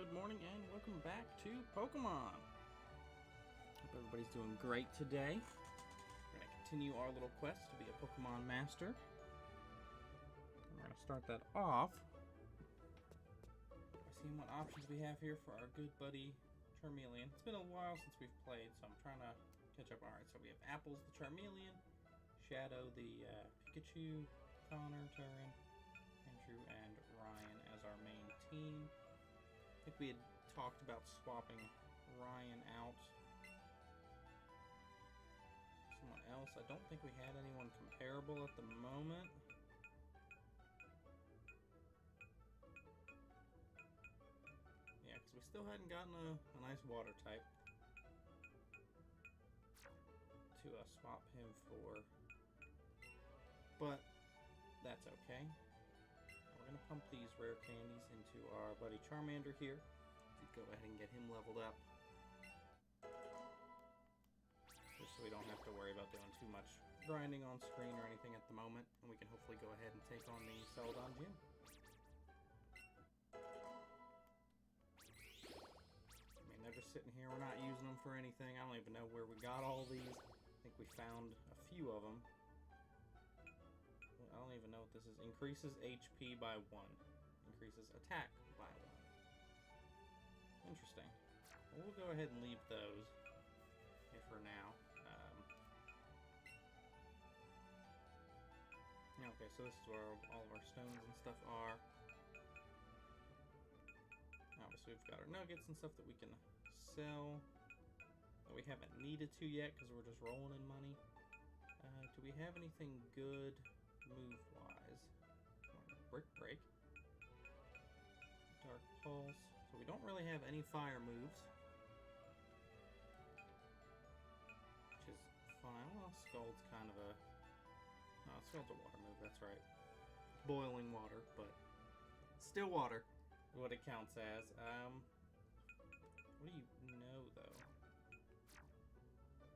good morning, and welcome back to Pokemon. Hope everybody's doing great today. We're going to continue our little quest to be a Pokemon Master. We're going to start that off by seeing what options we have here for our good buddy Charmeleon. It's been a while since we've played, so I'm trying to catch up. Alright, so we have Apples the Charmeleon, Shadow the Pikachu, Connor, Turin, Andrew, and Ryan as our main team. I think we had talked about swapping Ryan out for someone else. I don't think we had anyone comparable at the moment. Yeah, because we still hadn't gotten a nice water type to swap him for. But that's okay. We're going to pump these rare candies into our buddy Charmander here to go ahead and get him leveled up. Just so we don't have to worry about doing too much grinding on screen or anything at the moment. And we can hopefully go ahead and take on the Celadon Gym. I mean, they're just sitting here. We're not using them for anything. I don't even know where we got all these. I think we found a few of them. I don't even know what this is. Increases HP by 1. Increases attack by 1. Interesting. Well, we'll go ahead and leave those here for now. Okay, so this is where all of our stones and stuff are. Obviously, we've got our nuggets and stuff that we can sell that we haven't needed to yet because we're just rolling in money. Do we have anything good move-wise? Brick Break. Dark Pulse. So we don't really have any fire moves. Which is fine. Well, Scald's kind of a... No, Scald's a water move, that's right. Boiling water, but still water is what it counts as. What do you know, though?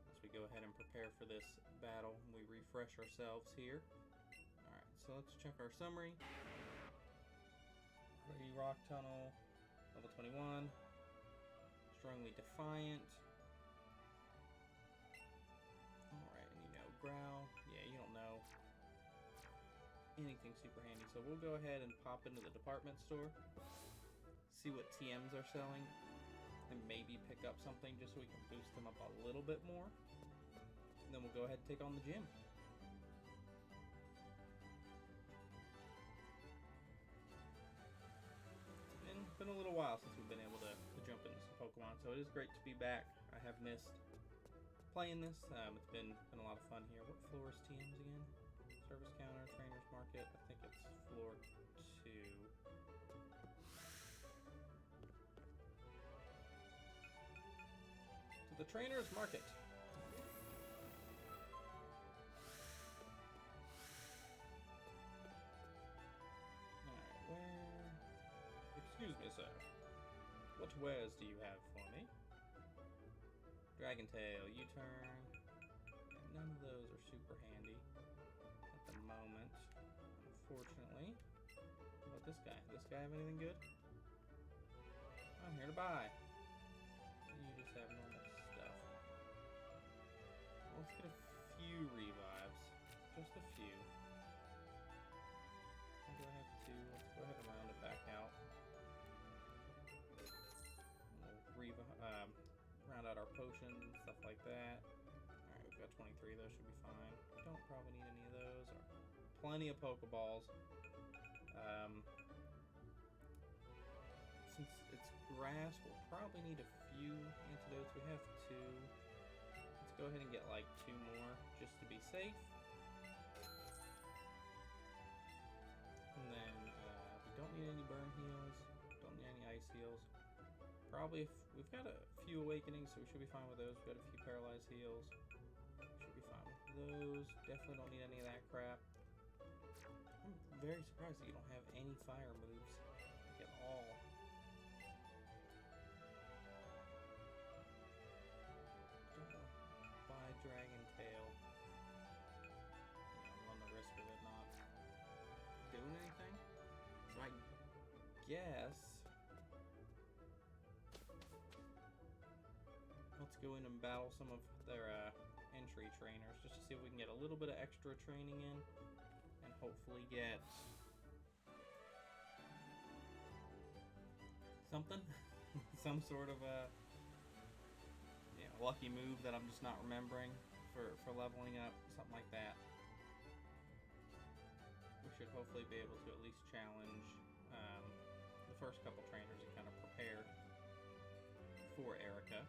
As we go ahead and prepare for this battle, we refresh ourselves here. Alright, so let's check our summary. Rock Tunnel, level 21. Strongly Defiant. Alright, and you know Growl. Yeah, you don't know anything super handy. So we'll go ahead and pop into the department store. See what TMs are selling. And maybe pick up something just so we can boost them up a little bit more. And then we'll go ahead and take on the gym. It's been a little while since we've been able to jump into some Pokemon, so it is great to be back. I have missed playing this. It's been a lot of fun here. What floor is TMs again? Service counter, Trainer's Market. I think it's floor 2. To the Trainer's Market. Alright, where... Excuse me, sir. What wares do you have for me? Dragon Tail, U-turn. Yeah, none of those are super handy at the moment, unfortunately. What about this guy? Does this guy have anything good? I'm here to buy. You just have normal stuff. Let's get a few revives. Just a few. What do I have to do? Let's go ahead and round it back out. We'll round out our potions and stuff like that. Alright, we've got 23. Those should be fine. Don't probably need any of those. Plenty of Pokeballs. Since it's grass, we'll probably need a few antidotes. We have 2. Let's go ahead and get like 2 more just to be safe. And then we don't need any burn heals, don't need any ice heals. Probably if we've got a few awakenings, so we should be fine with those. We've got a few paralyzed heals. Should be fine with those. Definitely don't need any of that crap. I'm very surprised that you don't have any fire moves like at all. Don't want to buy Dragon Tail. Run the risk of it not doing anything. So I guess go in and battle some of their entry trainers just to see if we can get a little bit of extra training in and hopefully get something. Some sort of a lucky move that I'm just not remembering for leveling up, something like that. We should hopefully be able to at least challenge the first couple trainers and kind of prepare for Erica.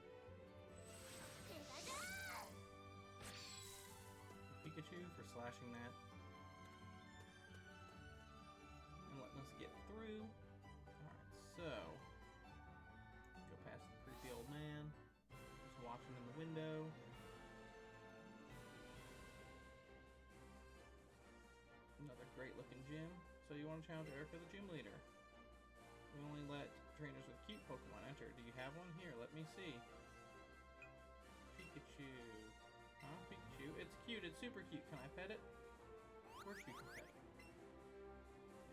Pikachu for slashing that and letting us get through. Alright, so go past the creepy old man just watching in the window. Another great looking gym. So you want to challenge Erica, the gym leader. We only let trainers with cute Pokemon enter. Do you have one? Here, let me see. Pikachu. Huh? Pikachu? It's cute. It's super cute. Can I pet it? Of course you can pet it.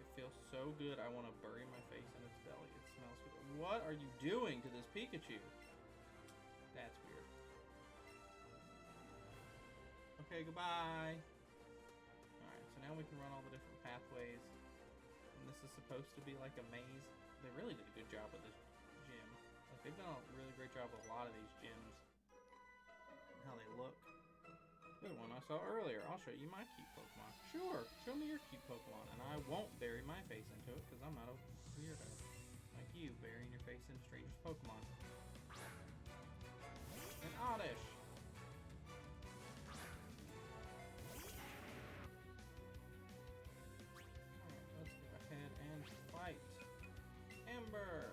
It feels so good. I want to bury my face in its belly. It smells good. What are you doing to this Pikachu? That's weird. Okay, goodbye. Alright, so now we can run all the different pathways. And this is supposed to be like a maze. They really did a good job with this gym. Like, they've done a really great job with a lot of these gyms. And how they look. Good one I saw earlier. I'll show you my cute Pokemon. Sure, show me your cute Pokemon. And I won't bury my face into it because I'm not a weirdo. Like you, burying your face in strangers' Pokemon. And Oddish. Alright, let's go ahead and fight. Ember!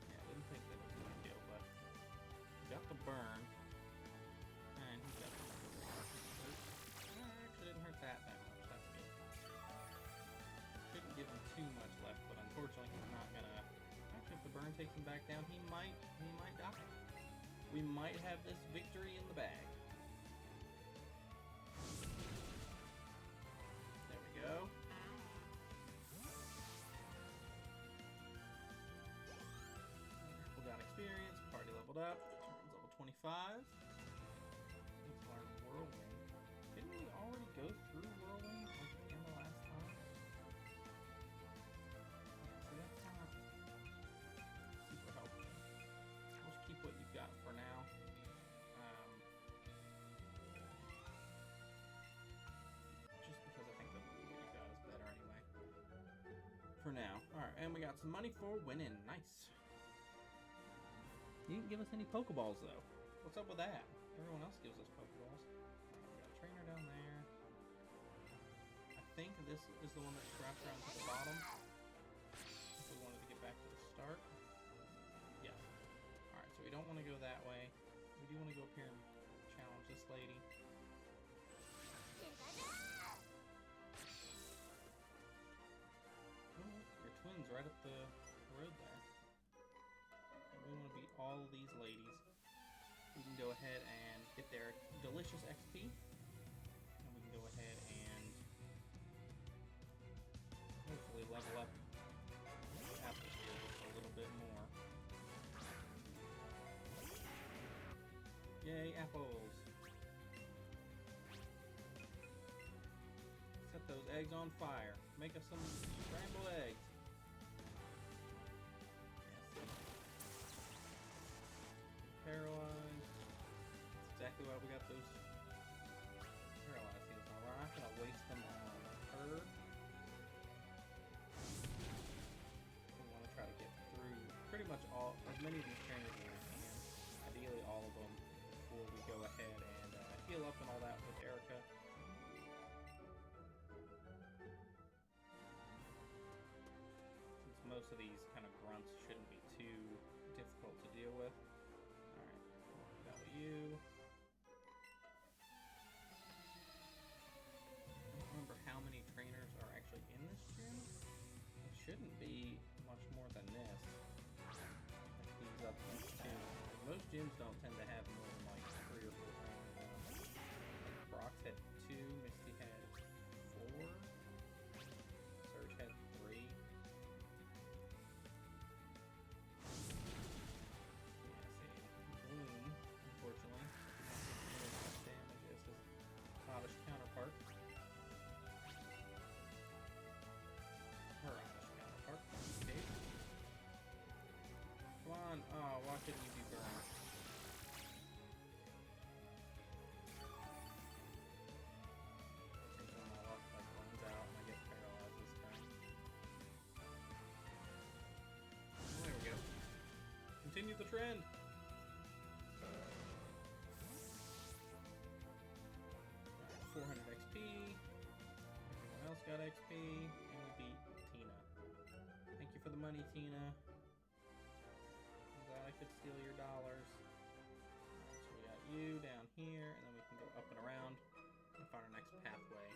Yeah, I didn't think that was going to kill, but got the burn. And he got the hurt. Actually didn't hurt that much. That's good. Shouldn't give him too much left, but unfortunately he's not gonna. Actually, if the burn takes him back down, he might die. We might have this victory in the bag. There we go. We got experience, party leveled up, turns level 25. Let's learn Whirlwind. Didn't we already go through Whirlwind like at the end of last time? Yeah, so that's not super helpful. We'll just keep what you've got for now. Just because I think that what you got is better anyway. For now. Alright, and we got some money for winning. Nice. You didn't give us any Pokeballs, though. What's up with that? Everyone else gives us Pokeballs. Alright, we got a trainer down there. I think this is the one that's wrapped around to the bottom. If we wanted to get back to the start. Yes. Alright, so we don't want to go that way. We do want to go up here and challenge this lady. Oh, your twins right up the road there. We want to beat all of these ladies. We can go ahead and get their delicious XP. And we can go ahead and hopefully level up the atmosphere just a little bit more. Yay, apples. Set those eggs on fire. Make us some scrambled eggs. Paralyzed. That's exactly why we got those paralyzed things. Now we're not going to waste them on her. We want to try to get through pretty much as many of these trainers as we can. Ideally all of them before we go ahead and heal up and all that with Erica. Since most of these kind of grunts shouldn't be too difficult to deal with. You. I don't remember how many trainers are actually in this gym. It shouldn't be much more than this. Like these up two. Most gyms don't tend to have more than like 3 or 4 trainers. Like Brock's had 2, Misty had 4, Surge had 3. the trend. 400 XP. Everyone else got XP, and we beat Tina. Thank you for the money, Tina. I'm glad I could steal your dollars. Right, so we got you down here, and then we can go up and around and find our next pathway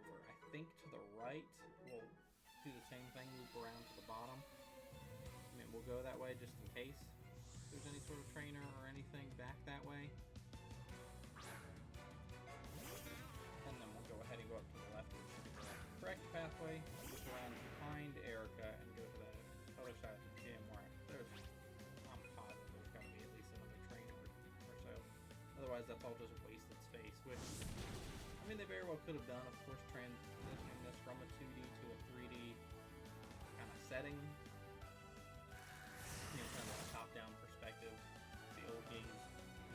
over. I think to the right, we'll do the same thing, loop around to the bottom. I mean, we'll go that way just in case there's any sort of trainer or anything back that way. And then we'll go ahead and go up to the left, which should be the correct pathway. Loop around behind Erica and go to the other side of the gym where I'm positive there's got to be at least another trainer or so. Otherwise, that's all just wasted space, which, I mean, they very well could have done, of course, transitioning this from a 2D to a 3D kind of setting. You know, kind of a top-down perspective the old games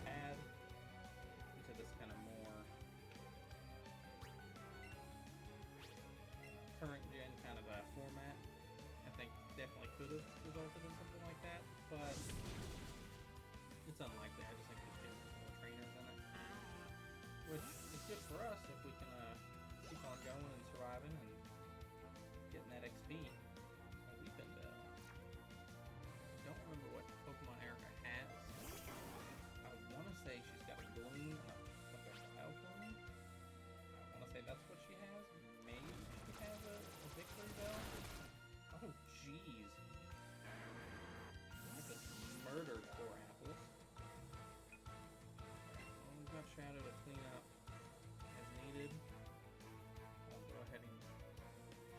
had into this kind of more current-gen kind of a format. I think definitely could have resulted in something like that, but it's unlikely. I just think this game has more trainers in it, which is good for us if we can keep on going and surviving and getting that XP. Weepin' Bell. I don't remember what Pokemon Erica has. I want to say she's got a Gloom and like a Wild Gloom. I want to say that's what she has. Maybe she has a Victory Bell. Oh, jeez. I just murdered 4 apples. Well, we've got Shadow to clean up as needed. I'll go ahead and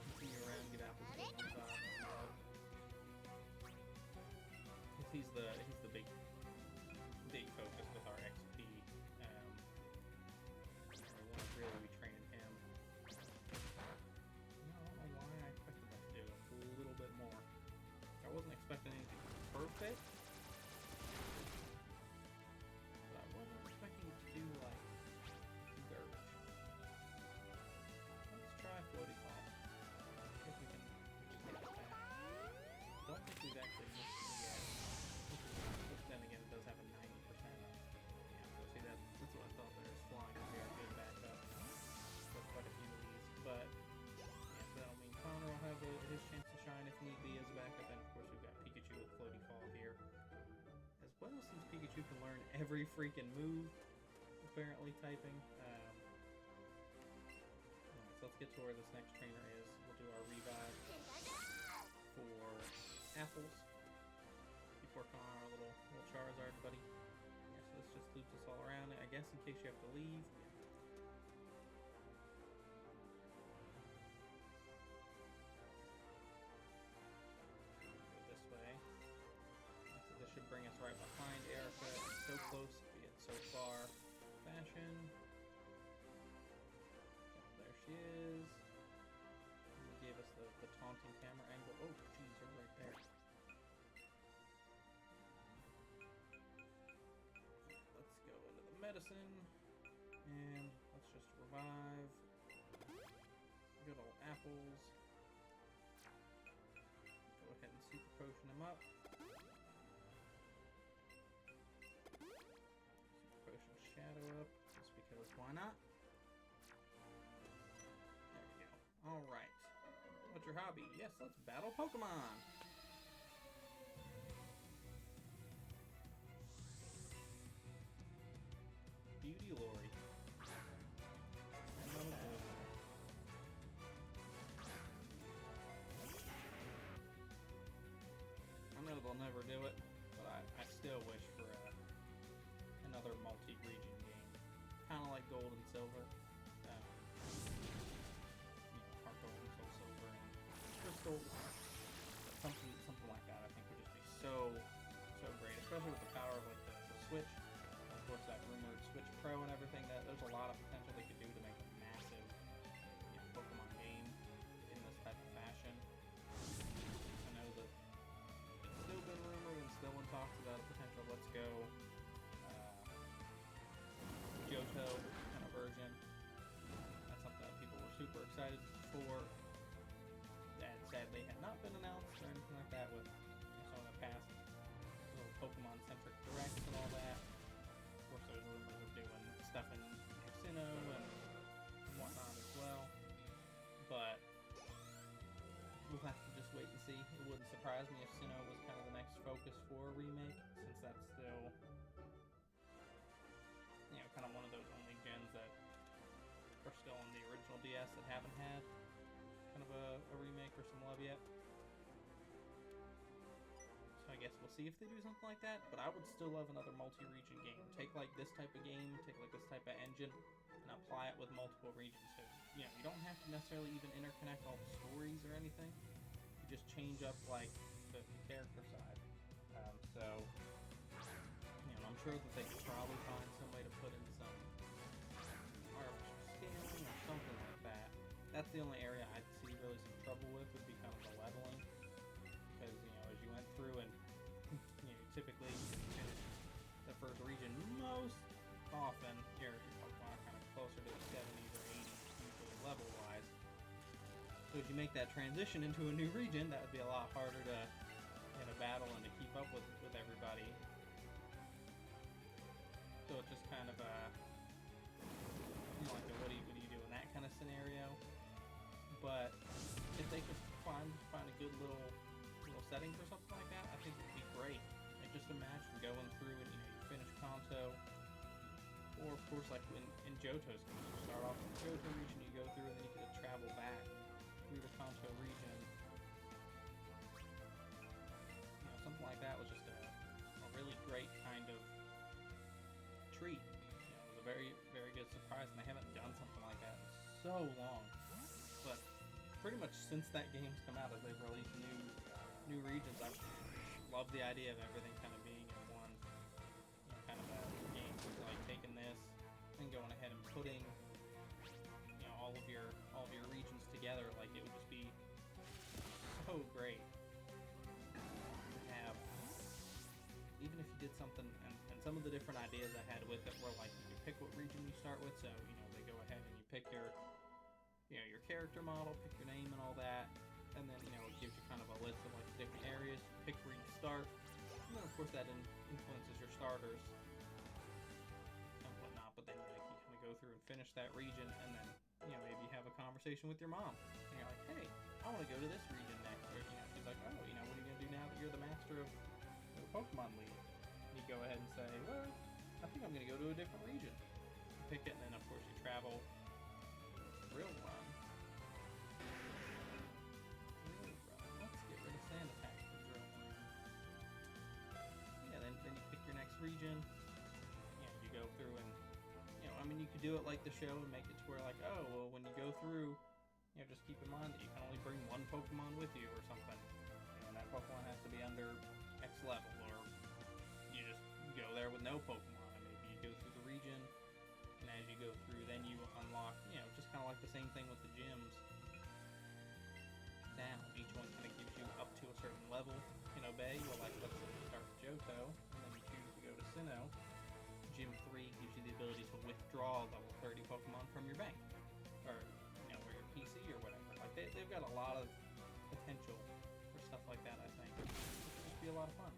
continue around and get apples to one side. He's the big focus with our XP. I want to really be training him. I don't know why I expected that to do a little bit more. I wasn't expecting anything perfect, but I wasn't expecting it to do like garbage. Let's try Floaty Ball. See if we can just get it back. Don't think we've actually missed it yet. Which then again, it does have a 90%. Yeah, so see that's what I thought there was flying up here. Good backup. There's quite a few of these, but yeah, so that'll mean Connor will have his chance to shine if need be as a backup, and of course we've got Pikachu with Floaty Fall here. As well, since Pikachu can learn every freaking move, apparently typing. Alright, so let's get to where this next trainer is. We'll do our revive for apples before calling our little Charizard buddy. Yeah, so this just loops us all around, I guess, in case you have to leave. Go this way. So this should bring us right behind Erica. So close, be it so far. Fashion. There she is. And they gave us the taunting camera angle. Oh, geez, you're right there. Let's go into the medicine. And let's just revive. Good old apples. Go ahead and super potion him up. Super potion Shadow up, just because why not? There we go. Alright. What's your hobby? Yes, let's battle Pokemon! Beauty Lori. I know they'll never do it, but I still wish for another multi-region game. Kind of like Gold and Silver. Heart Gold until Silver and Crystal. Something like that I think would just be so great. Especially with the power of like the Switch. Of course that rumored Switch Pro and everything. There's a lot of potential they could do to make a massive Pokemon game in this type of fashion. I know that it's still been rumored and still in talks about a potential Let's Go Johto kind of version. That's something that people were super excited for. That sadly had not been announced or anything like that with some of the past little Pokemon-centric directs and all that. Of course, there's rumors of doing stuff in Sinnoh and whatnot as well. But we'll have to just wait and see. It wouldn't surprise me if Sinnoh was kind of the next focus for a remake, since that's still, you know, kind of one of those only gens that are still on the original DS that haven't had kind of a remake or some love yet. So I guess we'll see if they do something like that, but I would still love another multi-region game. Take like this type of game, take like this type of engine, and apply it with multiple regions. So, you know, you don't have to necessarily even interconnect all the stories or anything. You just change up like the character side. So, you know, I'm sure that they could probably find some way to put in some artificial scaling or something like that. That's the only area I'd see really some trouble with, would be kind of the leveling. Because, you know, as you went through and, you know, typically you finish the first region, most often your Pokemon are kind of closer to the 70s or 80s, usually level-wise. So as you make that transition into a new region, that would be a lot harder to in a battle and to keep up with everybody. So it's just kind of a, you know, like a what do you do in that kind of scenario. But if they could find a good little setting for something like that, I think it would be great. And just imagine going through and, you know, you finish Kanto, or of course like in Johto's case, you start off in the Johto region, you go through, and then you get to travel back through the Kanto region. You know, something like that was just a really great kind of treat. You know, it was a very, very good surprise, and they haven't done something like that in so long. But pretty much since that game's come out, as they've released new regions, I've loved the idea of everything kind of being in one, you know, kind of a game. So like taking this and going ahead and putting, you know, all of your regions together, like it would just be so great to have. Even if you did something, and some of the different ideas I had with it were like you could pick what region you start with. So, you know, they go ahead and you pick your, you know, your character model, pick your name and all that. And then, you know, it gives you kind of a list of like different areas. You pick where you start, and then of course that influences your starters and whatnot. But then, like, you kind of go through and finish that region, and then, you know, maybe you have a conversation with your mom, and you're like, hey, I want to go to this region next. Or, you know, she's like, oh, you know, what are you gonna do now that you're the master of the Pokemon League? And you go ahead and say, well, I think I'm gonna go to a different region. You pick it, and then of course you travel. Real run. Let's get rid of Sand Attack for drill run. Yeah, then you pick your next region. You know, you go through and, you know, I mean, you could do it like the show and make it to where, like, oh, well, when you go through, you know, just keep in mind that you can only bring one Pokemon with you or something. You know, and that Pokemon has to be under X level, or you just go there with no Pokemon, and maybe you go through the region. And as you go through, then you unlock, you know, just kind of like the same thing with the gyms. Down. Each one kind of gives you up to a certain level in Obey. Well, like, let's say you start with Johto, and then you choose to go to Sinnoh. Gym 3 gives you the ability to withdraw level 30 Pokemon from your bank. Or, you know, or your PC or whatever. Like, they've got a lot of potential for stuff like that, I think. It should just be a lot of fun.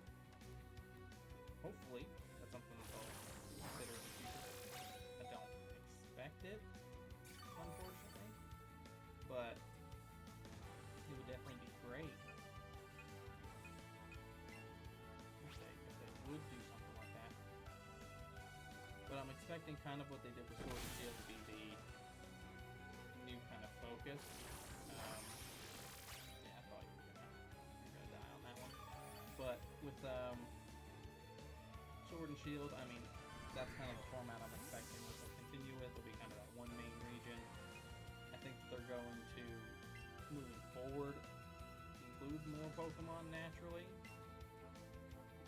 Hopefully, that's something that they'll consider in the future. I don't expect it, unfortunately, but it would definitely be great if they would do something like that. But I'm expecting kind of what they did with Sword and Shield to be the new kind of focus. Yeah, I thought you were gonna die on that one. But with Sword and Shield, I mean, that's kind of the format I'm expecting what they'll continue with. It'll be kind of that one main region. I think they're going to, moving forward, include more Pokemon naturally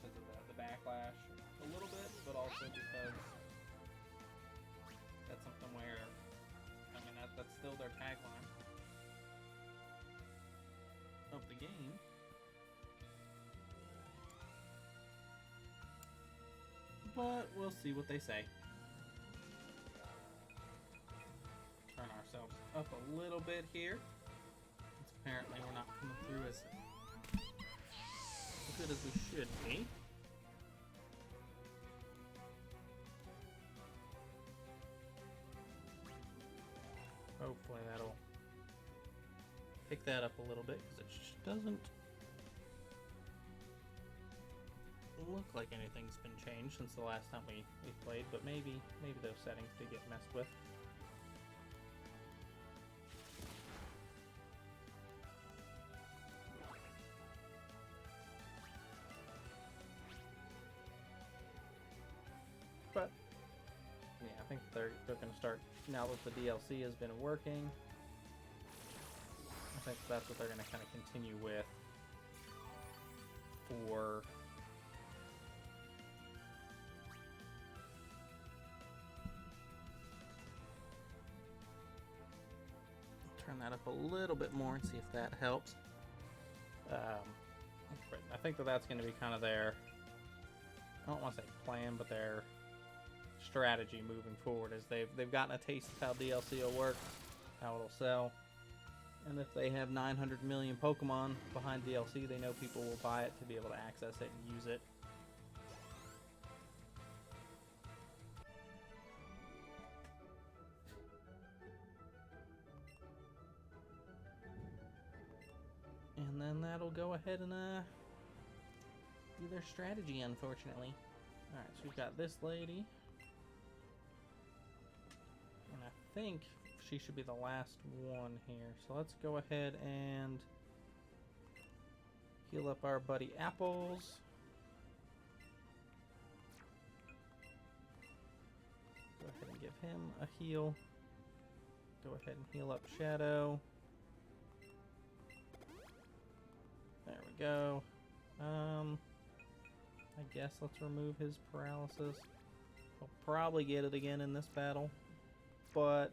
because of the backlash a little bit, but also because that's something where, I mean, that's still their tagline of the game. But we'll see what they say. Turn ourselves up a little bit here. Since apparently we're not coming through as good as we should be. pick that up a little bit because it just doesn't look like anything's been changed since the last time we played, but maybe those settings did get messed with. But yeah, I think they're going to start now that the DLC has been working. I think that's what they're going to kind of continue with for turn that up a little bit more and see if that helps. I think that's going to be kind of their, I don't want to say plan, but their strategy moving forward, is they've gotten a taste of how DLC will work, how it'll sell, and if they have 900 million Pokemon behind DLC, they know people will buy it to be able to access it and use it. And then that'll go ahead and be their strategy, unfortunately. Alright, so we've got this lady. And I think she should be the last one here. So let's go ahead and heal up our buddy Apples. Go ahead and give him a heal. Go ahead and heal up Shadow. There we go. I guess let's remove his paralysis. We'll probably get it again in this battle, but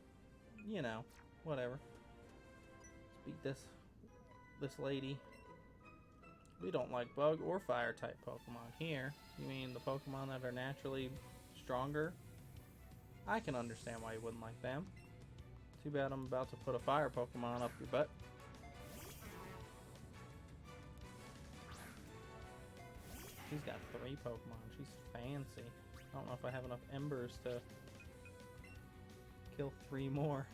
you know, whatever. Let's beat this lady. We don't like bug or fire type Pokemon here. You mean the Pokemon that are naturally stronger? I can understand why you wouldn't like them. Too bad I'm about to put a fire Pokemon up your butt. She's got 3 Pokemon. She's fancy. I don't know if I have enough embers to kill 3 more.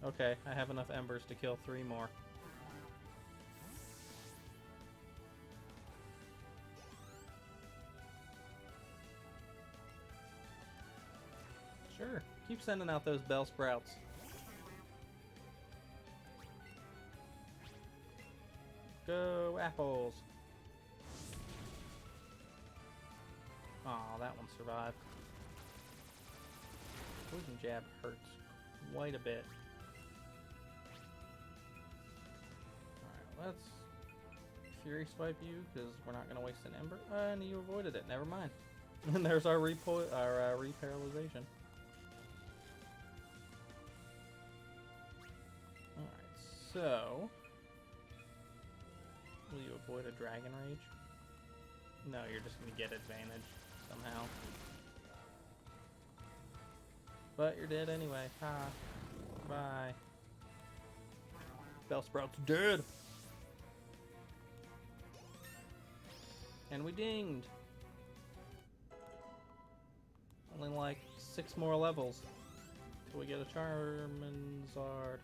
Okay, I have enough embers to kill 3 more. Sure, keep sending out those bell sprouts. Go Apples! Aw, that one survived. Poison Jab hurts quite a bit. Alright, let's Fury Swipe you, because we're not going to waste an Ember. And you avoided it, never mind. And there's our reparalyzation. Alright, so will you avoid a Dragon Rage? No, you're just going to get advantage somehow. But you're dead anyway. Ha. Bye. Bellsprout's dead! And we dinged! Only like 6 more levels till we get a Charmanzard.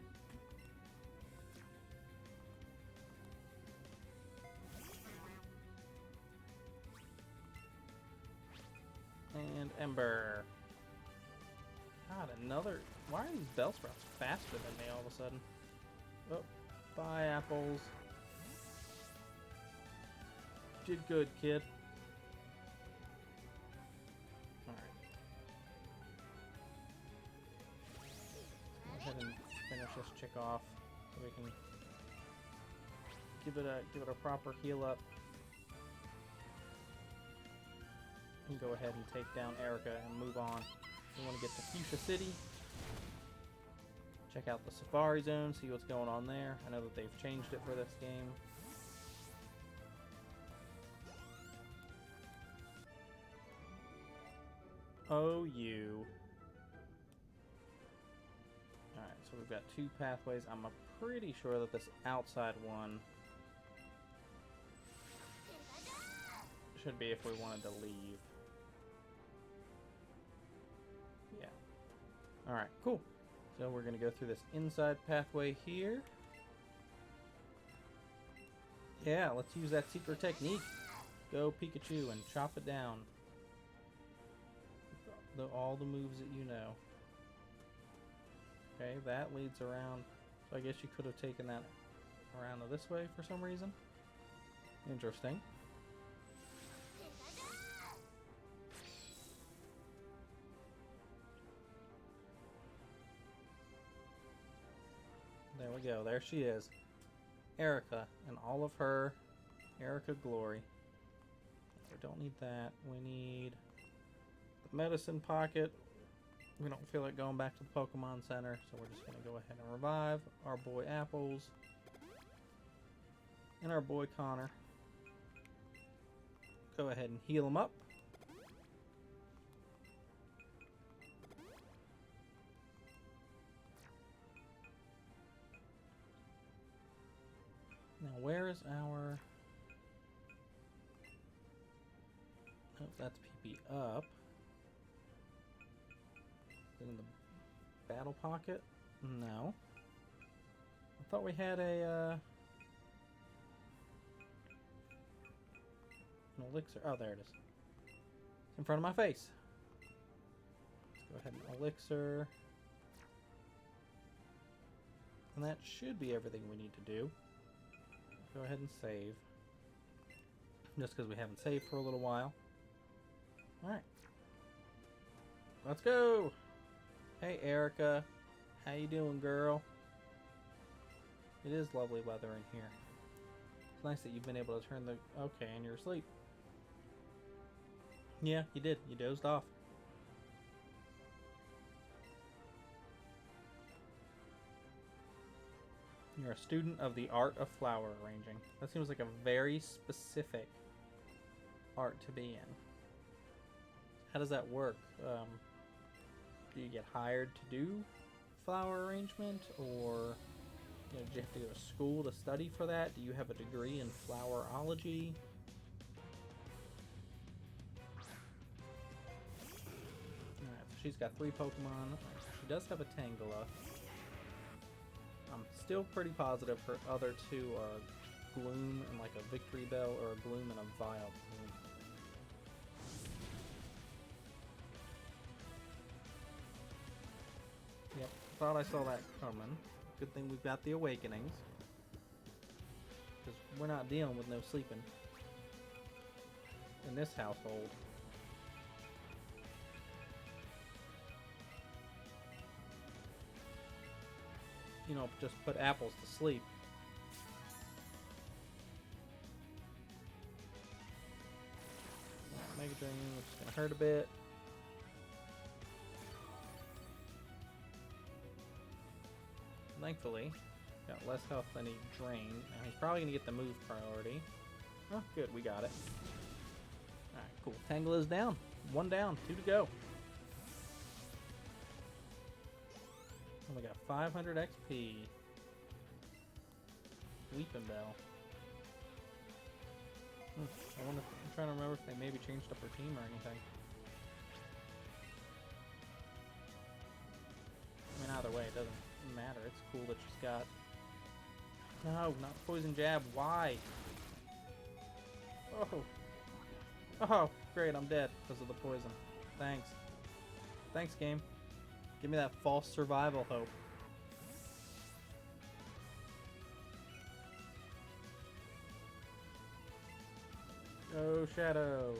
And Ember. God, another... Why are these Bellsprouts faster than me all of a sudden? Oh, bye, Apples. Did good, kid. Alright. Let's go ahead and finish this chick off so we can give it a proper heal up. And go ahead and take down Erica and move on. We want to get to Fuchsia City. Check out the Safari Zone, see what's going on there. I know that they've changed it for this game. Oh, you. Alright, so we've got 2 pathways. I'm pretty sure that this outside one should be if we wanted to leave. Yeah. Alright, cool. So we're going to go through this inside pathway here. Yeah, let's use that secret technique. Go Pikachu and chop it down. All the moves that you know. Okay, that leads around. So I guess you could have taken that around this way for some reason. Interesting. There we go. There she is. Erica and all of her Erica glory. We don't need that. We need the medicine pocket. We don't feel like going back to the Pokemon Center, so we're just going to go ahead and revive our boy Apples and our boy Connor. Go ahead and heal him up. Now, where is our... Oh, that's PP up. Is it in the battle pocket? No. I thought we had a, an elixir. Oh, there it is. It's in front of my face. Let's go ahead and elixir. And that should be everything we need to do. Go ahead and save. Just because we haven't saved for a little while. Alright. Let's go! Hey Erica. How you doing, girl? It is lovely weather in here. It's nice that you've been able to turn the... Okay, and you're asleep. Yeah, you did. You dozed off. You're a student of the art of flower arranging. That seems like a very specific art to be in. How does that work? Do you get hired to do flower arrangement? Or do you have to go to school to study for that? Do you have a degree in flowerology? Alright, so she's got 3 Pokemon. She does have a Tangela. I'm still pretty positive her other 2 are Gloom and like a Victory Bell, or a Gloom and a Vileplume. Yep, thought I saw that coming. Good thing we've got the Awakenings. Because we're not dealing with no sleeping in this household. You know, just put Apples to sleep. Mega Drain, which is going to hurt a bit. Thankfully, got less health than he drained. Now he's probably going to get the move priority. Oh, good, we got it. Alright, cool. Tangle is down. 1 down, 2 to go. And we got 500 XP. Weeping Bell. I wonder if, I'm trying to remember if they maybe changed up her team or anything. I mean, either way, it doesn't matter. It's cool that she's got... No, not Poison Jab. Why? Oh. Oh, great, I'm dead because of the poison. Thanks. Thanks, game. Give me that false survival hope. Oh, Shadow.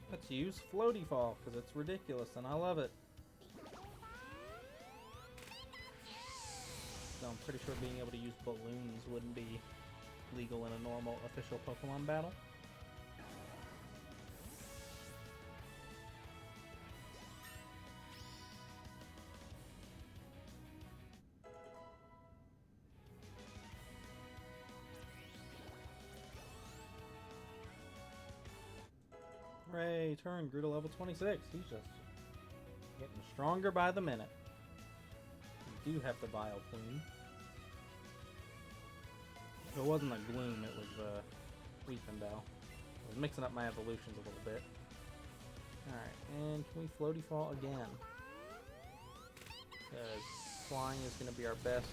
Let's use Floaty Fall, because it's ridiculous, and I love it. So I'm pretty sure being able to use balloons wouldn't be legal in a normal official Pokemon battle. Hooray, turn, grew to level 26. He's just getting stronger by the minute. We do have the Vileplume. It wasn't a Gloom, it was Weeping Bell. I was mixing up my evolutions a little bit. Alright, and can we floaty fall again? Because flying is going to be our best.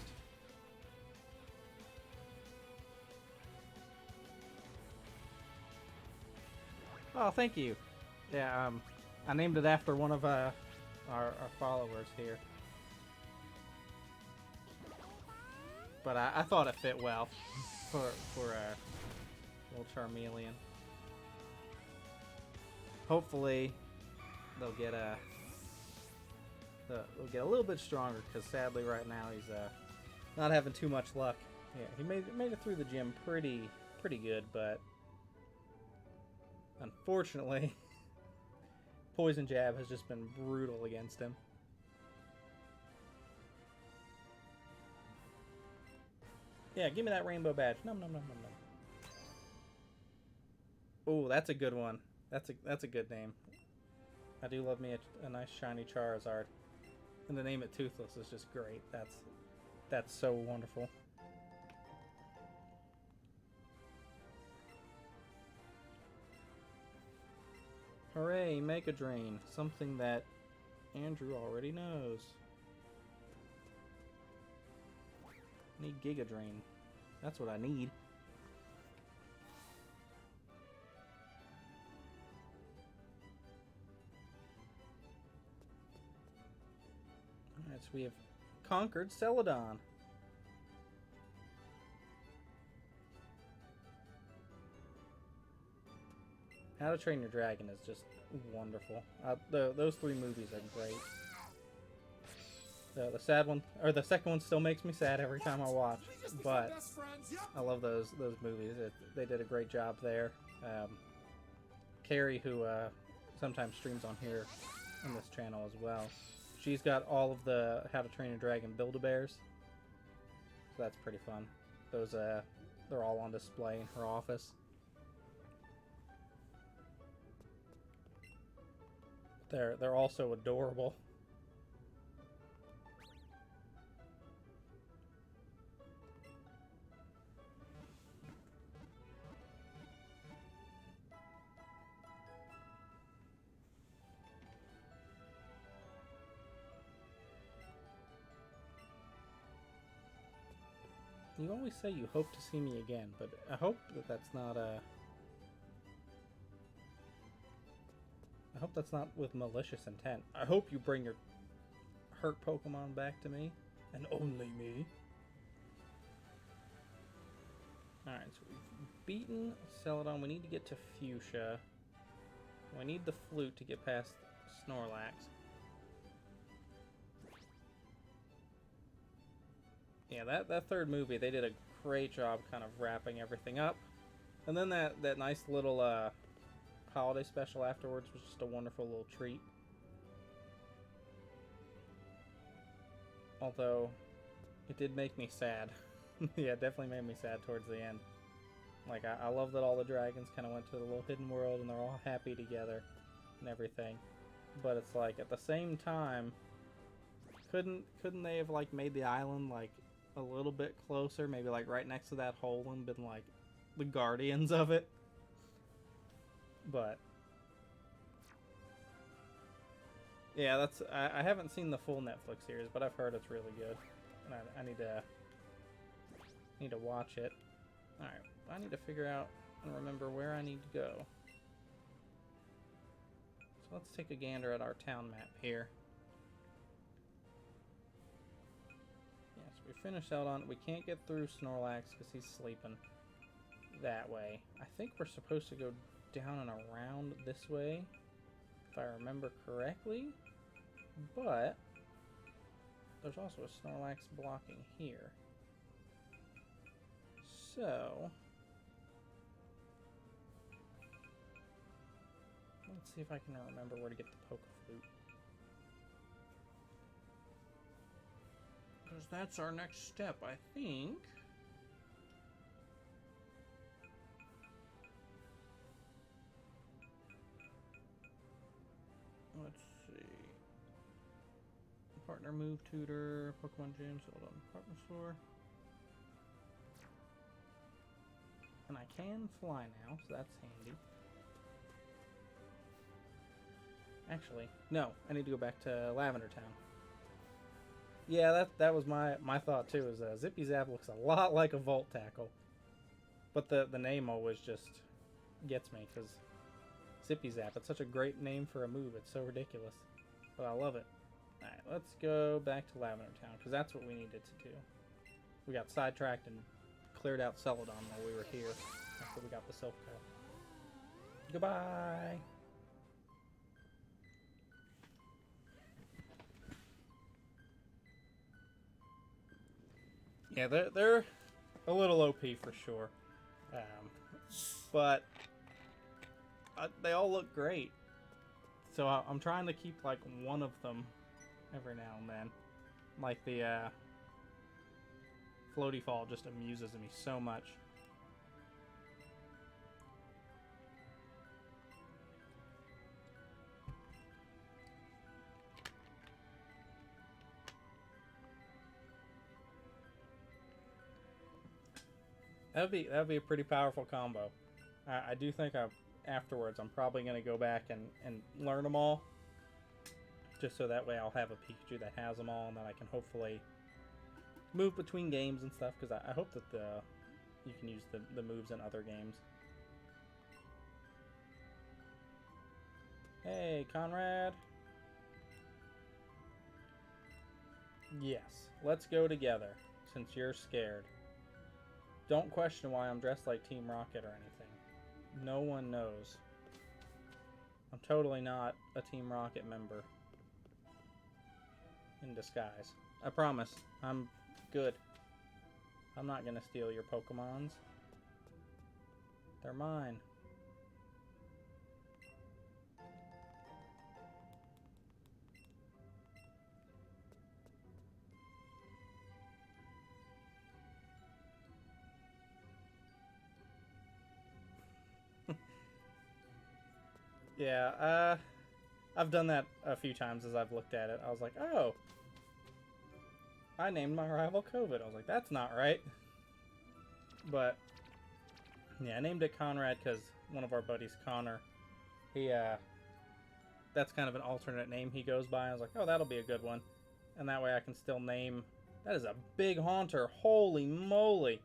Oh, thank you. Yeah, I named it after one of our followers here. But I thought it fit well for little Charmeleon. Hopefully, they'll get a little bit stronger, because sadly right now he's not having too much luck. Yeah, he made it through the gym pretty good, but unfortunately, Poison Jab has just been brutal against him. Yeah, give me that rainbow badge. Nom nom nom nom nom. Oh, that's a good one. That's a good name. I do love me a nice shiny Charizard. And to name it Toothless is just great. That's so wonderful. Hooray, Mega Drain. Something that Andrew already knows. I need Giga Drain. That's what I need. Alright, so we have conquered Celadon. How to Train Your Dragon is just wonderful. Those 3 movies are great. The sad one, or the second one, still makes me sad every time I watch. But I love those movies. They did a great job there. Carrie, who sometimes streams on here on this channel as well, she's got all of the How to Train Your Dragon Build-A-Bears. So that's pretty fun. Those they're all on display in her office. They're also adorable. You always say you hope to see me again, but I hope that's not I hope that's not with malicious intent. I hope you bring your hurt Pokemon back to me, and only me. Alright, so we've beaten Celadon. We need to get to Fuchsia. We need the Flute to get past Snorlax. Yeah, that third movie, they did a great job kind of wrapping everything up. And then that nice little holiday special afterwards was just a wonderful little treat. Although, it did make me sad. Yeah, it definitely made me sad towards the end. Like, I love that all the dragons kind of went to the little hidden world and they're all happy together and everything. But it's like, at the same time, couldn't they have, like, made the island, like, a little bit closer? Maybe, like, right next to that hole and been, like, the guardians of it? But yeah, I haven't seen the full Netflix series, but I've heard it's really good, and I need to watch it. All right, I need to figure out and remember where I need to go. So let's take a gander at our town map here. Yes, we finished out on. We can't get through Snorlax because he's sleeping that way. I think we're supposed to go down and around this way, if I remember correctly, but there's also a Snorlax blocking here. So let's see if I can remember where to get the Pokeflute, because that's our next step, I think. Let's see. Partner move tutor, Pokemon gyms, hold on, partner store. And I can fly now, so that's handy. Actually, no. I need to go back to Lavender Town. Yeah, that was my thought too. Is Zippy Zap looks a lot like a Volt Tackle, but the name always just gets me because Zippy Zap. It's such a great name for a move. It's so ridiculous, but I love it. All right, let's go back to Lavender Town because that's what we needed to do. We got sidetracked and cleared out Celadon while we were here after we got the Silph Co. Goodbye. Yeah, they're a little OP for sure, but they all look great. So I'm trying to keep like one of them every now and then. Like the Floaty Fall just amuses me so much. That'd be a pretty powerful combo. I do think afterwards I'm probably going to go back and learn them all. Just so that way I'll have a Pikachu that has them all and that I can hopefully move between games and stuff. Because I hope that you can use the moves in other games. Hey, Conrad. Yes, let's go together since you're scared. Don't question why I'm dressed like Team Rocket or anything. No one knows. I'm totally not a Team Rocket member. In disguise. I promise. I'm good. I'm not gonna steal your Pokemons. They're mine. Yeah, I've done that a few times as I've looked at it. I was like, oh, I named my rival COVID. I was like, that's not right. But, yeah, I named it Conrad because one of our buddies, Connor, he, that's kind of an alternate name he goes by. I was like, oh, that'll be a good one. And that way I can still name... That is a big Haunter. Holy moly.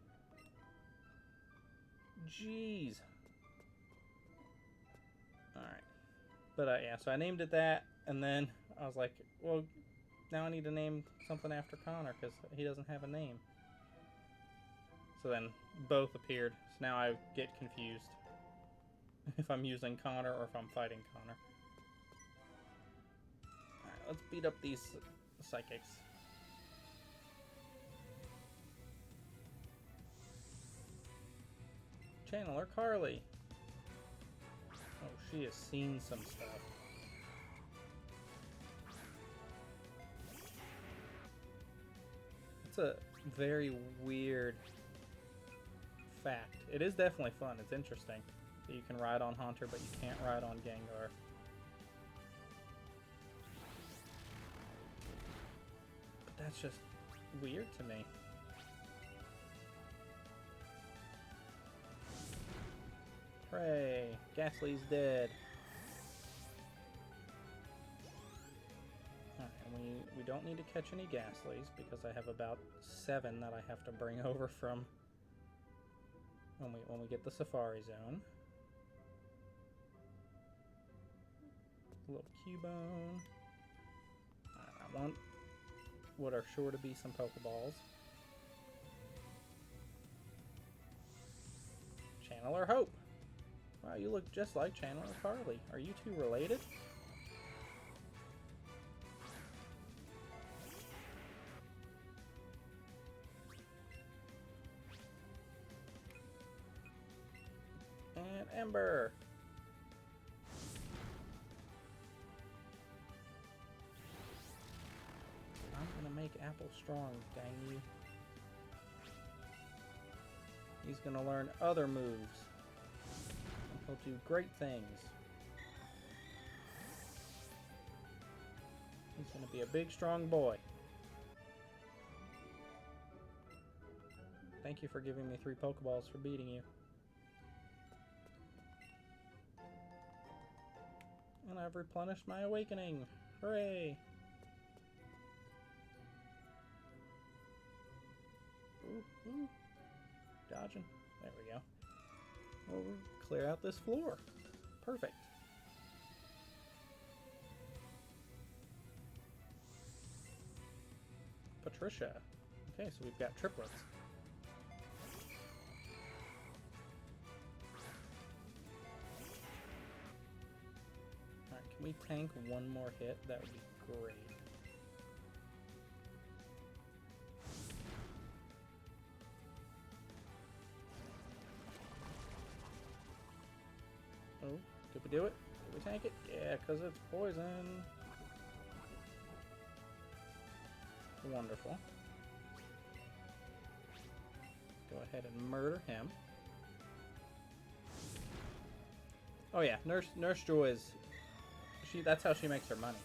Jeez. Alright. But, yeah, so I named it that, and then I was like, well, now I need to name something after Connor, because he doesn't have a name. So then, both appeared, so now I get confused if I'm using Connor or if I'm fighting Connor. Alright, let's beat up these Psychics. Channeler Carly. Oh, she has seen some stuff. It's a very weird fact. It is definitely fun. It's interesting that you can ride on Haunter, but you can't ride on Gengar. But that's just weird to me. Hooray! Ghastly's dead. Alright, and we don't need to catch any Ghastlys because I have about 7 that I have to bring over from when we get the Safari Zone. A little Cubone. I want what are sure to be some Pokeballs. Channeler Hope. Wow, you look just like Channeler Carly. Are you two related? And Ember. I'm gonna make Apple strong, dang you. He's gonna learn other moves. He'll do great things. He's going to be a big, strong boy. Thank you for giving me 3 Pokeballs for beating you. And I've replenished my awakening. Hooray! Ooh, ooh. Dodging. There we go. We'll clear out this floor. Perfect. Patricia. Okay, so we've got triplets. Alright, can we tank one more hit? That would be great. Oh, did we do it? Did we tank it? Yeah, because it's poison. Wonderful. Go ahead and murder him. Oh yeah, Nurse Joy is that's how she makes her money.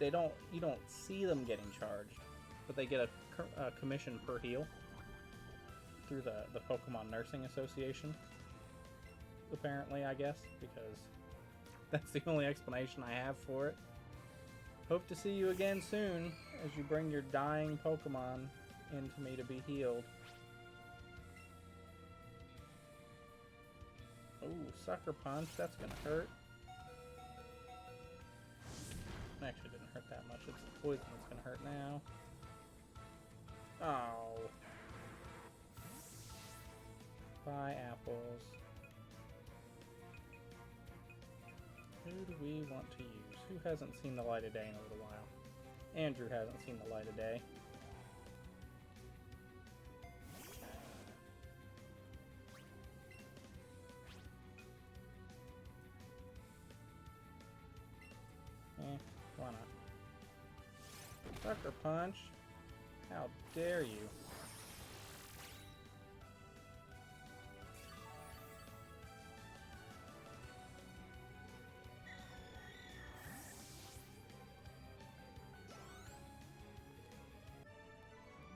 You don't see them getting charged, but they get a commission per heal through the Pokemon Nursing Association. Apparently, I guess, because that's the only explanation I have for it. Hope to see you again soon as you bring your dying Pokemon into me to be healed. Ooh, Sucker Punch, that's gonna hurt. Actually, didn't hurt that much. It's the poison that's gonna hurt now. Oh. Bye, apples. Who do we want to use? Who hasn't seen the light of day in a little while? Andrew hasn't seen the light of day. Why not? Sucker Punch. How dare you?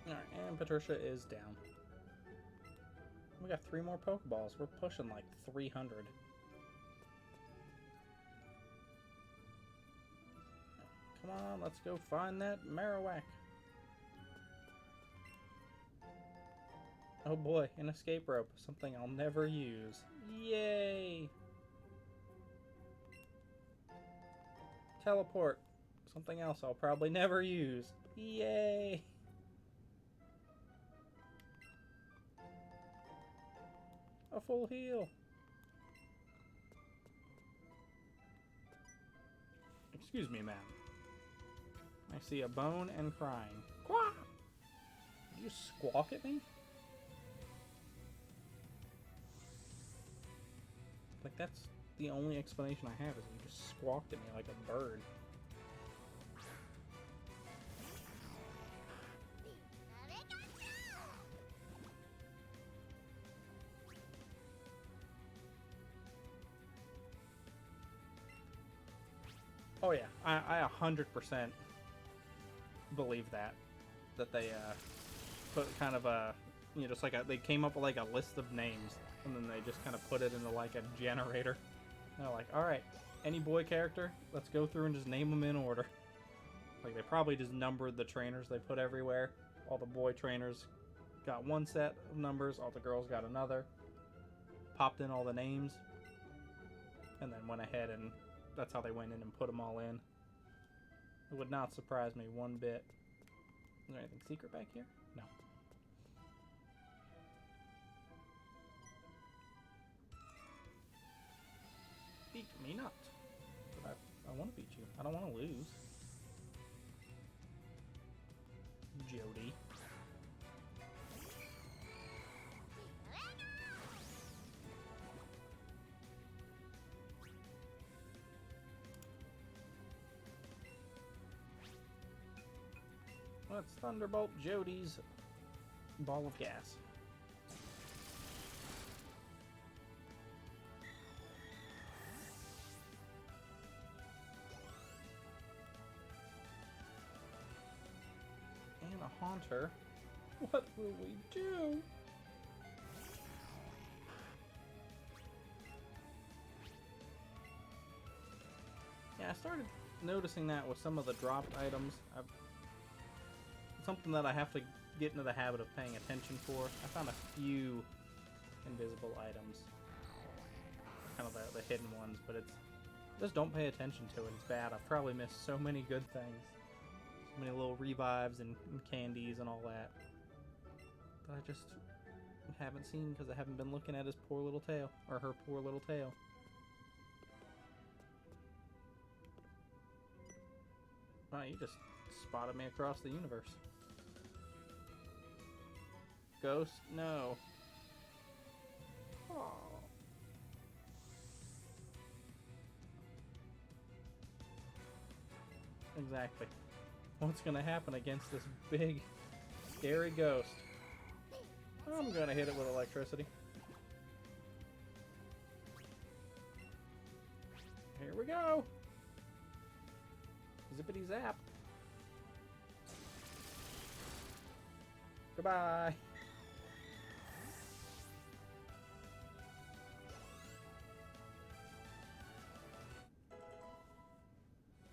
Alright, and Patricia is down. We got 3 more Pokeballs. We're pushing like 300. Come on, let's go find that Marowak. Oh boy, an escape rope. Something I'll never use. Yay! Teleport. Something else I'll probably never use. Yay! A full heal. Excuse me, ma'am. I see a bone and crying. Quack! Did you squawk at me? Like, that's the only explanation I have, is you just squawked at me like a bird. Oh yeah, I 100% believe that they put kind of a, you know, just like they came up with like a list of names, and then they just kind of put it into like a generator. And they're like, all right, any boy character, let's go through and just name them in order. Like, they probably just numbered the trainers they put everywhere. All the boy trainers got one set of numbers, all the girls got another. Popped in all the names, and then went ahead and that's how they went in and put them all in. It would not surprise me one bit. Is there anything secret back here? No. Beat me not. But I want to beat you. I don't want to lose. Jody. Let's Thunderbolt Jody's ball of gas. And a Haunter. What will we do? I started noticing that with some of the dropped items. Something that I have to get into the habit of paying attention for. I found a few invisible items. Kind of the hidden ones, but it's... Just don't pay attention to it. It's bad. I've probably missed so many good things. So many little revives and candies and all that. That I just haven't seen because I haven't been looking at his poor little tail. Or her poor little tail. Wow, you just spotted me across the universe. Ghost? No. Oh. Exactly. What's gonna happen against this big, scary ghost? I'm gonna hit it with electricity. Here we go! Zippity zap! Goodbye!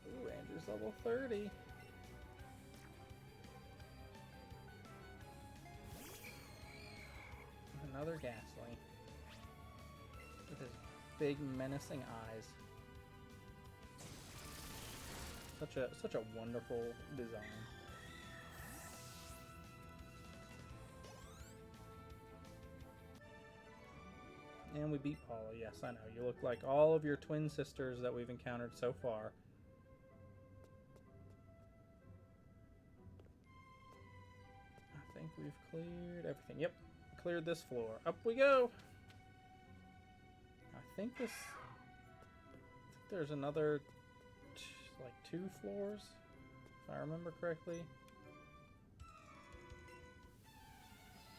Ooh, Andrew's level 30. Another Ghastly. With his big menacing eyes. Such a wonderful design. And we beat Paula. Yes, I know. You look like all of your twin sisters that we've encountered so far. I think we've cleared everything. Yep, cleared this floor. Up we go! I think there's another, like 2 floors, if I remember correctly.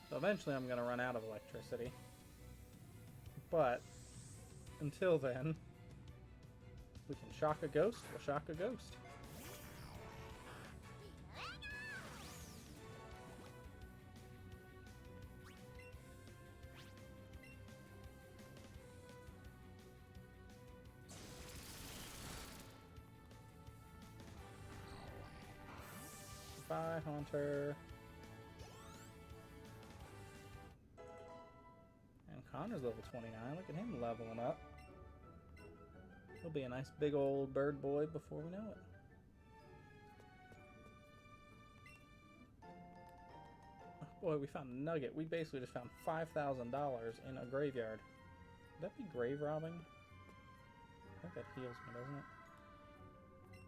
So eventually I'm going to run out of electricity. But, until then, we can shock a ghost, we'll shock a ghost. Bye, Haunter. And Connor's level 29. Look at him leveling up. He'll be a nice big old bird boy before we know it. Oh boy, we found a nugget. We basically just found $5,000 in a graveyard. Would that be grave robbing? I think that heals me, doesn't it?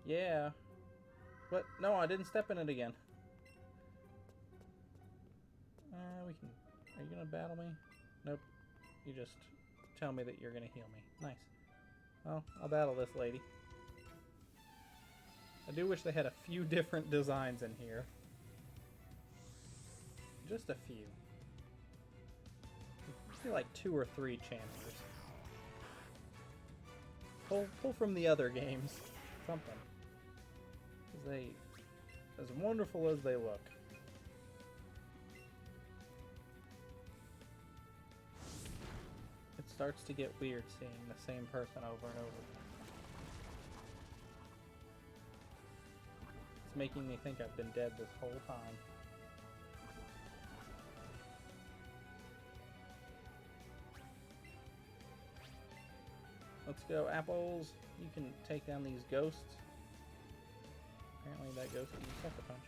Yeah. What? No, I didn't step in it again. We can... Are you gonna battle me? Nope. You just tell me that you're gonna heal me. Nice. Well, I'll battle this lady. I do wish they had a few different designs in here. Just a few. Maybe like 2 or 3 channelers. Pull from the other games. Something. They, as wonderful as they look. It starts to get weird seeing the same person over and over again. It's making me think I've been dead this whole time. Let's go, apples. You can take down these ghosts. Apparently that ghost can sucker punch.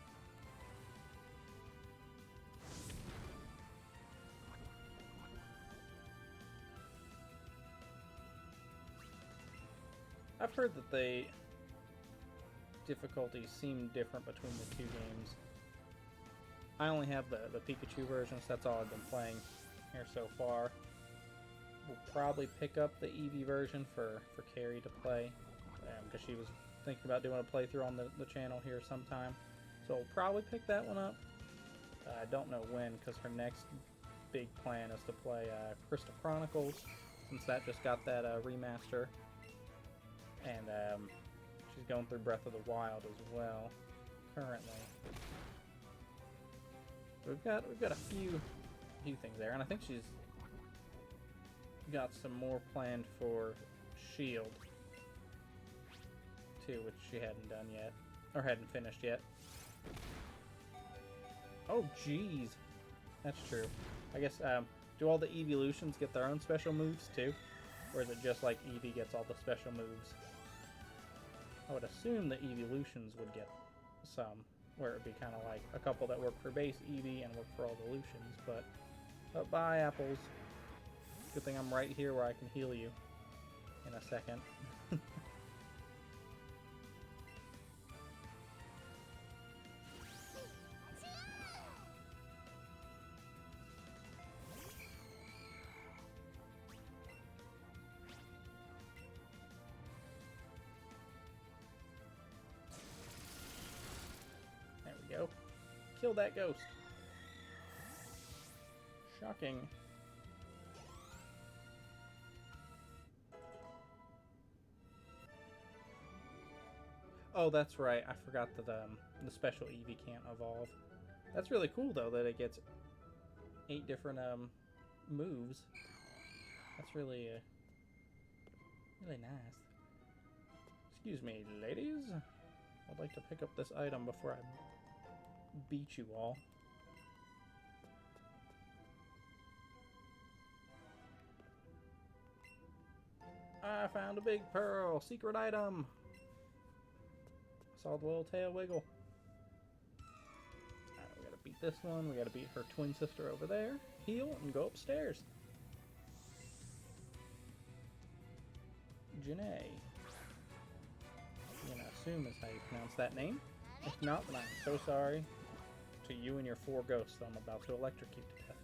I've heard that the difficulties seem different between the 2 games. I only have the Pikachu version, so that's all I've been playing here so far. We'll probably pick up the Eevee version for Carrie to play, because she was thinking about doing a playthrough on the channel here sometime. So we'll probably pick that one up. I don't know when, because her next big plan is to play Crystal Chronicles, since that just got that remaster. And she's going through Breath of the Wild as well, currently. We've got a few things there, and I think she's got some more planned for Shield too, which she hadn't done yet. Or hadn't finished yet. Oh, jeez. That's true. I guess, do all the evolutions get their own special moves, too? Or is it just like Eevee gets all the special moves? I would assume the evolutions would get some, where it would be kind of like a couple that work for base Eevee and work for all the Lucians, but bye, apples. Good thing I'm right here where I can heal you in a second. There we go. Kill that ghost. Shocking. Oh, that's right. I forgot that the special Eevee can't evolve. That's really cool, though, that it gets 8 different moves. That's really really nice. Excuse me, ladies. I'd like to pick up this item before I beat you all. I found a big pearl! Secret item! Saw the little tail wiggle. Alright, we gotta beat this one. We gotta beat her twin sister over there. Heal and go upstairs. Janae. I'm gonna assume is how you pronounce that name. If not, then I'm so sorry to you and your 4 ghosts I'm about to electrocute to death.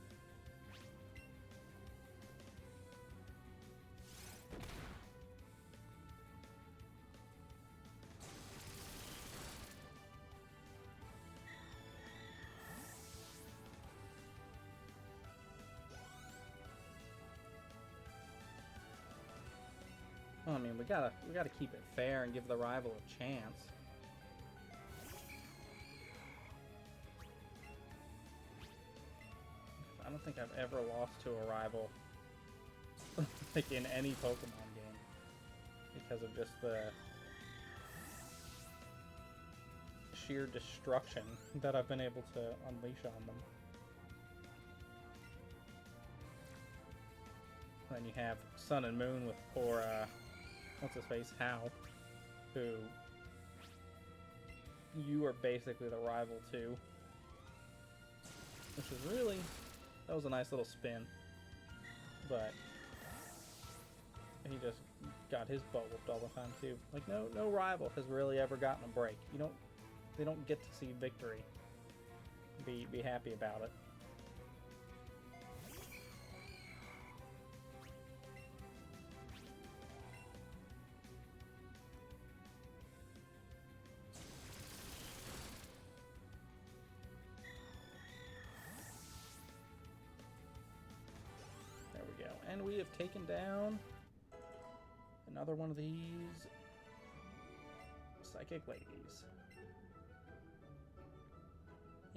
Well, I mean, we gotta keep it fair and give the rival a chance. I don't think I've ever lost to a rival like in any Pokemon game because of just the sheer destruction that I've been able to unleash on them. Then you have Sun and Moon with poor, what's his face, Hal, who you are basically the rival to. Which is really, that was a nice little spin. But he just got his butt whooped all the time too. Like no rival has really ever gotten a break. They don't get to see victory. Be happy about it. And we have taken down another one of these psychic ladies.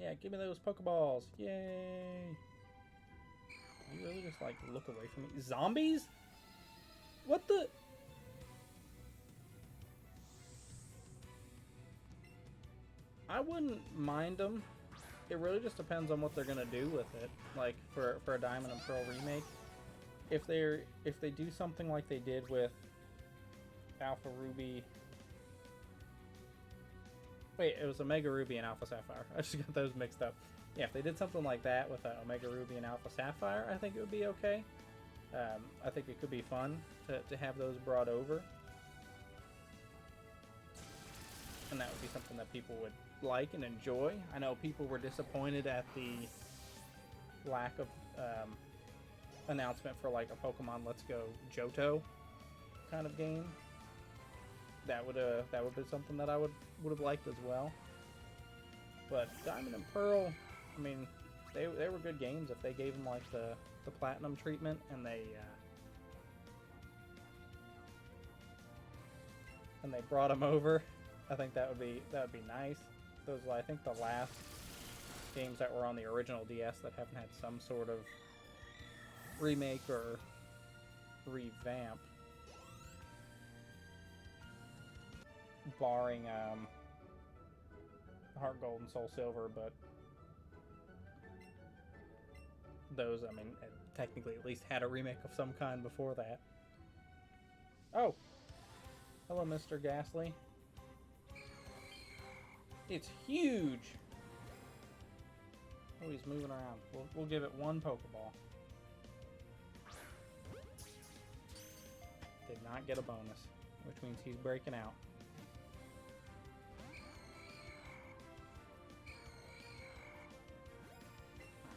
Yeah, give me those Pokeballs. Yay! You really just like look away from me. Zombies? What the? I wouldn't mind them. It really just depends on what they're gonna do with it. Like for a Diamond and Pearl remake. If they do something like they did with Alpha Ruby, wait, it was Omega Ruby and Alpha Sapphire. I just got those mixed up. Yeah, if they did something like that with Omega Ruby and Alpha Sapphire, I think it would be okay. I think it could be fun to have those brought over, and that would be something that people would like and enjoy. I know people were disappointed at the lack of announcement for like a Pokemon Let's Go Johto kind of game. That would be something that I would have liked as well. But Diamond and Pearl, I mean, they were good games if they gave them like the platinum treatment and they brought them over. I think that would be nice. Those are, I think, the last games that were on the original DS that haven't had some sort of remake or revamp. barring Heart Gold and Soul Silver, but those, I mean, technically at least had a remake of some kind before that. Oh! Hello, Mr. Ghastly. It's huge! Oh, he's moving around. We'll give it one Pokeball. Did not get a bonus, which means he's breaking out.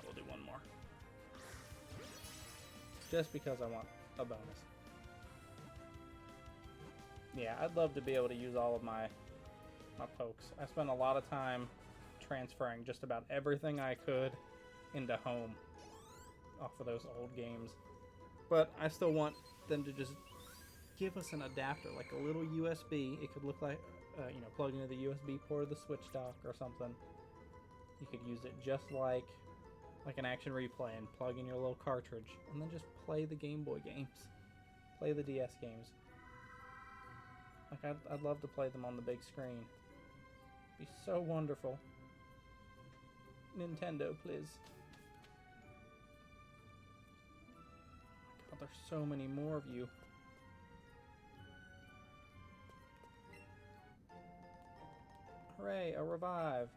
We'll do one more. Just because I want a bonus. Yeah, I'd love to be able to use all of my pokes. I spent a lot of time transferring just about everything I could into home off of those old games. But I still want them to just give us an adapter, like a little USB. It could look like, plug into the USB port of the Switch dock or something. You could use it just like an action replay and plug in your little cartridge and then just play the Game Boy games. Play the DS games. Like, I'd love to play them on the big screen. It'd be so wonderful. Nintendo, please. God, there's so many more of you. Hooray, a revive.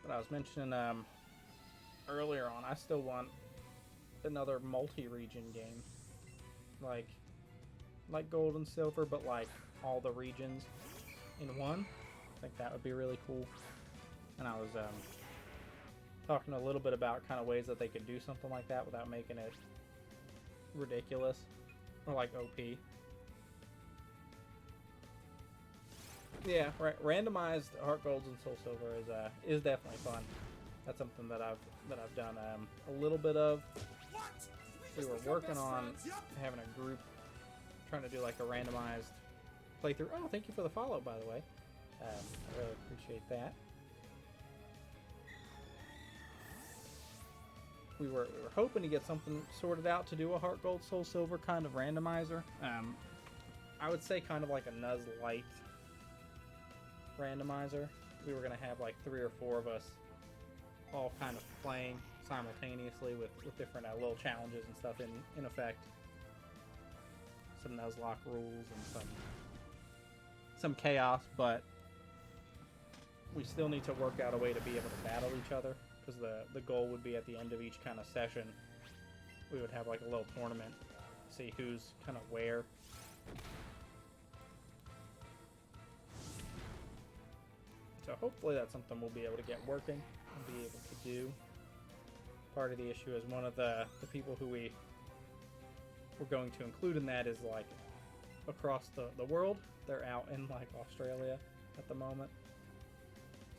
But I was mentioning earlier on, I still want another multi-region game. Like Gold and Silver, but like all the regions in one. I think that would be really cool. And I was talking a little bit about kind of ways that they could do something like that without making it ridiculous or like OP. Yeah, right. Randomized Heart Golds and Soul Silver is definitely fun. That's something that I've done a little bit of. We were working on having a group trying to do like a randomized playthrough. Oh, thank you for the follow, by the way. I really appreciate that. We were hoping to get something sorted out to do a Heart Gold Soul Silver kind of randomizer. I would say kind of like a Nuzlite randomizer. We were going to have like 3 or 4 of us all kind of playing simultaneously with different little challenges and stuff in effect. Some Nuzlocke rules and some chaos, but we still need to work out a way to be able to battle each other, because the goal would be at the end of each kind of session we would have like a little tournament, see who's kind of where. So hopefully that's something we'll be able to get working and be able to do. Part of the issue is one of the people who we're going to include in that is like across the world. They're out in like Australia at the moment.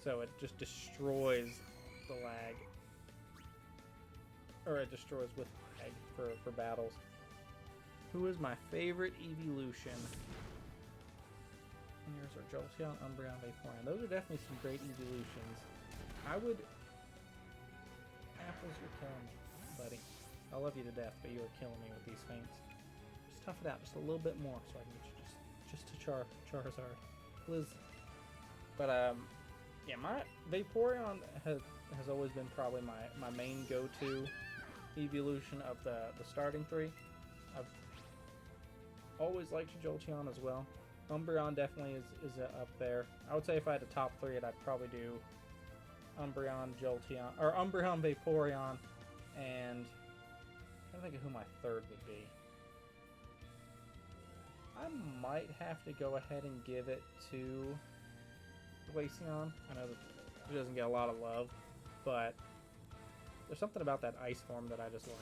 So it just destroys the lag. Or it destroys with lag for battles. Who is my favorite evolution? Here's our Jolteon, Umbreon, Vaporeon. Those are definitely some great evolutions. I would... Apples, you're killing me, buddy. I love you to death, but you are killing me with these feints. Just tough it out just a little bit more so I can get you just to Charizard. Liz. But, yeah, my Vaporeon has always been probably my main go-to evolution of the starting 3. I've always liked Jolteon as well. Umbreon definitely is up there. I would say if I had a top 3, I'd probably do Umbreon, Jolteon, or Umbreon, Vaporeon, and I'm trying to think of who my 3rd would be. I might have to go ahead and give it to Glaceon. I know that it doesn't get a lot of love, but there's something about that ice form that I just like.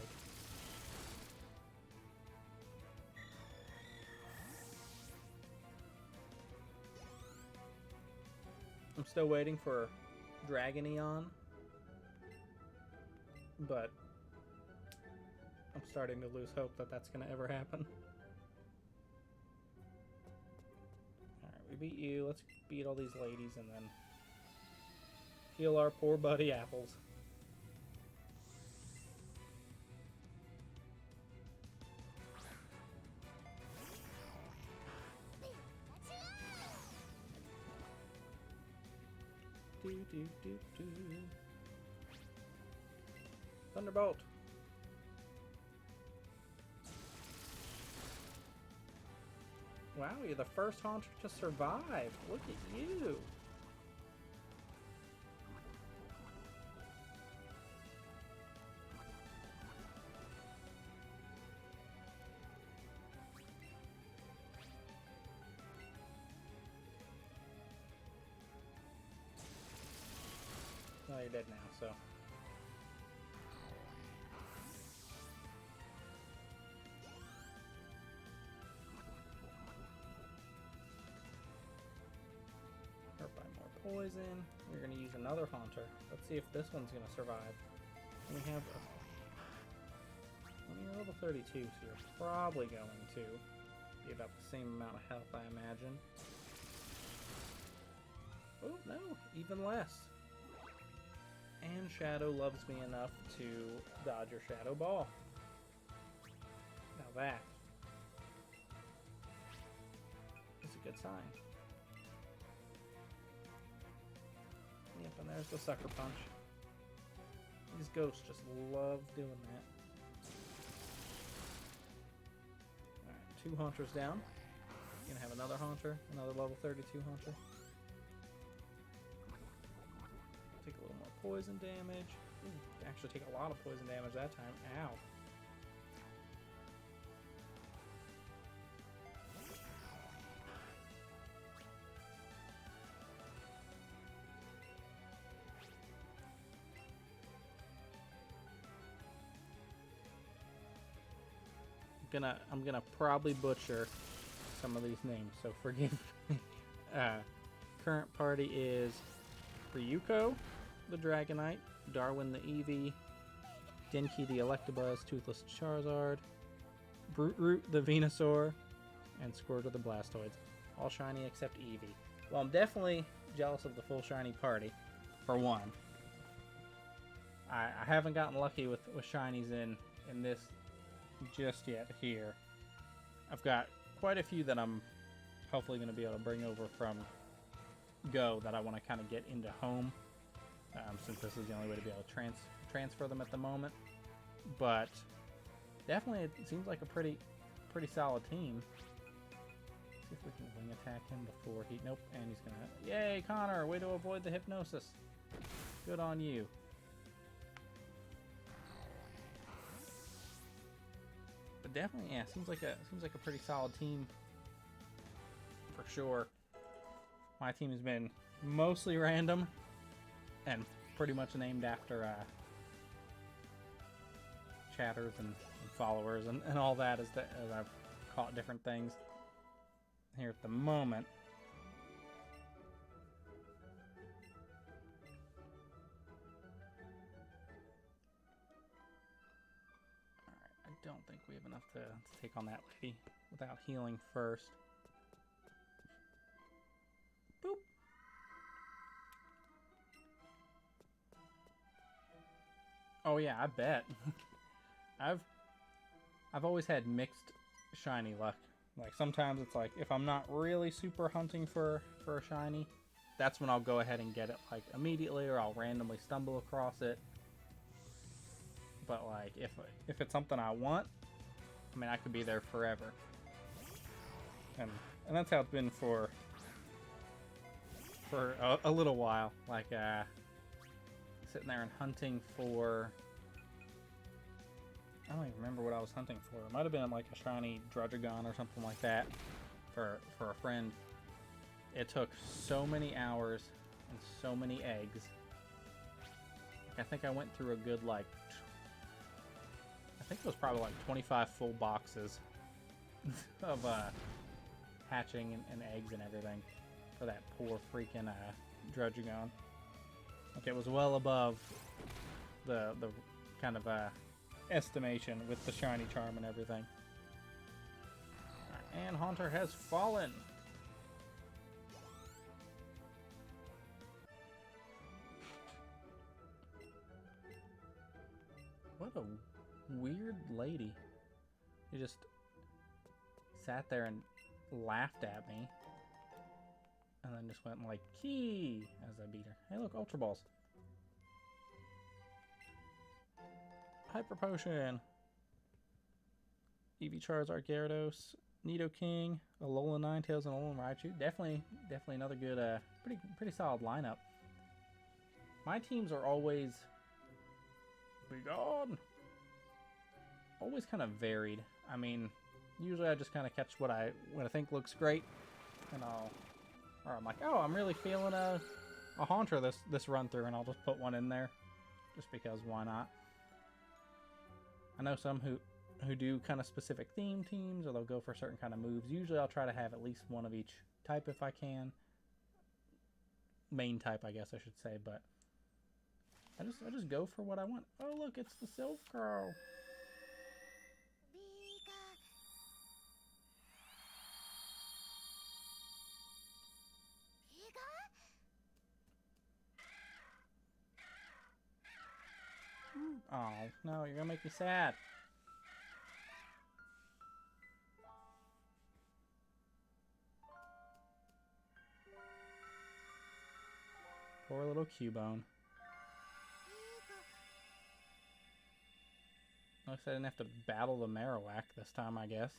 I'm still waiting for Dragoneon, but I'm starting to lose hope that that's going to ever happen. Alright, we beat you. Let's beat all these ladies and then heal our poor buddy Apples. Thunderbolt. Wow, you're the first Haunter to survive. Look at you. Well, you're dead now, so. Hurt by more poison. We're going to use another Haunter. Let's see if this one's going to survive. And we have you're level 32, so you're probably going to be about the same amount of health, I imagine. Oh, no, even less. And Shadow loves me enough to dodge your Shadow Ball. Now that is a good sign. Yep, and there's the Sucker Punch. These ghosts just love doing that. Alright, 2 Haunters down. Gonna have another Haunter, another level 32 Haunter. Take a little more poison damage. Ooh, actually take a lot of poison damage that time. Ow. I'm gonna probably butcher some of these names, so forgive me. Current party is Ryuko, the Dragonite, Darwin the Eevee, Denki the Electabuzz, Toothless Charizard, Brute the Venusaur, and Squirtle the Blastoise. All shiny except Eevee. Well, I'm definitely jealous of the full shiny party, for one. I haven't gotten lucky with shinies in this just yet here. I've got quite a few that I'm hopefully going to be able to bring over from Go that I want to kind of get into Home, since this is the only way to be able to transfer them at the moment. But definitely it seems like a pretty solid team. Let's see if we can wing attack him before he... Nope, and he's going to... Yay, Connor! Way to avoid the hypnosis. Good on you. But definitely, yeah, seems like a pretty solid team for sure. My team has been mostly random and pretty much named after chatters and followers and all that as I've caught different things here at the moment. Alright, I don't think we have enough to take on that lady without healing first. Boop. Oh yeah, I bet. I've always had mixed shiny luck. Like sometimes it's like if I'm not really super hunting for a shiny, that's when I'll go ahead and get it like immediately, or I'll randomly stumble across it. But like if it's something I want, I mean I could be there forever. And that's how it's been for a little while. Like sitting there and hunting for... I don't even remember what I was hunting for. It might have been like a shiny Druddigon or something like that for a friend. It took so many hours and so many eggs. I think I went through a good like... I think it was probably like 25 full boxes of hatching and eggs and everything for that poor freaking Druddigon. Like it was well above the kind of estimation with the shiny charm and everything. Right, and Haunter has fallen. What a weird lady. She just sat there and laughed at me. And then just went like key as I beat her. Hey, look, Ultra Balls. Hyper Potion. Eevee Charizard Gyarados. Nidoking. Alolan Ninetales, and Alolan Raichu. Definitely another good, pretty solid lineup. My teams are always... Be gone! Always kind of varied. I mean, usually I just kind of catch what I think looks great, and or I'm like, oh, I'm really feeling a Haunter this run through, and I'll just put one in there, just because why not? I know some who do kind of specific theme teams, or they'll go for certain kind of moves. Usually I'll try to have at least one of each type if I can. Main type, I guess I should say, but I just go for what I want. Oh, look, it's the Silph Girl. Oh, no, you're gonna make me sad. Poor little Cubone. Looks like I didn't have to battle the Marowak this time, I guess.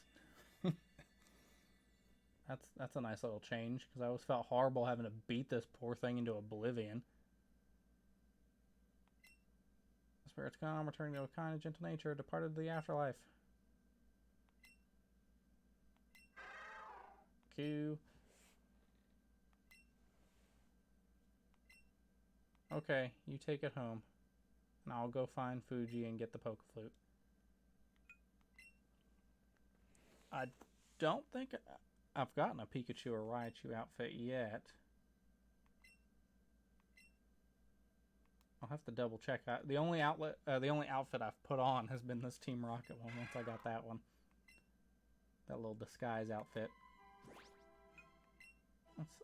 That's a nice little change, because I always felt horrible having to beat this poor thing into oblivion. The spirit's gone, returning to a kind and gentle nature, departed to the afterlife. Q. Okay, you take it home. And I'll go find Fuji and get the Poke Flute. I don't think I've gotten a Pikachu or Raichu outfit yet. I'll have to double check. The only outfit I've put on has been this Team Rocket one. Once I got that one, that little disguise outfit.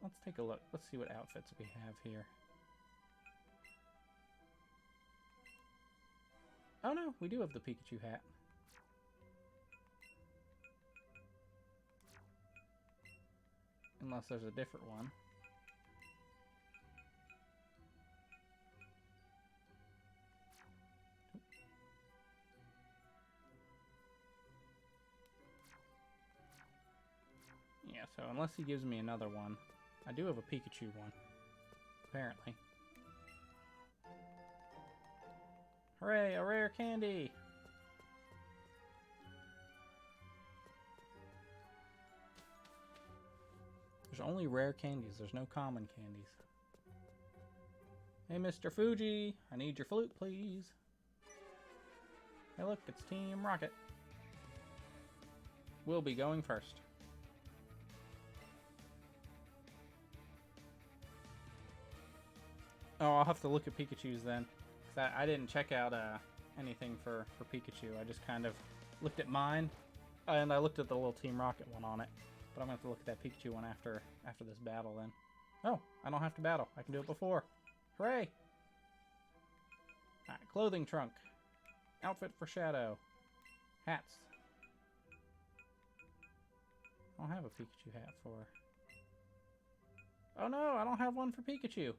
Let's take a look. Let's see what outfits we have here. Oh no, we do have the Pikachu hat. Unless there's a different one. Yeah, so unless he gives me another one, I do have a Pikachu one, apparently. Hooray, a rare candy! There's only rare candies, there's no common candies. Hey, Mr. Fuji, I need your flute, please. Hey, look, it's Team Rocket. We'll be going first. Oh, I'll have to look at Pikachu's then. I didn't check out anything for Pikachu. I just kind of looked at mine, and I looked at the little Team Rocket one on it. But I'm going to have to look at that Pikachu one after this battle then. Oh, I don't have to battle. I can do it before. Hooray! Alright, clothing trunk. Outfit for Shadow. Hats. I don't have a Pikachu hat for... Oh no, I don't have one for Pikachu.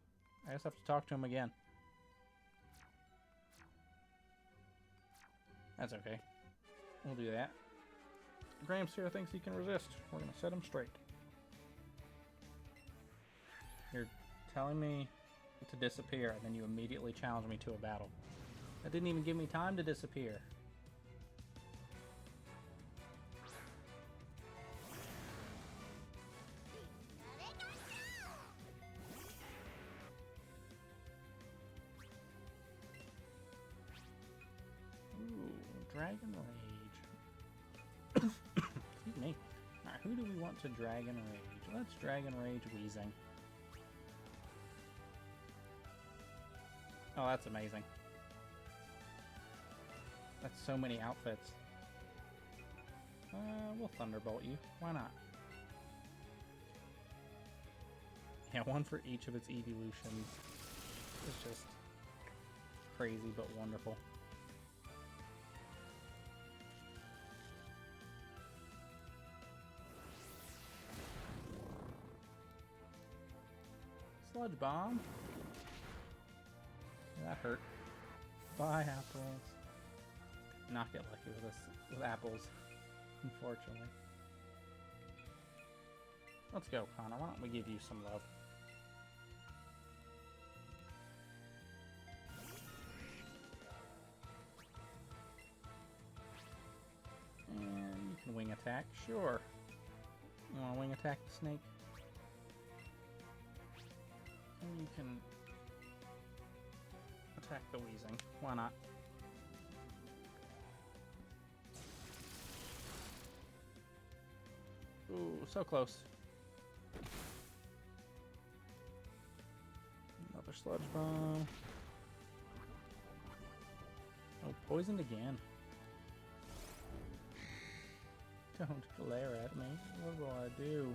I just have to talk to him again. That's okay. We'll do that. Gramsphere thinks he can resist. We're going to set him straight. You're telling me to disappear, and then you immediately challenge me to a battle. That didn't even give me time to disappear. Dragon Rage. Excuse me. Alright, who do we want to Dragon Rage? Let's Dragon Rage Weezing. Oh, that's amazing. That's so many outfits. We'll Thunderbolt you. Why not? Yeah, one for each of its evolutions. It's just crazy but wonderful. Sludge Bomb. That hurt. Bye, apples. Not get lucky with this with apples, unfortunately. Let's go, Connor. Why don't we give you some love? And you can wing attack, sure. You want to wing attack the snake? And you can attack the wheezing. Why not? Ooh, so close. Another sludge bomb. Oh, poisoned again. Don't glare at me. What will I do?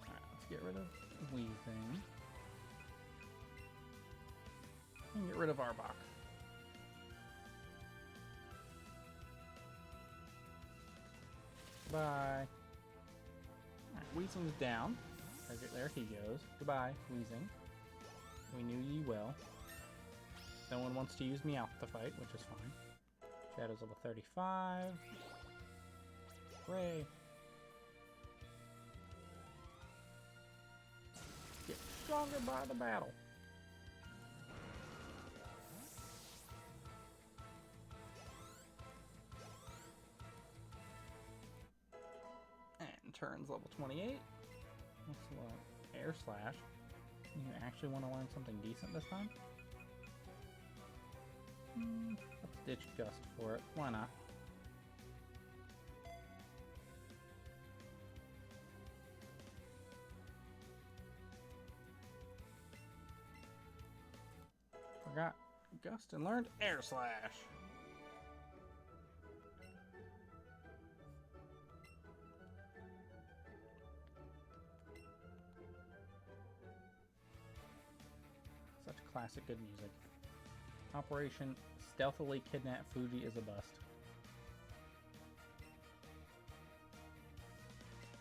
Alright, let's get rid of Weezing. And get rid of Arbok. Bye. Alright, Weezing's down. There he goes. Goodbye, Weezing. We knew ye well. No one wants to use me out the fight, which is fine. Shadow's level 35. Hooray. Get stronger by the battle. And turns level 28. Let's learn Air Slash. You actually want to learn something decent this time? Let's ditch Gust for it. Why not? Forgot Gust and learned Air Slash. Such classic good music. Operation Stealthily Kidnap Fuji is a bust.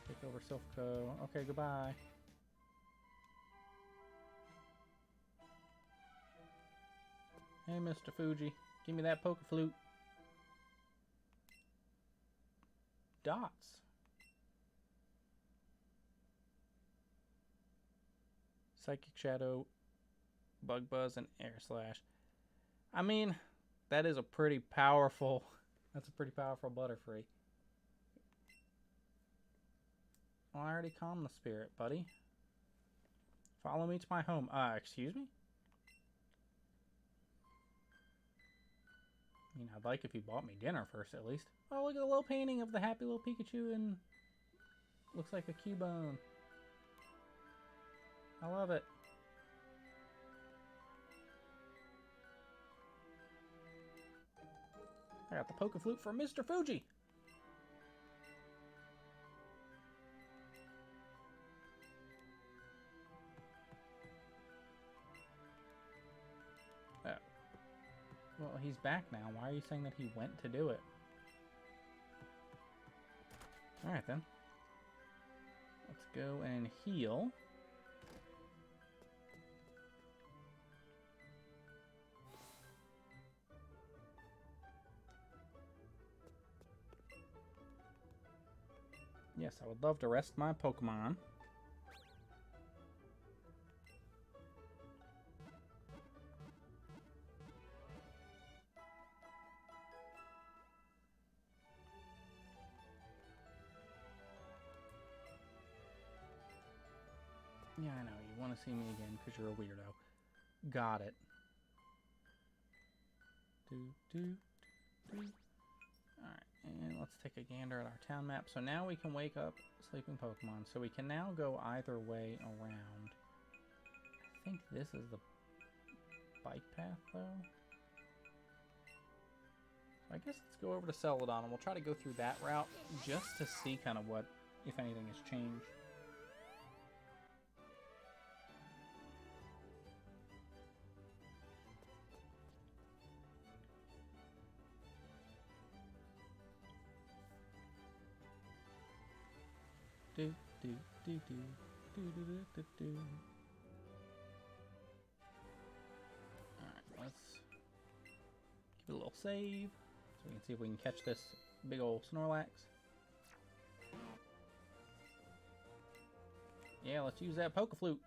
Take over Silpho. Okay, goodbye. Hey, Mr. Fuji. Give me that poke flute. Dots. Psychic Shadow, Bug Buzz, and Air Slash. I mean, that is a pretty powerful... That's a pretty powerful Butterfree. Well, I already calmed the spirit, buddy. Follow me to my home. Excuse me? I mean, I'd like if you bought me dinner first, at least. Oh, look at the little painting of the happy little Pikachu and... Looks like a Cubone. I love it. I got the Poke Flute for Mr. Fuji. Oh. Well, he's back now. Why are you saying that he went to do it? Alright then. Let's go and heal. Yes, I would love to rest my Pokemon. Yeah, I know. You want to see me again because you're a weirdo. Got it. Alright, and let's take a gander at our town map. So now we can wake up sleeping Pokemon. So we can now go either way around. I think this is the bike path, though. So I guess let's go over to Celadon, and we'll try to go through that route just to see kind of what, if anything, has changed. do, do, do, do, do, do, do, do, do. Alright, let's give it a little save so we can see if we can catch this big old Snorlax. Yeah, let's use that Poke Flute.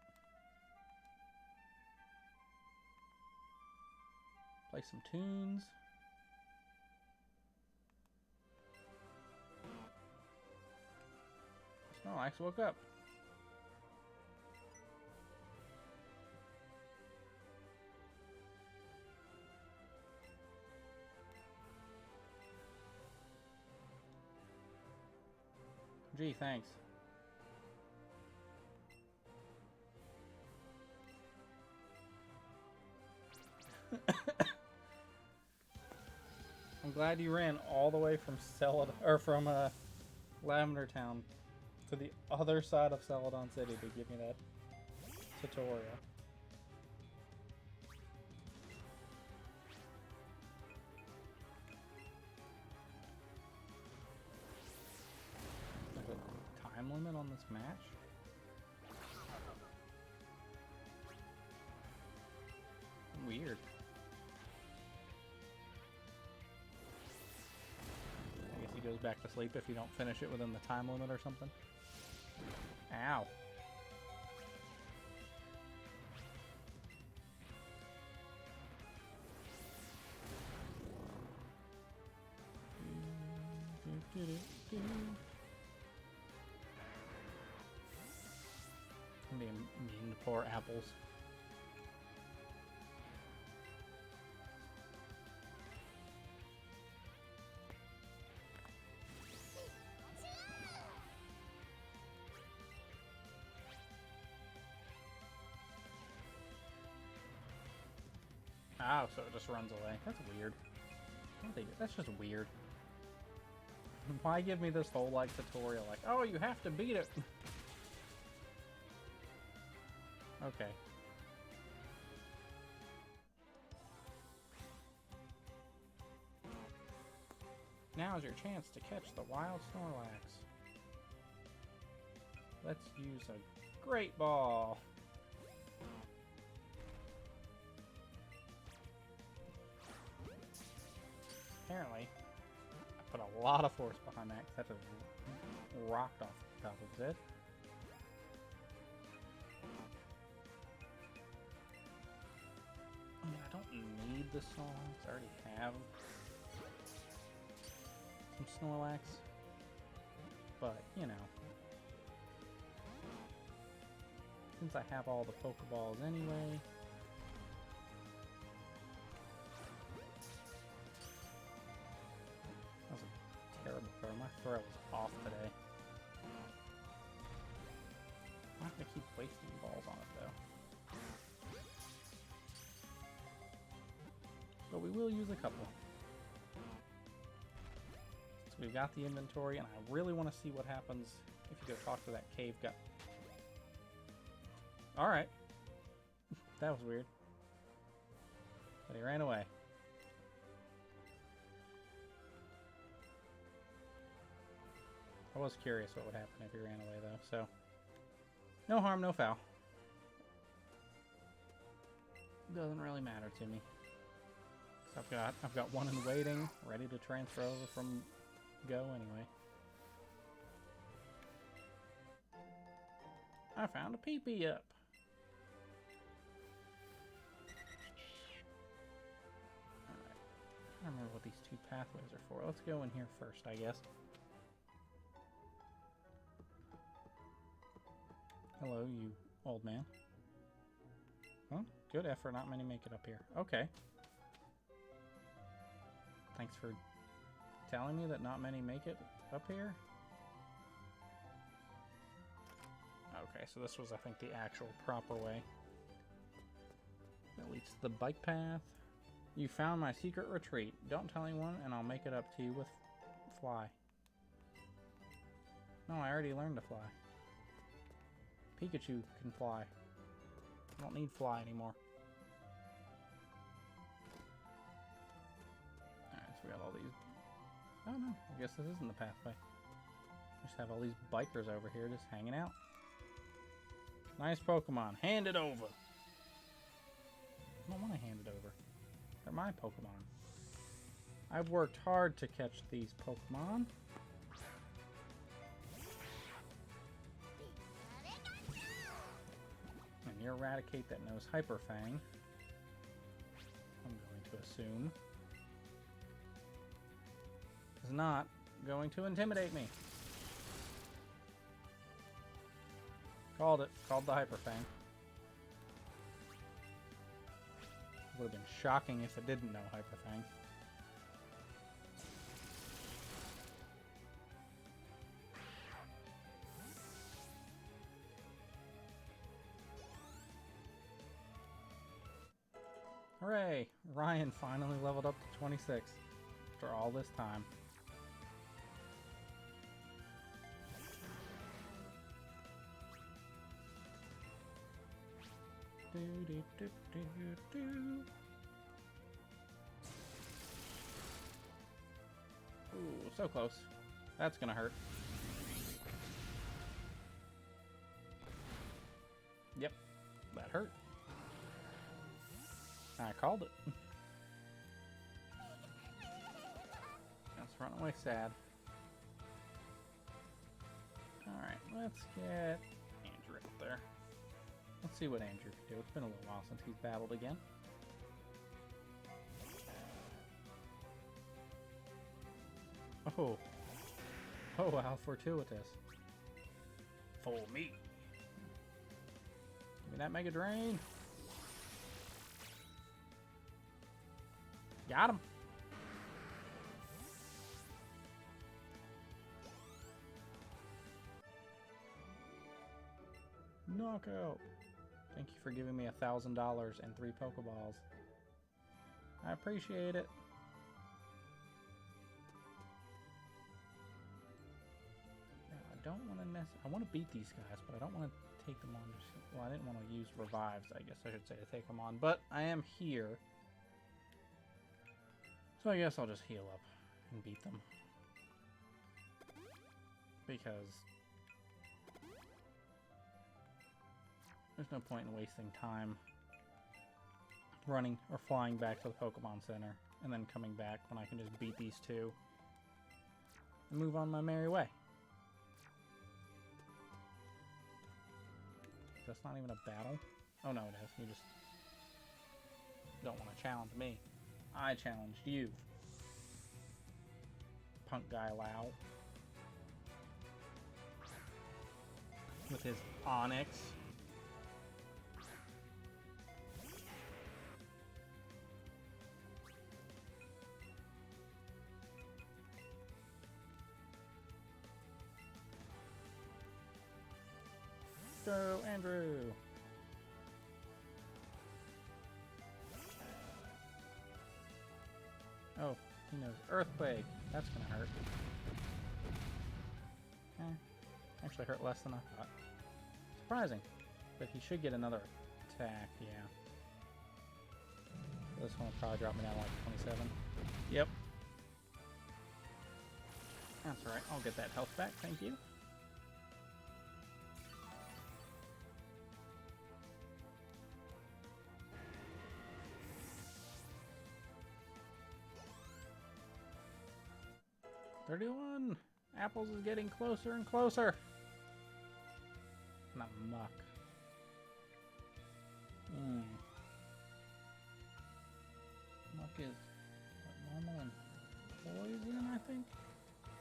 Play some tunes. Snorlax woke up. Gee, thanks. I'm glad you ran all the way from Lavender Town to the other side of Celadon City to give me that tutorial. There's a time limit on this match? Weird. I guess he goes back to sleep if you don't finish it within the time limit or something. Ow. I'm being mean to poor apples. Oh, so it just runs away. That's weird. That's just weird. Why give me this whole, like, tutorial? Like, oh, you have to beat it. Okay. Now's your chance to catch the wild Snorlax. Let's use a Great Ball. Apparently, I put a lot of force behind that because that just rocked off the top of his head. I mean, I don't need the Snorlax. I already have some Snorlax. But, you know. Since I have all the Pokeballs anyway. That was a terrible throw. My throw was off today. I'm not going to keep wasting balls on it, though. But we will use a couple. So we've got the inventory, and I really want to see what happens if you go talk to that cave guy. Alright. That was weird. But he ran away. I was curious what would happen if he ran away, though, so... No harm, no foul. Doesn't really matter to me. So I've got one in waiting, ready to transfer over from Go anyway. I found a pee-pee up. Alright. I don't remember what these two pathways are for. Let's go in here first, I guess. Hello, you old man. Well, good effort. Not many make it up here. Okay. Thanks for telling me that not many make it up here. Okay, so this was, I think, the actual proper way. That leads to the bike path. You found my secret retreat. Don't tell anyone, and I'll make it up to you with fly. No, I already learned to fly. Pikachu can fly. I don't need fly anymore. Alright, so we got all these. Oh no, I guess this isn't the pathway. Just have all these bikers over here just hanging out. Nice Pokemon. Hand it over. I don't want to hand it over. They're my Pokemon. I've worked hard to catch these Pokemon. And your Eradicate that knows Hyper Fang, I'm going to assume, is not going to intimidate me. Called it. Called the Hyper Fang. Would have been shocking if it didn't know Hyper Fang. Hooray! Ryan finally leveled up to 26 after all this time. Ooh, so close. That's gonna hurt. Yep, that hurt. I called it. Let's run away sad. Alright, let's get Andrew up there. Let's see what Andrew can do. It's been a little while since he's battled again. Oh. Oh, how fortuitous. For me. Give me that Mega Drain. Got him. Knockout. Thank you for giving me $1,000 and 3 Pokeballs. I appreciate it. Now, I don't want to I want to beat these guys, but I don't want to take them on. Well, I didn't want to use revives, I guess I should say, to take them on. But I am here. So I guess I'll just heal up and beat them. Because there's no point in wasting time running or flying back to the Pokemon Center and then coming back when I can just beat these two and move on my merry way. That's not even a battle? Oh no, it is. You just don't want to challenge me. I challenged you. Punk guy Lau. With his Onyx. Go, Andrew! Oh, he knows Earthquake. That's gonna hurt. Actually hurt less than I thought. Surprising. But he should get another attack, yeah. This one will probably drop me down like 27. Yep. That's alright, I'll get that health back, thank you. $31! Apples is getting closer and closer! Not muck. Muck is what, normal and poison, I think?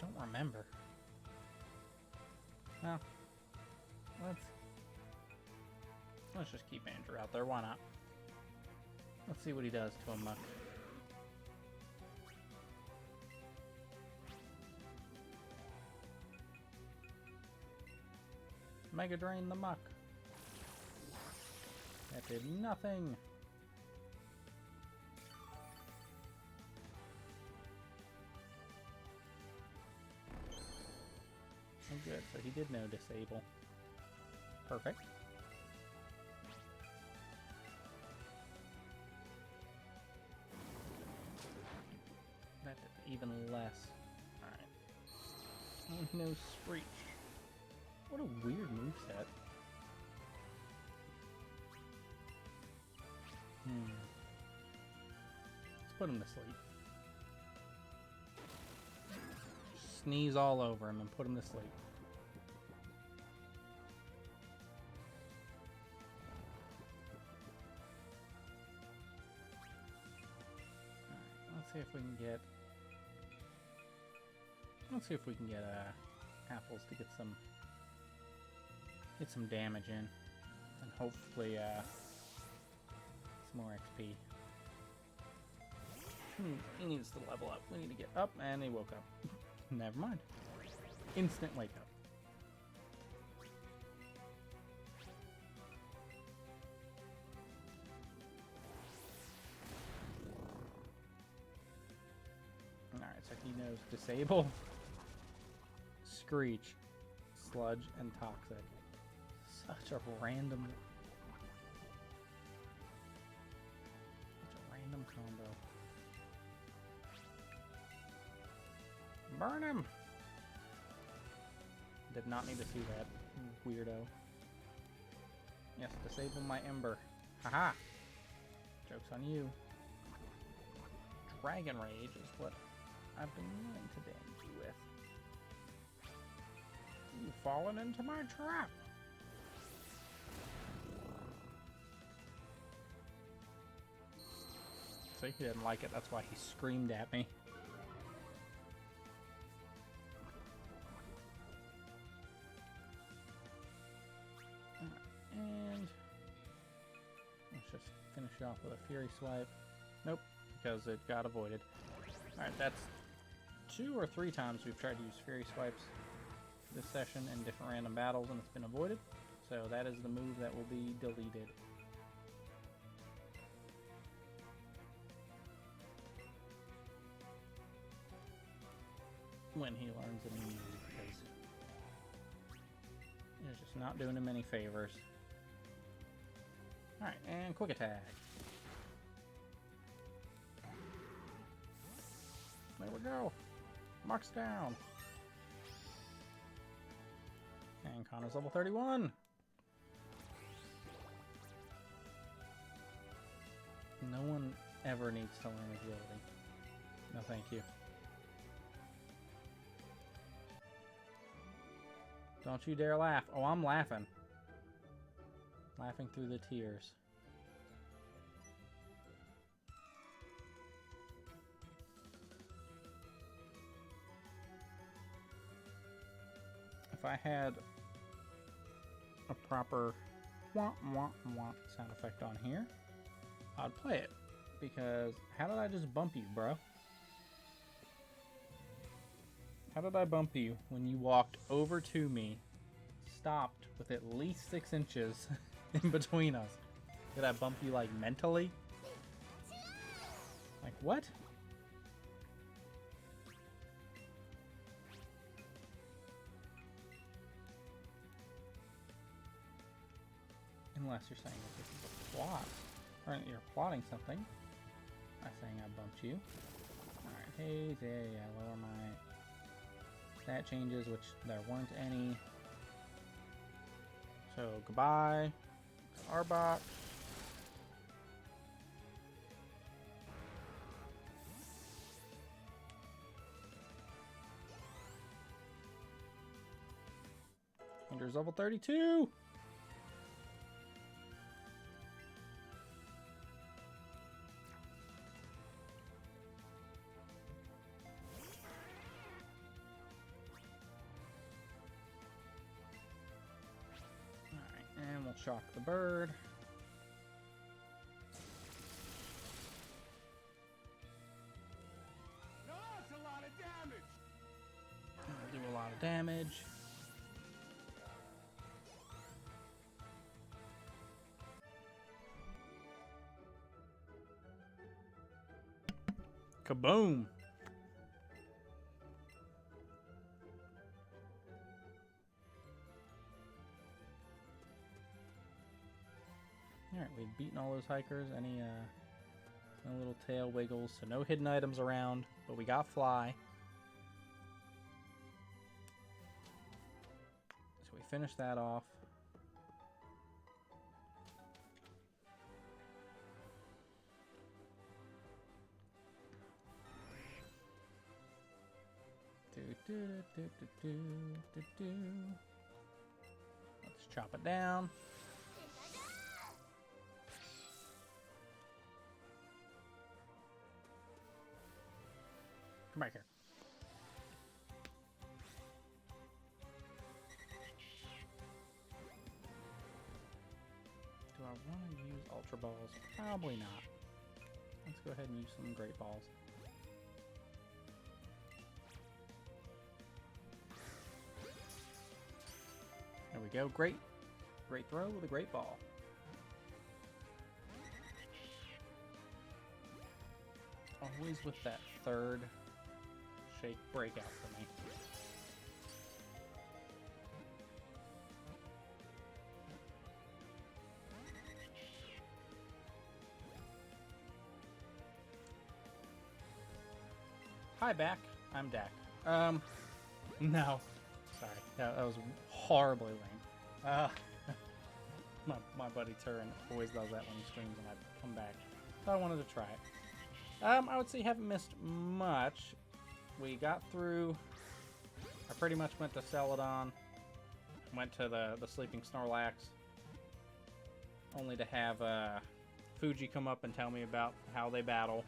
Don't remember. Well, let's just keep Andrew out there, why not? Let's see what he does to a muck. Mega Drain the muck. That did nothing. Oh, good. So he did know disable. Perfect. That did even less. Alright. Oh, he knows Screech. What a weird moveset. Let's put him to sleep. Sneeze all over him and put him to sleep. Alright, let's see if we can get... Let's see if we can get apples to get some damage in, and hopefully some more XP. He needs to level up. We need to get up, and he woke up. Never mind. Instant wake up. Alright, so he knows Disable, Screech, Sludge, and Toxic. Such a random combo. Burn him! Did not need to see that, weirdo. Yes, disable my Ember. Haha! Joke's on you. Dragon Rage is what I've been wanting to damage you with. You've fallen into my trap! So he didn't like it, that's why he screamed at me. And let's just finish it off with a Fury Swipe. Nope, because it got avoided. Alright, that's 2 or 3 times we've tried to use Fury Swipes this session in different random battles and it's been avoided. So that is the move that will be deleted. When he learns a new move, because it's just not doing him any favors. Alright, and quick attack. There we go. Marks down. And Connor's level 31. No one ever needs to learn agility. No, thank you. Don't you dare laugh. Oh, I'm laughing. Laughing through the tears. If I had a proper wah wah wah sound effect on here, I'd play it. Because how did I just bump you, bro? How did I bump you when you walked over to me, stopped with at least 6 inches in between us? Did I bump you, like, mentally? Like, what? Unless you're saying that this is a plot. Or you're plotting something. By saying I bumped you. Alright, hey, yeah, lower my stat changes, which there weren't any. So, goodbye. Arbok. Ender's level 32! And we'll shock the bird. No, that's a lot of damage. We'll do a lot of damage. Kaboom! Alright, we've beaten all those hikers. Any no little tail wiggles, so no hidden items around, but we got fly. finish that off. Let's chop it down. Come back here. Do I want to use Ultra Balls? Probably not. Let's go ahead and use some Great Balls. There we go. Great throw with a great ball. Always with that third shake breakout for me. Hi, back. I'm Dak. No. Sorry. That was horribly lame. My buddy Turin always does that when he streams and I come back. So I wanted to try it. I would say haven't missed much. We got through... I pretty much went to Celadon. Went to the Sleeping Snorlax. Only to have Fuji come up and tell me about how they battle.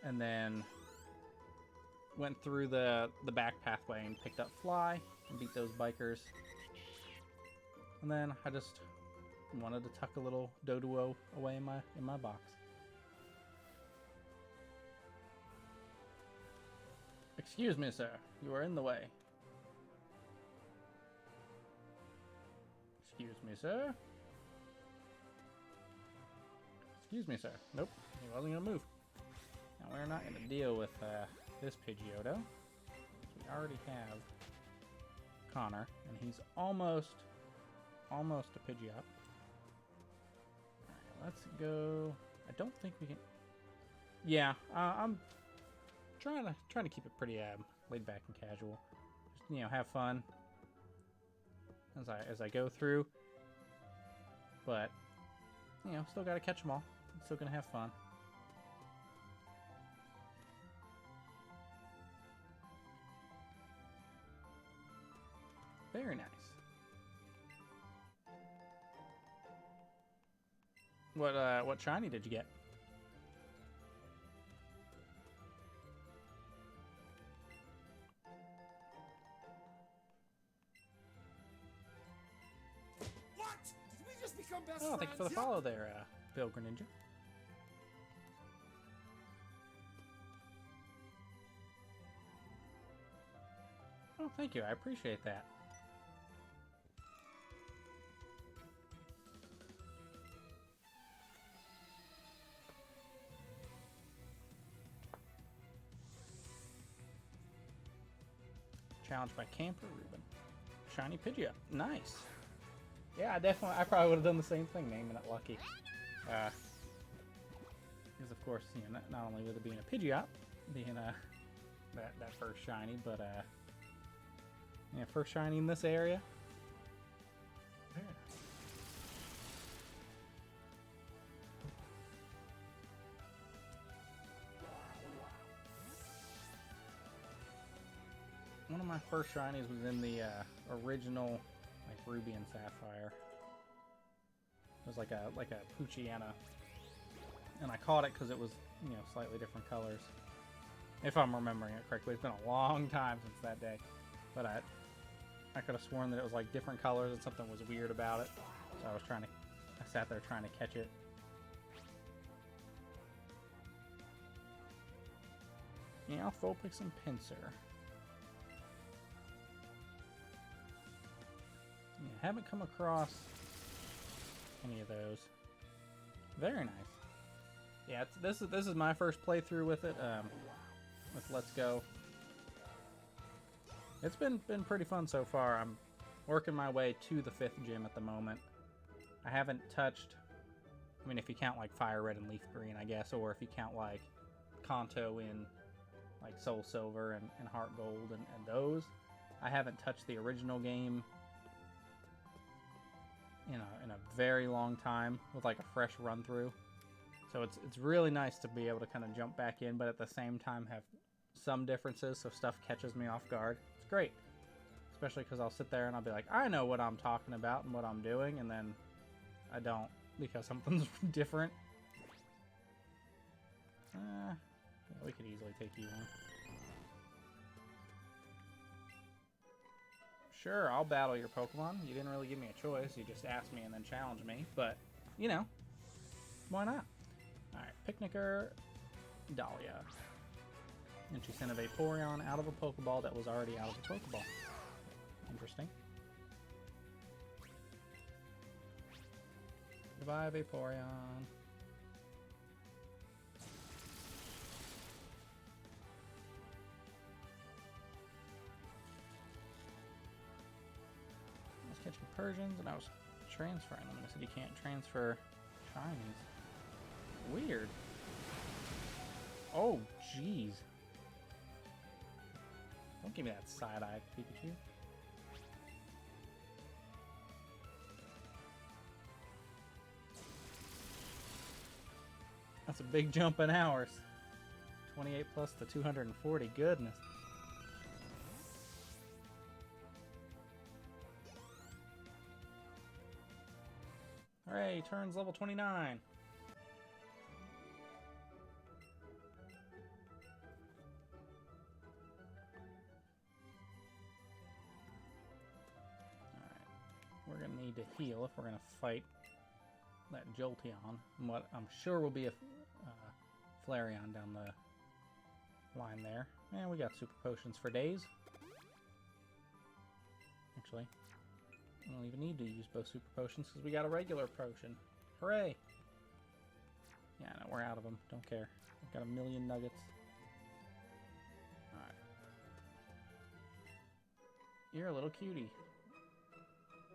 And then went through the back pathway and picked up Fly and beat those bikers. And then I just wanted to tuck a little Doduo away in my box. Excuse me, sir. You are in the way. Excuse me, sir. Excuse me, sir. Nope, he wasn't gonna move. Now we're not gonna deal with this Pidgeotto. We already have Connor, and he's almost a Pidgeot. Alright, let's go. I don't think we can. Yeah, I'm trying to keep it pretty laid back and casual. Just have fun as I go through. But still got to catch them all. Still gonna have fun. Very nice. What shiny did you get? What? Did we just become best Oh, friends? thank you for the follow there, Bill Greninja. Oh, thank you. I appreciate that. Challenged by Camper Ruben. Shiny Pidgeot. Nice. Yeah, I probably would have done the same thing, naming it Lucky. Because of course, not only with it being a Pidgeot, being that first shiny, but first shiny in this area. Very nice. One of my first shinies was in the original Ruby and Sapphire. It was like a Poochyena, and I caught it because it was slightly different colors. If I'm remembering it correctly, it's been a long time since that day, but I could have sworn that it was like different colors and something was weird about it. So I sat there trying to catch it. Yeah, Vulpix and Pinsir. Haven't come across any of those. Very nice. Yeah, this is my first playthrough with it. With Let's Go. It's been pretty fun so far. I'm working my way to the 5th gym at the moment. I haven't touched. I mean, if you count like Fire Red and Leaf Green, I guess, or if you count like Kanto in like Soul Silver and Heart Gold and those. I haven't touched the original game in a very long time with like a fresh run through. So it's really nice to be able to kind of jump back in, but at the same time have some differences so stuff catches me off guard. It's great. Especially because I'll sit there and I'll be like, I know what I'm talking about and what I'm doing, and then I don't because something's different. Yeah, we could easily take you on. Sure, I'll battle your Pokemon. You didn't really give me a choice. You just asked me and then challenged me. But, you know, why not? Alright, Picnicker, Dahlia. And she sent a Vaporeon out of a Pokeball that was already out of a Pokeball. Interesting. Goodbye, Vaporeon. I was catching Persians and I was transferring them. And I said you can't transfer shinies. Weird. Oh, jeez. Don't give me that side-eye, Pikachu. That's a big jump in hours. 28 plus the 240. Goodness. Hooray, turns level 29. We're going to need to heal if we're going to fight that Jolteon. And what I'm sure will be a Flareon down the line there. And we got super potions for days. Actually, I don't even need to use both super potions because we got a regular potion. Hooray! Yeah, no, we're out of them. Don't care. I've got a million nuggets. Alright. You're a little cutie.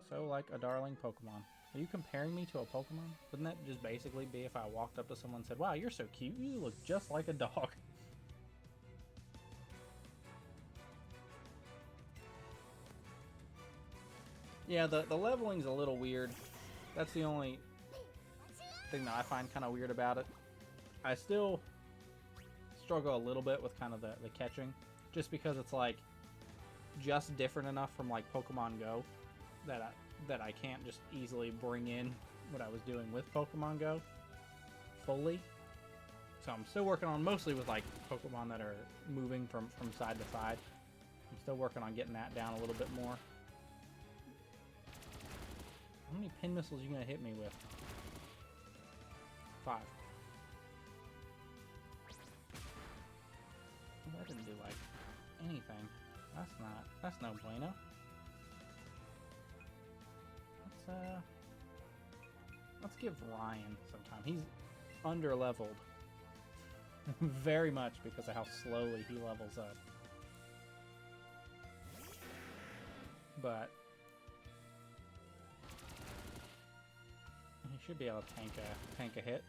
So like a darling Pokemon. Are you comparing me to a Pokemon? Wouldn't that just basically be if I walked up to someone and said, wow, you're so cute, you look just like a dog. Yeah, the leveling's a little weird. That's the only thing that I find kind of weird about it. I still struggle a little bit with kind of the catching, just because it's like just different enough from like Pokemon Go that I can't just easily bring in what I was doing with Pokemon Go fully. So I'm still working on mostly with like Pokemon that are moving from side to side. I'm still working on getting that down a little bit more. How many pin missiles are you going to hit me with? 5. Well, that didn't do like anything. That's no bueno. Let's give Ryan some time. He's under-leveled. Very much because of how slowly he levels up. But he should be able to tank a hit.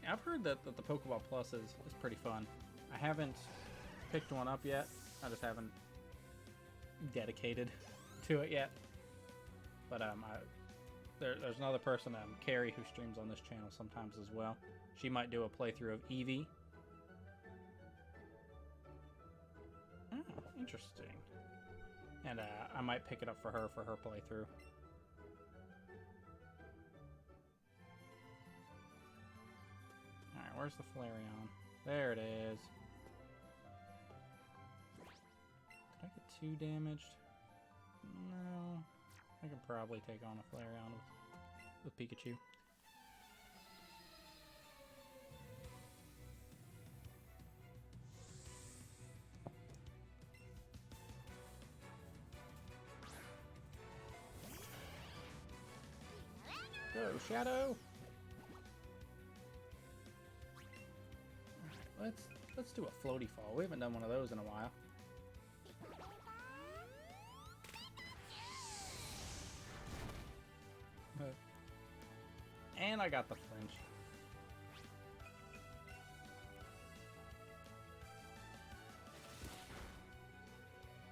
I've heard that the Pokeball Plus is pretty fun. I haven't picked one up yet. I just haven't dedicated to it yet. But there's another person, Carrie, who streams on this channel sometimes as well. She might do a playthrough of Eevee. Oh, interesting. And I might pick it up for her playthrough. Alright, where's the Flareon? There it is. Did I get too damaged? No. I can probably take on a Flareon with Pikachu. Go, Shadow! Alright, let's do a floaty fall. We haven't done one of those in a while. I got the flinch.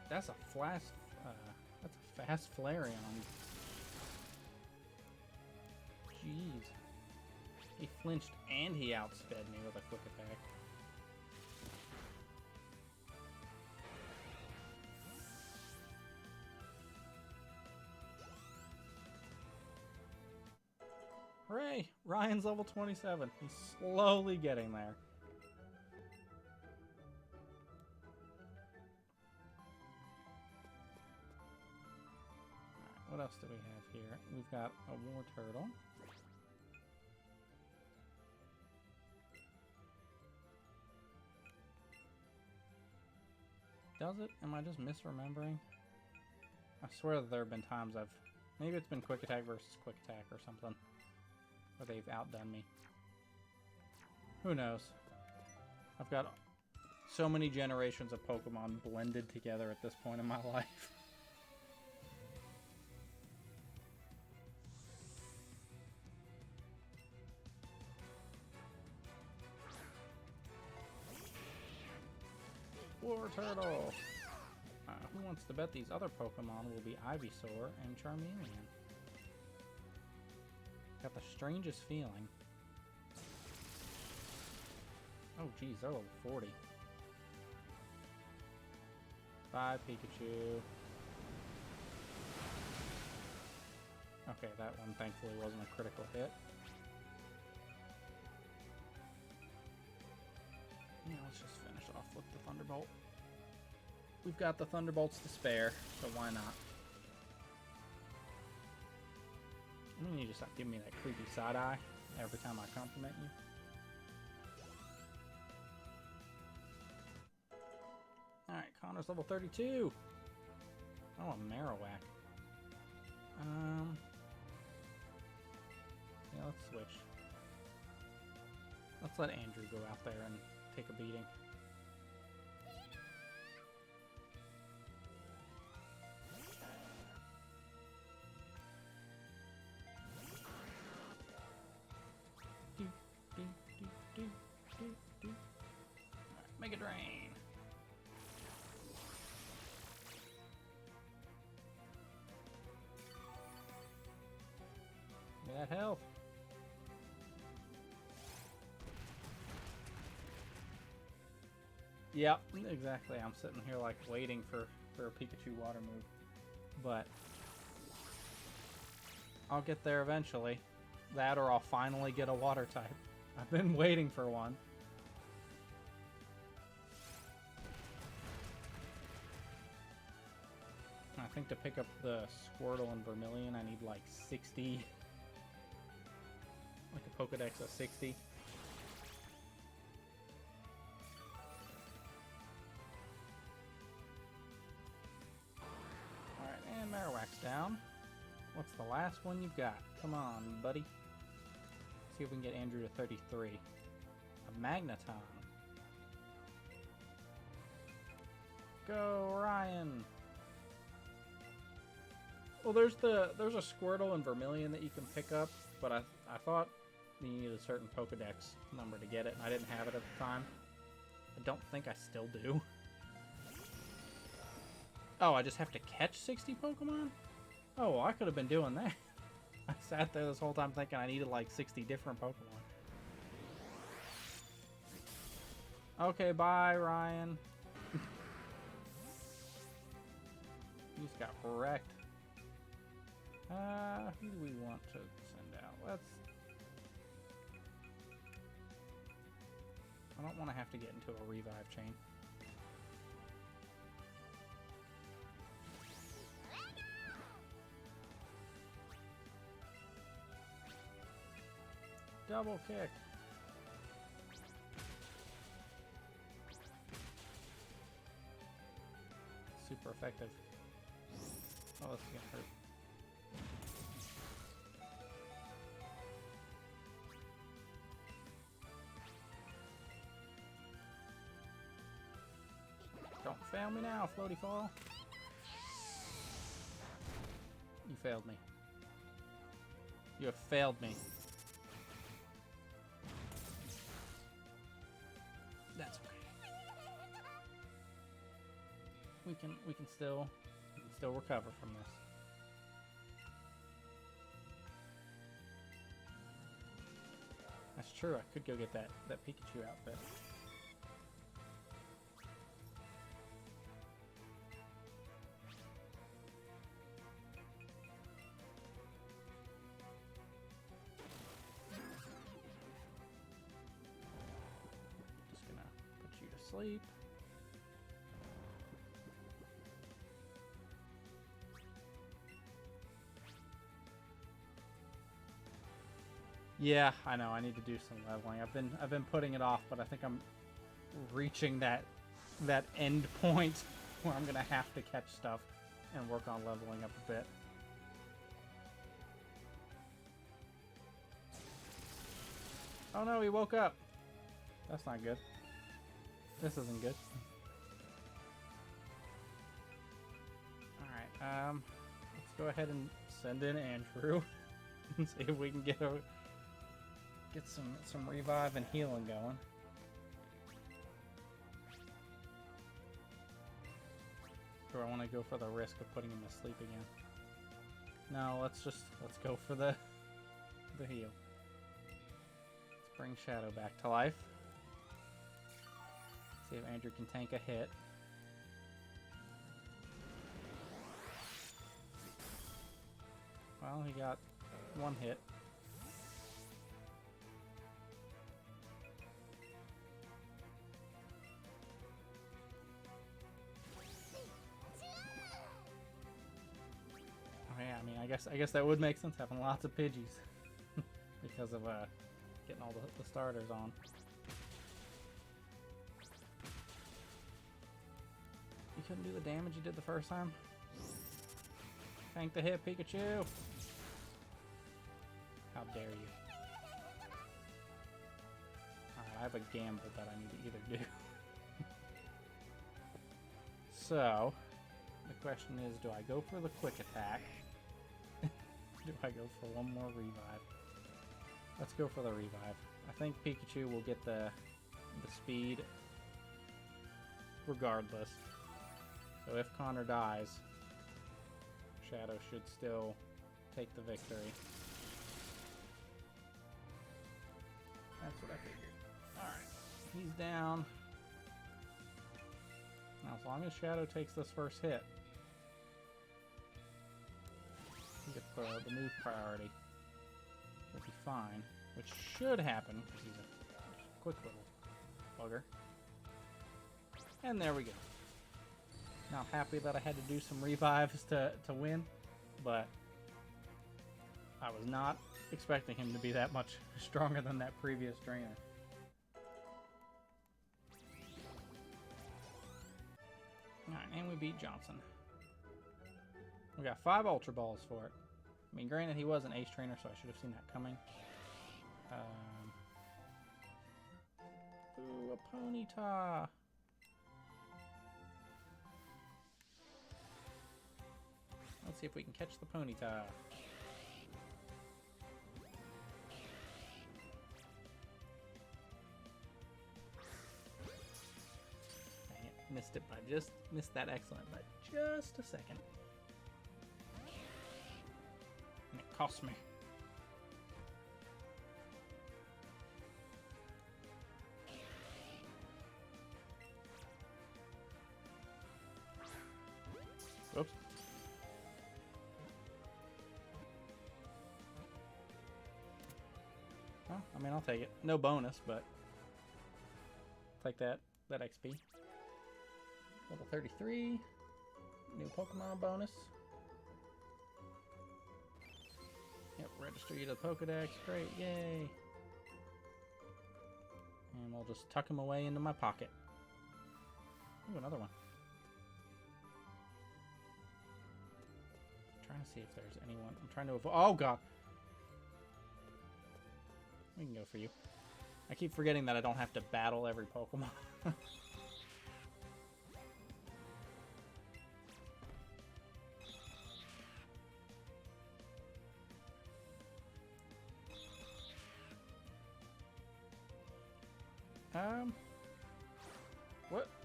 That's a that's a fast Flareon. Jeez. He flinched and he outsped me with a quick attack. Hooray! Ryan's level 27. He's slowly getting there. Alright, what else do we have here? We've got a war turtle. Does it? Am I just misremembering? I swear that there have been times I've... Maybe it's been quick attack versus quick attack or something. Or they've outdone me. Who knows? I've got so many generations of Pokemon blended together at this point in my life. War Turtle! Who wants to bet these other Pokemon will be Ivysaur and Charmeleon? Got the strangest feeling. Oh geez, they're level 40. Bye, Pikachu. Okay, that one thankfully wasn't a critical hit. Yeah, let's just finish off with the Thunderbolt. We've got the Thunderbolts to spare, so why not? I mean, you just give me that creepy side eye every time I compliment you. Alright, Connor's level 32. Oh, a Marowak. Yeah, let's switch. Let's let Andrew go out there and take a beating. Make it rain. Give me that health. Yep, exactly. I'm sitting here like waiting for a Pikachu water move. But I'll get there eventually. That or I'll finally get a water type. I've been waiting for one. I think to pick up the Squirtle and Vermilion, I need like 60. Like a Pokedex of 60. Alright, and Marowak's down. What's the last one you've got? Come on, buddy. See if we can get Andrew to 33. A Magneton. Go, Ryan! Well, there's a Squirtle and Vermilion that you can pick up, but I thought you needed a certain Pokedex number to get it, and I didn't have it at the time. I don't think I still do. Oh, I just have to catch 60 Pokemon? Oh, well, I could have been doing that. I sat there this whole time thinking I needed like 60 different Pokemon. Okay, bye, Ryan. You just got wrecked. Who do we want to send out? Let's... I don't want to have to get into a revive chain. Double kick. Super effective. Oh, that's gonna hurt. Don't fail me now, Floaty Fall. You failed me. You have failed me. That's okay. We can still recover from this. That's true. I could go get that Pikachu outfit. Just gonna put you to sleep. Yeah, I know. I need to do some leveling. I've been putting it off, but I think I'm reaching that end point where I'm gonna have to catch stuff and work on leveling up a bit. Oh no, he woke up. That's not good. This isn't good. Alright, let's go ahead and send in Andrew and see if we can get some revive and healing going. Or I want to go for the risk of putting him to sleep again. No, let's go for the heal. Let's bring Shadow back to life. See if Andrew can tank a hit. Well, he got one hit. Oh yeah, I mean, I guess that would make sense, having lots of Pidgeys because of getting all the starters on. You couldn't do the damage you did the first time? Tank the hit, Pikachu! How dare you. Alright, I have a gamble that I need to either do. So, the question is, do I go for the quick attack? Do I go for one more revive? Let's go for the revive. I think Pikachu will get the speed regardless. So if Connor dies, Shadow should still take the victory. That's what I figured. Alright, he's down. Now as long as Shadow takes this first hit, he gets the move priority. He'll be fine, which should happen because he's a quick little bugger. And there we go. Now happy that I had to do some revives to win, but I was not expecting him to be that much stronger than that previous trainer. Alright, and we beat Johnson. We got 5 Ultra Balls for it. I mean, granted, he was an Ace Trainer, so I should have seen that coming. Ooh, a Ponyta! Let's see if we can catch the Ponyta. Dang it, missed it by just, missed that excellent by just a second. And it cost me. Whoops. Well, I mean, I'll take it. No bonus, but take that XP. Level 33. New Pokemon bonus. Yep, register you to the Pokedex. Great, yay. And we'll just tuck him away into my pocket. Ooh, another one. I'm trying to see if there's anyone. I'm trying to avoid. Oh, God. We can go for you. I keep forgetting that I don't have to battle every Pokemon.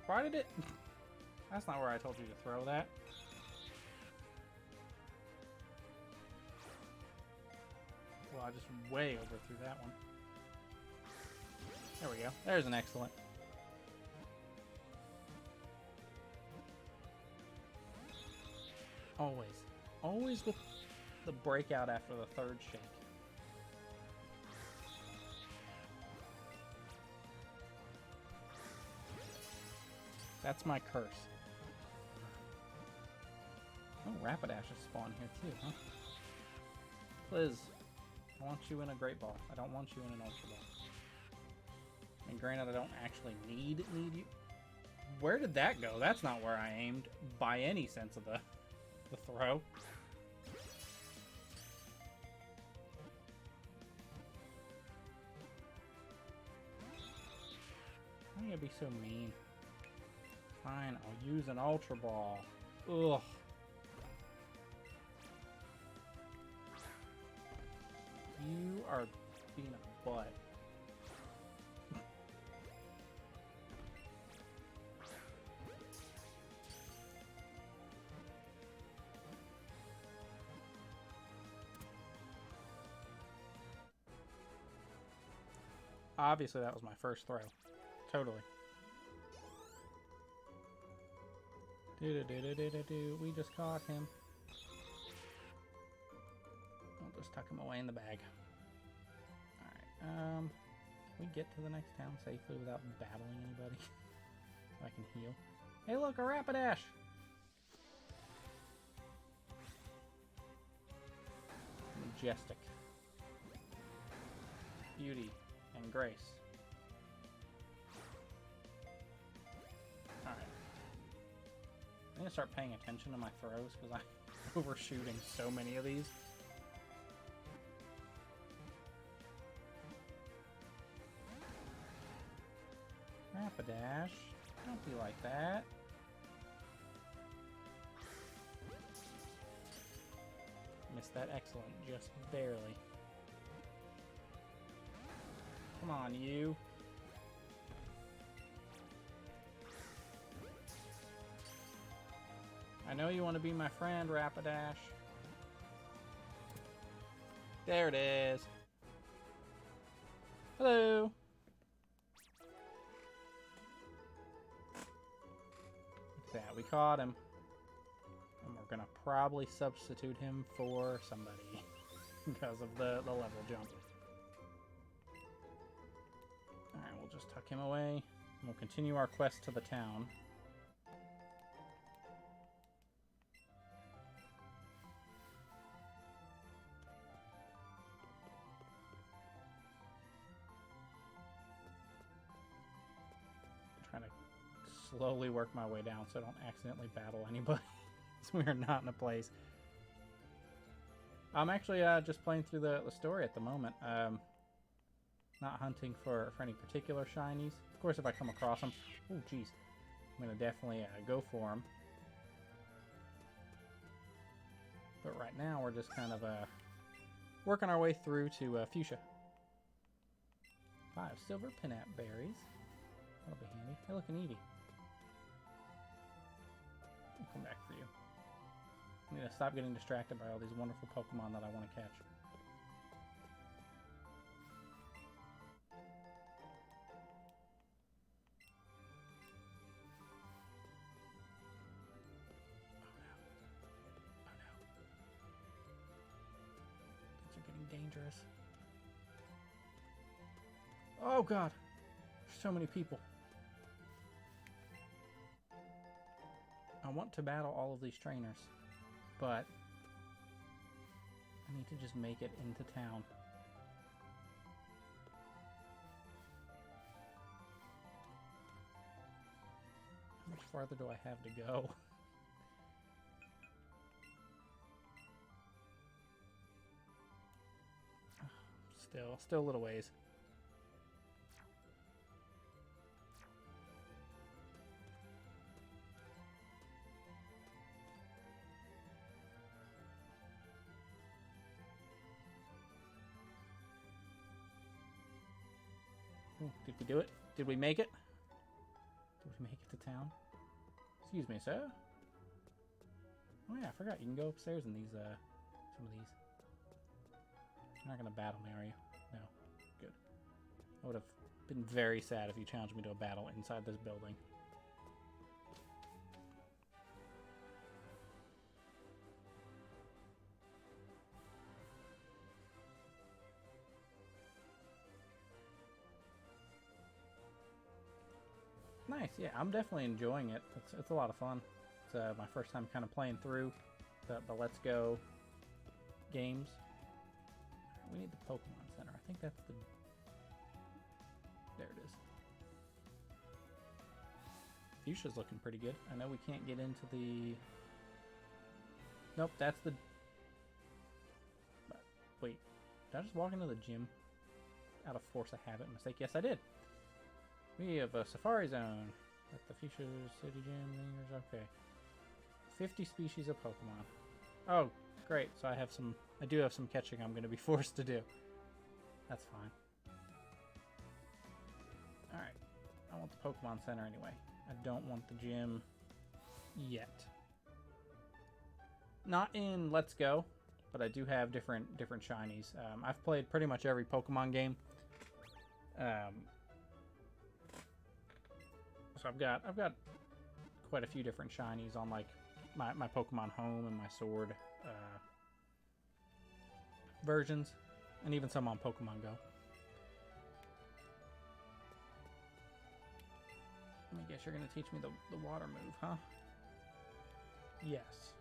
Why did it... That's not where I told you to throw that. Well, I just way overthrew that one. There we go. There's an excellent. Always. Always with the breakout after the third shake. That's my curse. Oh, Rapidash is spawned here too, huh? Liz, I want you in a Great Ball. I don't want you in an Ultra Ball. And granted, I don't actually need you. Where did that go? That's not where I aimed by any sense of the throw. Why are you be so mean? Fine, I'll use an Ultra Ball. Ugh. You are being a butt. Obviously, that was my first throw. Totally. Do-do-do-do-do-do. We just caught him. I'll just tuck him away in the bag. Alright, we get to the next town safely without battling anybody. So I can heal. Hey look, a Rapidash! Majestic. Beauty and grace. Alright. I'm gonna start paying attention to my throws because I'm overshooting so many of these. Rapidash, don't be like that. Missed that excellent, just barely. Come on, you. I know you want to be my friend, Rapidash. There it is. Hello. Look at that, we caught him. And we're gonna probably substitute him for somebody because of the level jump. Alright, we'll just tuck him away. And we'll continue our quest to the town. Trying to slowly work my way down so I don't accidentally battle anybody. So we are not in a place. I'm actually just playing through the story at the moment. Not hunting for any particular shinies. Of course, if I come across them, oh jeez, I'm gonna definitely go for them. But right now, we're just kind of working our way through to Fuchsia. 5 silver pinap berries. That'll be handy. Hey, look, an Eevee. I'll come back for you. I need to stop getting distracted by all these wonderful Pokemon that I want to catch. Dangerous. Oh god, there's so many people. I want to battle all of these trainers, but I need to just make it into town. How much farther do I have to go? Still a little ways. Ooh, did we do it? Did we make it? Did we make it to town. Excuse me, sir. Oh yeah, I forgot. You can go upstairs in these, some of these. You're not gonna battle me, are you? No. Good. I would have been very sad if you challenged me to a battle inside this building. Nice, yeah, I'm definitely enjoying it. It's a lot of fun. It's my first time kind of playing through the Let's Go games. We need the Pokemon Center. I think that's the... There it is. Fuchsia's looking pretty good. I know we can't get into the... Nope, that's the... Wait, did I just walk into the gym? Out of force of habit mistake? Yes, I did. We have a Safari Zone at the Fuchsia City Gym. Okay. 50 species of Pokemon. Oh, great. So I do have some catching I'm going to be forced to do. That's fine. Alright. I want the Pokemon Center anyway. I don't want the gym yet. Not in Let's Go, but I do have different shinies. I've played pretty much every Pokemon game. So I've got quite a few different shinies on like my Pokemon Home and my Sword versions, and even some on Pokemon Go. I guess you're gonna teach me the water move, huh? Yes.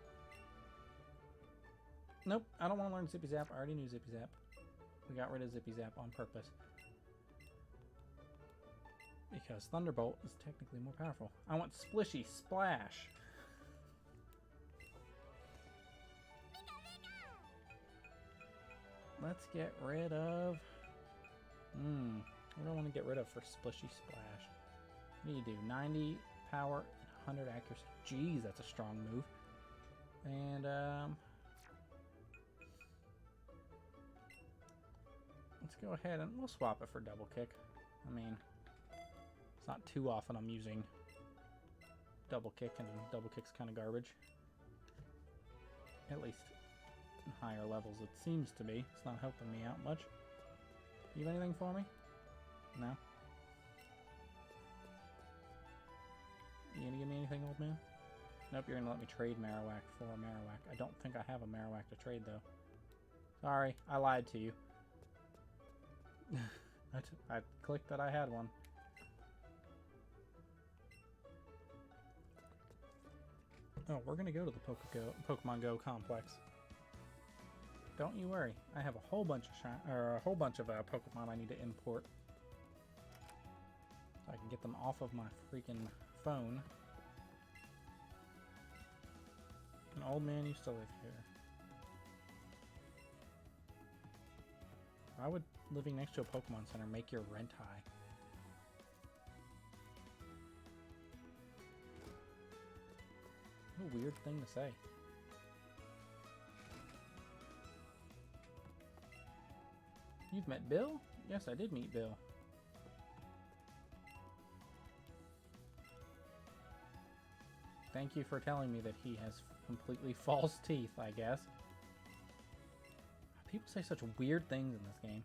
Nope, I don't want to learn Zippy Zap. I already knew Zippy Zap. We got rid of Zippy Zap on purpose. Because Thunderbolt is technically more powerful. I want Splishy Splash. Let's get rid of... what do I want to get rid of for Splishy Splash? What do you do? 90 power, 100 accuracy. Jeez, that's a strong move. And, let's go ahead and we'll swap it for Double Kick. I mean... It's not too often I'm using Double Kick, and Double Kick's kind of garbage. At least in higher levels it seems to be. It's not helping me out much. You have anything for me? No? You gonna give me anything, old man? Nope, you're gonna let me trade Marowak for a Marowak. I don't think I have a Marowak to trade, though. Sorry, I lied to you. I clicked that I had one. Oh, we're gonna go to the Pokemon Go complex. Don't you worry. I have a whole bunch of Pokemon I need to import, so I can get them off of my freaking phone. And old man, you still live here. Why would living next to a Pokemon Center make your rent high? What a weird thing to say. You've met Bill? Yes, I did meet Bill. Thank you for telling me that he has completely false teeth, I guess. People say such weird things in this game.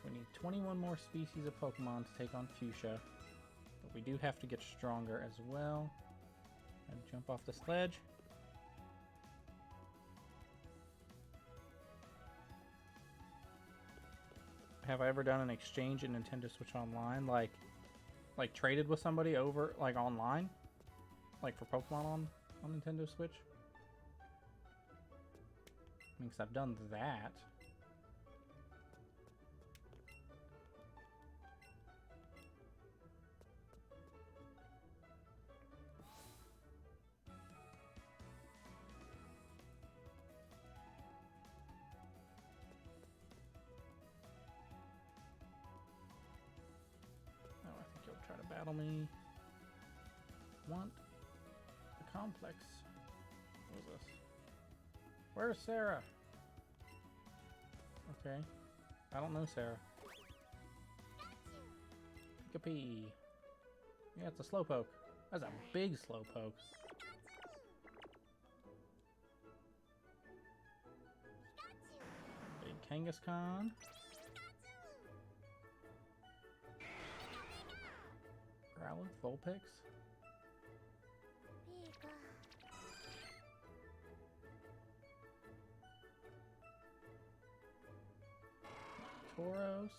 We need 21 more species of Pokemon to take on Fuchsia. But we do have to get stronger as well. And jump off this ledge. Have I ever done an exchange in Nintendo Switch Online? Like traded with somebody over, like online? Like for Pokemon on Nintendo Switch? I mean, 'cause I've done that. Try to battle me. Want the complex. What is this? Where's Sarah? Okay. I don't know, Sarah. Pika-pee. Yeah, it's a Slowpoke. That's a big Slowpoke. Big Kangaskhan. Growlithe, Vulpix. Tauros.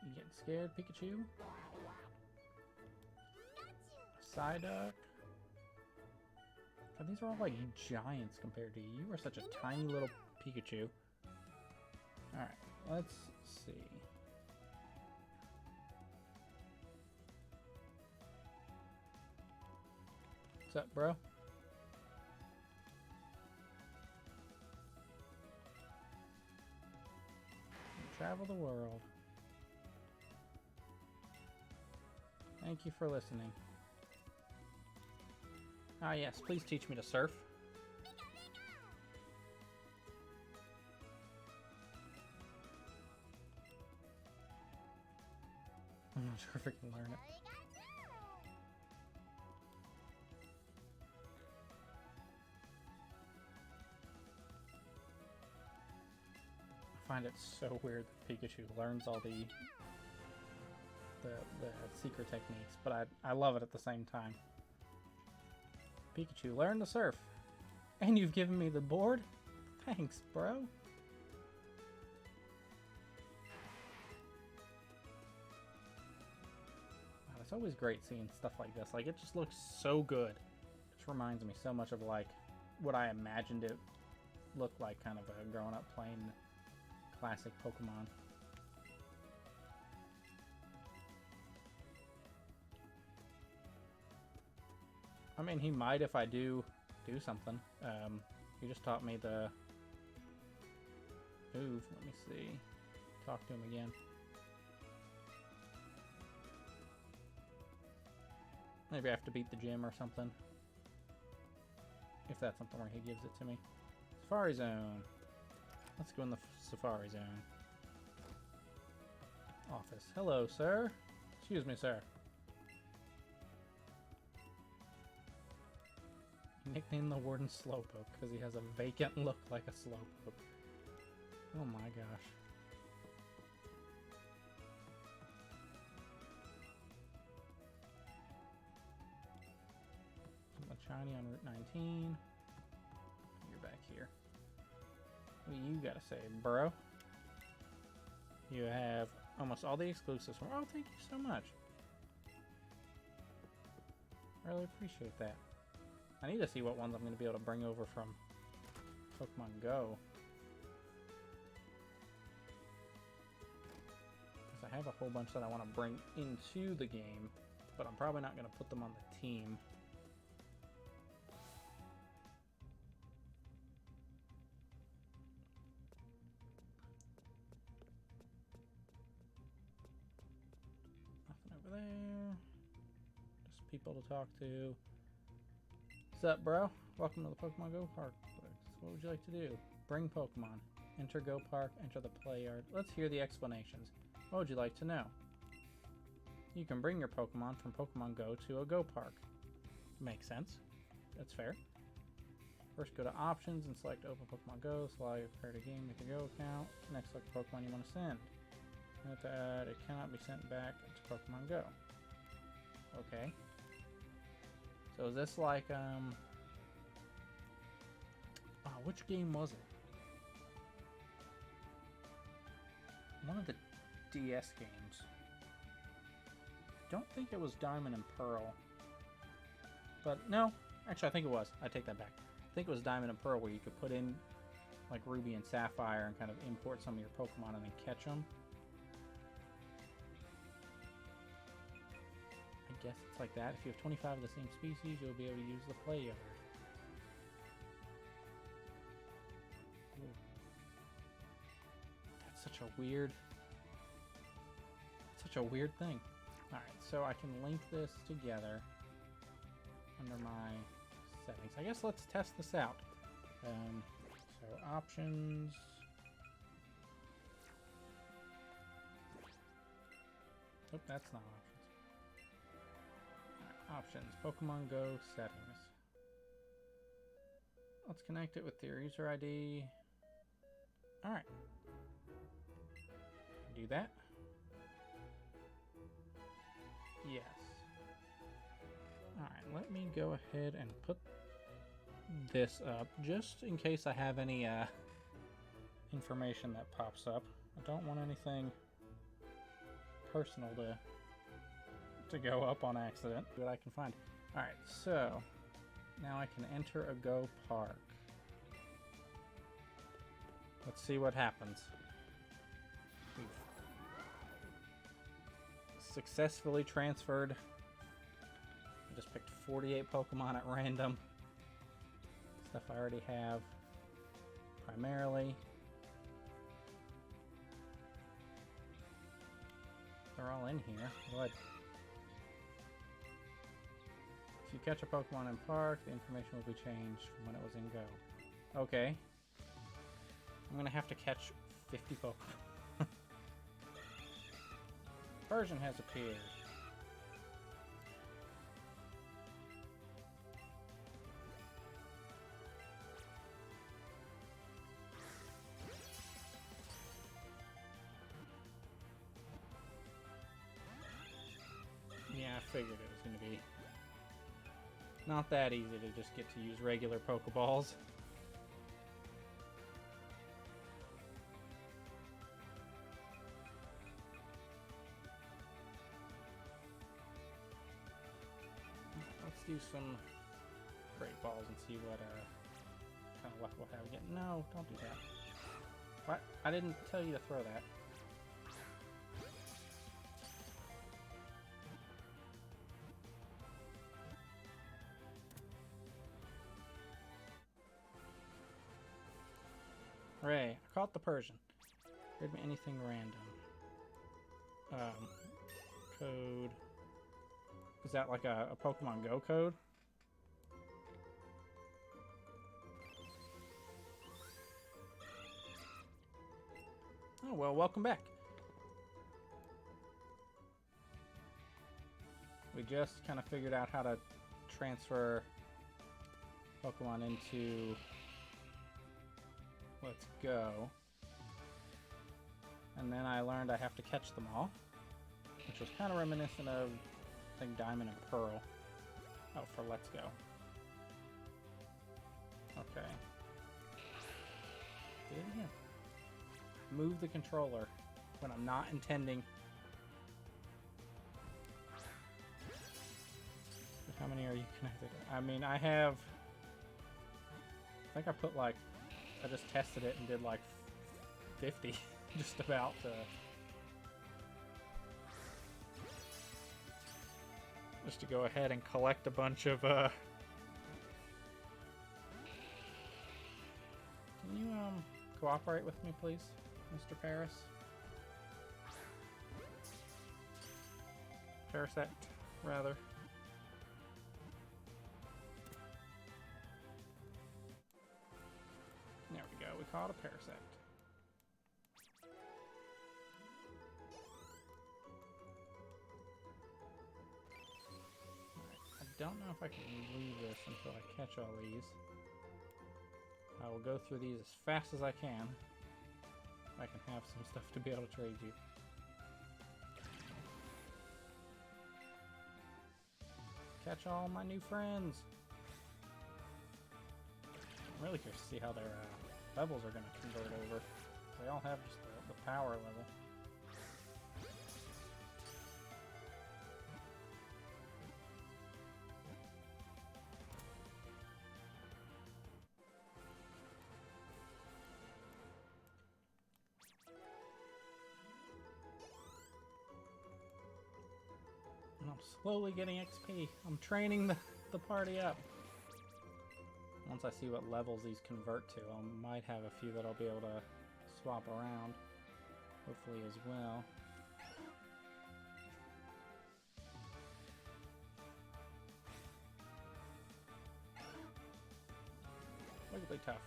You getting scared, Pikachu? Psyduck. God, these are all like giants compared to you. You are such a tiny little Pikachu. Alright, let's see. What's up, bro? Travel the world. Thank you for listening. Ah yes, please teach me to surf. I'm not sure if I can learn it. I find it so weird that Pikachu learns all the secret techniques, but I love it at the same time. Pikachu, learn to surf. And you've given me the board? Thanks, bro. God, it's always great seeing stuff like this. Like, it just looks so good. It just reminds me so much of, like, what I imagined it looked like kind of growing up playing classic Pokemon. I mean, he might if I do something. He just taught me the move. Let me see. Talk to him again. Maybe I have to beat the gym or something. If that's something where he gives it to me. Safari Zone. Let's go in the Safari Zone. Office. Hello, sir. Excuse me, sir. Nicknamed the Warden Slowpoke because he has a vacant look like a Slowpoke. Oh my gosh. Shiny on Route 19. You're back here. What do you gotta say, bro? You have almost all the exclusives. Oh, thank you so much. Really appreciate that. I need to see what ones I'm going to be able to bring over from Pokemon Go. Because I have a whole bunch that I want to bring into the game, but I'm probably not going to put them on the team. Nothing over there. Just people to talk to. What's up, bro? Welcome to the Pokemon Go Park. What would you like to do? Bring Pokemon. Enter Go Park. Enter the play yard. Let's hear the explanations. What would you like to know? You can bring your Pokemon from Pokemon Go to a Go Park. Makes sense. That's fair. First, go to Options and select Open Pokemon Go. Select Create a Game with your Go account. Next, select the Pokemon you want to send. Note that it cannot be sent back to Pokemon Go. Okay. So is this like, which game was it? One of the DS games. I don't think it was Diamond and Pearl. But, no. Actually, I think it was. I take that back. I think it was Diamond and Pearl where you could put in, like, Ruby and Sapphire and kind of import some of your Pokemon and then catch them. I guess it's like that. If you have 25 of the same species, you'll be able to use the play yard. Ooh. That's such a weird thing. Alright, so I can link this together under my settings. I guess let's test this out. So options. Oh, that's not options. Options. Pokemon Go settings. Let's connect it with your user ID. Alright. Do that. Yes. Alright, let me go ahead and put this up just in case I have any information that pops up. I don't want anything personal to go up on accident that I can find. Alright, so now I can enter a Go Park. Let's see what happens. We've successfully transferred. I just picked 48 Pokemon at random. Stuff I already have primarily. They're all in here. What? If you catch a Pokemon in Park, the information will be changed from when it was in Go. Okay. I'm gonna have to catch 50 Pokemon. Persian has appeared. Yeah, I figured it was going to be not that easy to just get to use regular Pokeballs. Let's do some Great Balls and see what kind of luck we'll have again. No, don't do that. What? I didn't tell you to throw that. Hooray, I caught the Persian. Read me anything random. Code. Is that like a Pokemon Go code? Oh, well, welcome back. We just kind of figured out how to transfer Pokemon into Let's Go. And then I learned I have to catch them all, which was kind of reminiscent of, I think, Diamond and Pearl. Oh, for Let's Go. Okay. Did it again. Move the controller when I'm not intending. How many are you connected? I mean, I have... I think I put like... I just tested it and did like 50, just about. Just to go ahead and collect a bunch of. Can you cooperate with me, please, Mr. Paris? Parasect, rather. There we go, we caught a Parasect. Alright, I don't know if I can leave this until I catch all these. I will go through these as fast as I can. I can have some stuff to be able to trade you. Catch all my new friends! I'm really curious to see how their levels are going to convert over. They all have just the power level. And I'm slowly getting XP. I'm training the party up. Once I see what levels these convert to, I might have a few that I'll be able to swap around, hopefully as well. physically tough.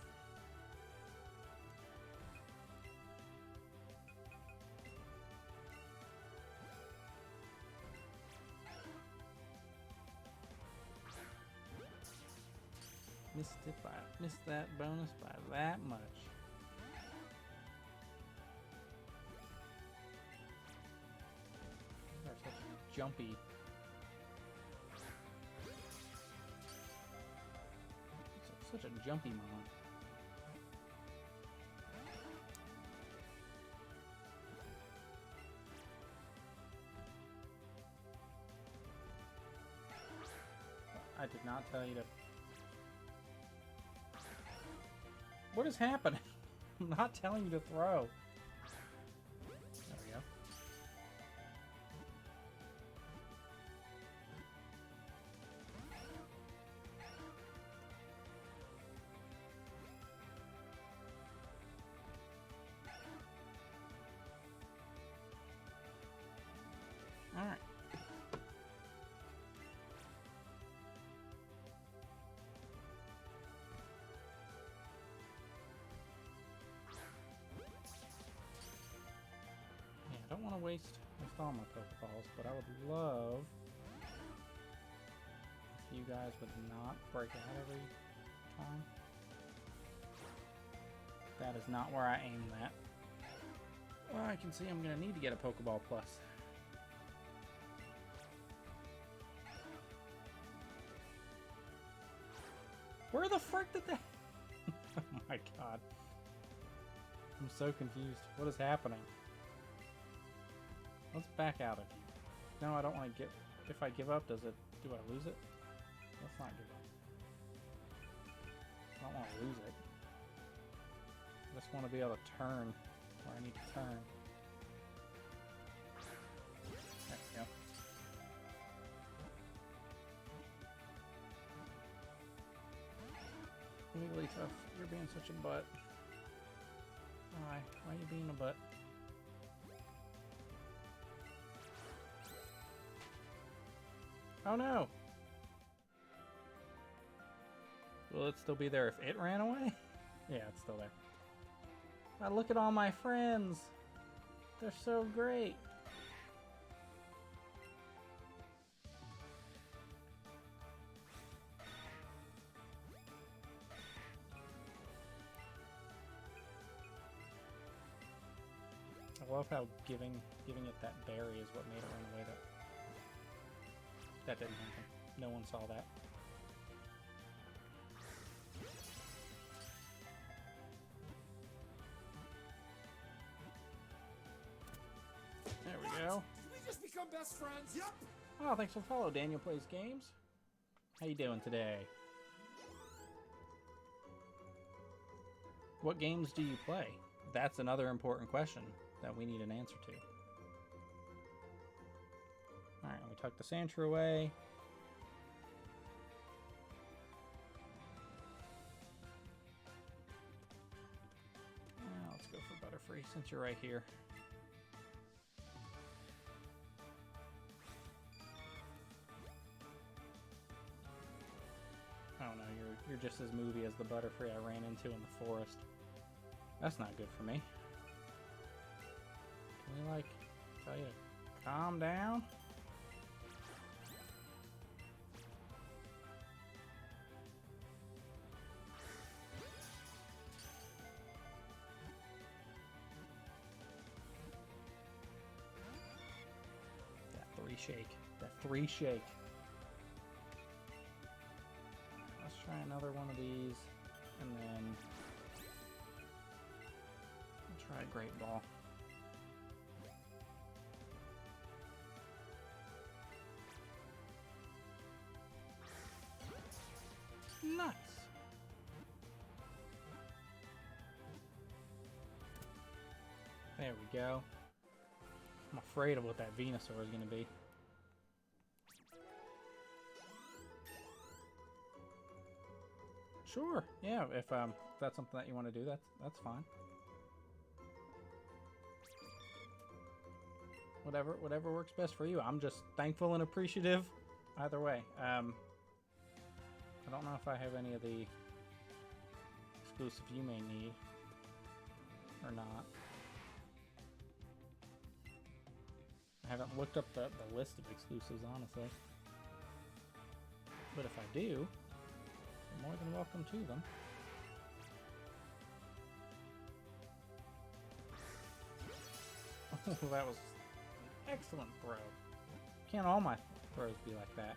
Missed that bonus by that much. They're such jumpy. Such a jumpy mon. I did not tell you to. What is happening? I'm not telling you to throw. There we go. All right. I don't want to waste all my Pokeballs, but I would love if you guys would not break out every time. That is not where I aimed that. Well, I can see I'm going to need to get a Pokeball Plus. Where the frick did that... Oh my god. I'm so confused. What is happening? Let's back out of you. No, I don't want to give... If I give up, do I lose it? Let's not give up. I don't want to lose it. I just want to be able to turn where I need to turn. There we go. Wigglytuff, you're being such a butt. Why? Why are you being a butt? Oh no! Will it still be there if it ran away? Yeah, it's still there. Now look at all my friends! They're so great! I love how giving it that berry is what made it run away. That didn't happen. No one saw that. There we go. Did we just become best friends? Yep. Oh, thanks for the follow. Daniel Plays Games. How you doing today? What games do you play? That's another important question that we need an answer to. Alright, let me tuck the Sandshrew away. Let's go for Butterfree since you're right here. Oh no, you're just as movie as the Butterfree I ran into in the forest. That's not good for me. Can we, like, tell you to calm down? That three shake. That three shake. Let's try another one of these, and then we'll try a Great Ball. Nuts! There we go. I'm afraid of what that Venusaur is going to be. Sure, yeah, if that's something that you want to do, that's fine. Whatever works best for you. I'm just thankful and appreciative either way. I don't know if I have any of the exclusive you may need. Or not. I haven't looked up the list of exclusives, honestly. But if I do, you're more than welcome to them. Oh, that was an excellent throw. Can't all my throws be like that?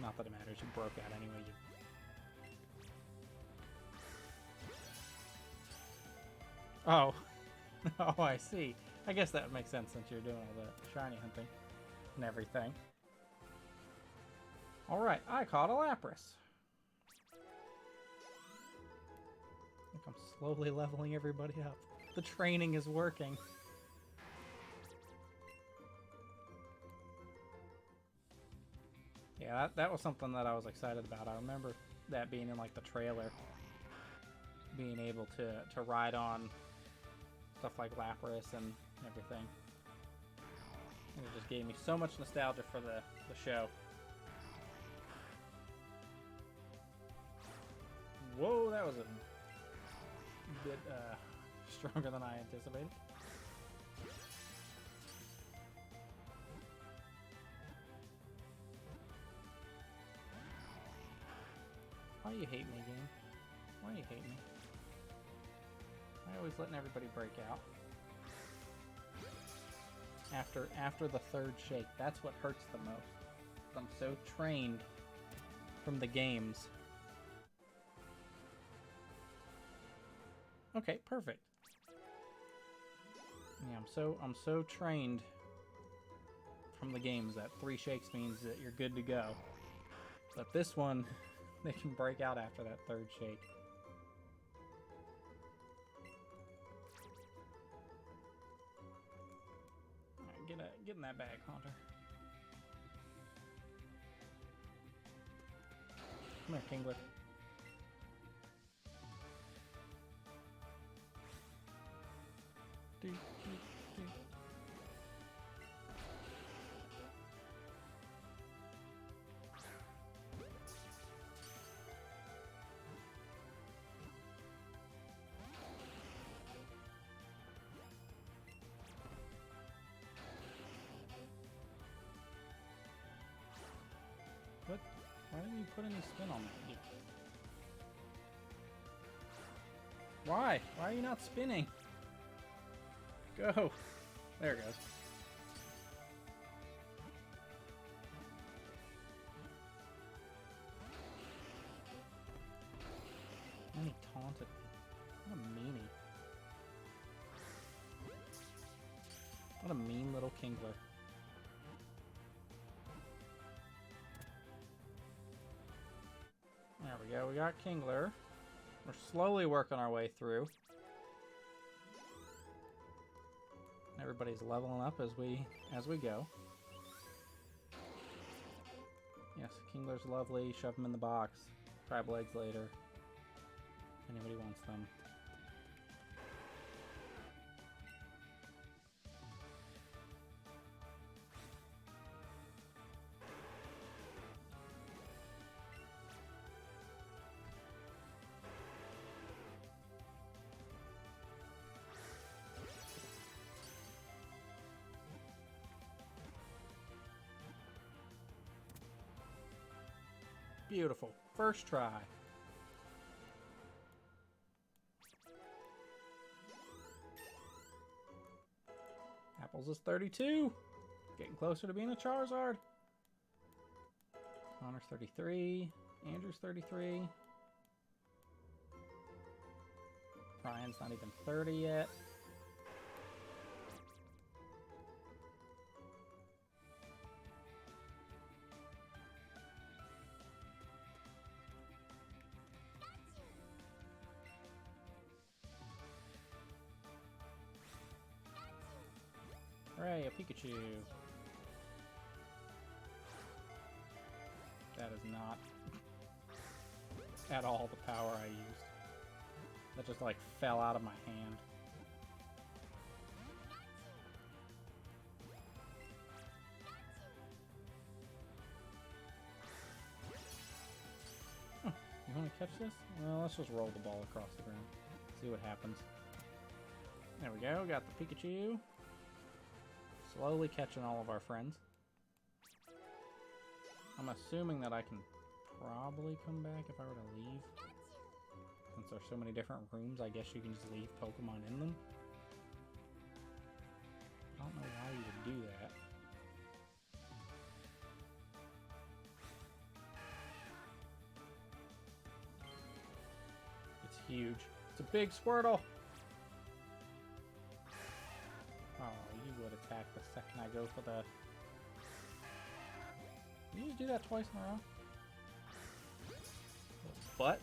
Not that it matters, you broke out anyway. Oh. Oh, I see. I guess that would make sense since you're doing all the shiny hunting and everything. Alright, I caught a Lapras. I think I'm slowly leveling everybody up. The training is working. Yeah, that was something that I was excited about. I remember that being in like the trailer. Being able to ride on stuff like Lapras and everything. And it just gave me so much nostalgia for the show. Whoa, that was a bit stronger than I anticipated. Why you hate me, game? Why you hate me? I always letting everybody break out. After the third shake, that's what hurts the most. I'm so trained from the games. Okay, perfect. Yeah, I'm so trained from the games that 3 shakes means that you're good to go. But this one, they can break out after that 3rd shake. Alright, get in that bag, Hunter. Come here, Kingler. What? Why didn't you put any spin on that? Why? Why are you not spinning? Go! There it goes. And he taunted me. What a meanie. What a mean little Kingler. There we go, we got Kingler. We're slowly working our way through. Everybody's leveling up as we go. Yes, Kingler's lovely. Shove him in the box. Crab legs later. If anybody wants them. Beautiful. First try. Apples is 32. Getting closer to being a Charizard. Connor's 33. Andrew's 33. Ryan's not even 30 yet. Hooray, a Pikachu. That is not at all the power I used. That just like fell out of my hand. Huh, you You want to catch this? Well, let's just roll the ball across the ground. See what happens. There we go. Got the Pikachu. Slowly catching all of our friends. I'm assuming that I can probably come back if I were to leave. Since there's so many different rooms, I guess you can just leave Pokemon in them. I don't know why you would do that. It's huge. It's a big Squirtle! Oh, you would attack the second I go for the... Did you just do that twice in a row? Butt?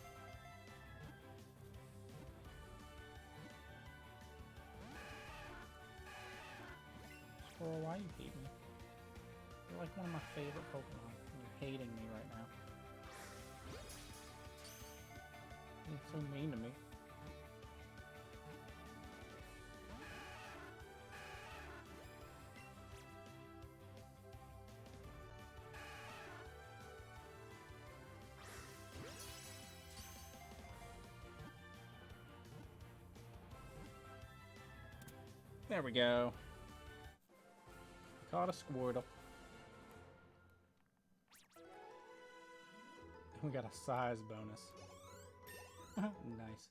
Squirrel, why you hate me? You're like one of my favorite Pokemon. You're hating me right now. You're so mean to me. There we go. Caught a Squirtle. We got a size bonus. Nice.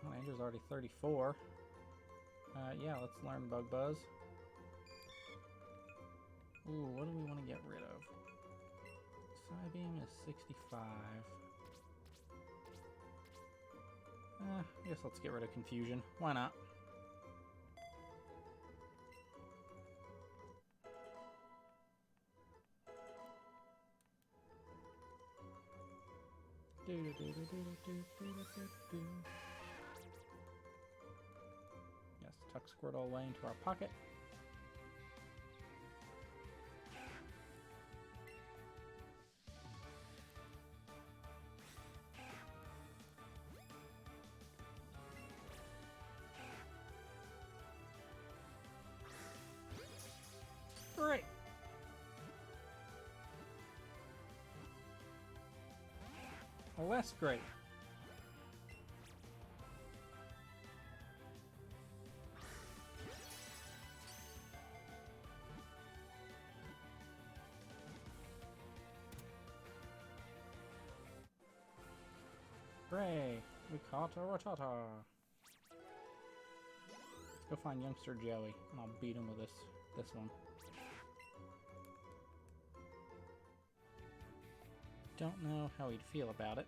Oh, Andrew's already 34. Yeah, let's learn Bug Buzz. Ooh, what do we want to get rid of? Psybeam is 65. I guess let's get rid of Confusion. Why not? Yes, tuck Squirtle away into our pocket. Great. Well, that's great. Hooray! We caught a Rattata. Let's go find youngster Joey, and I'll beat him with this one. Don't know how he'd feel about it.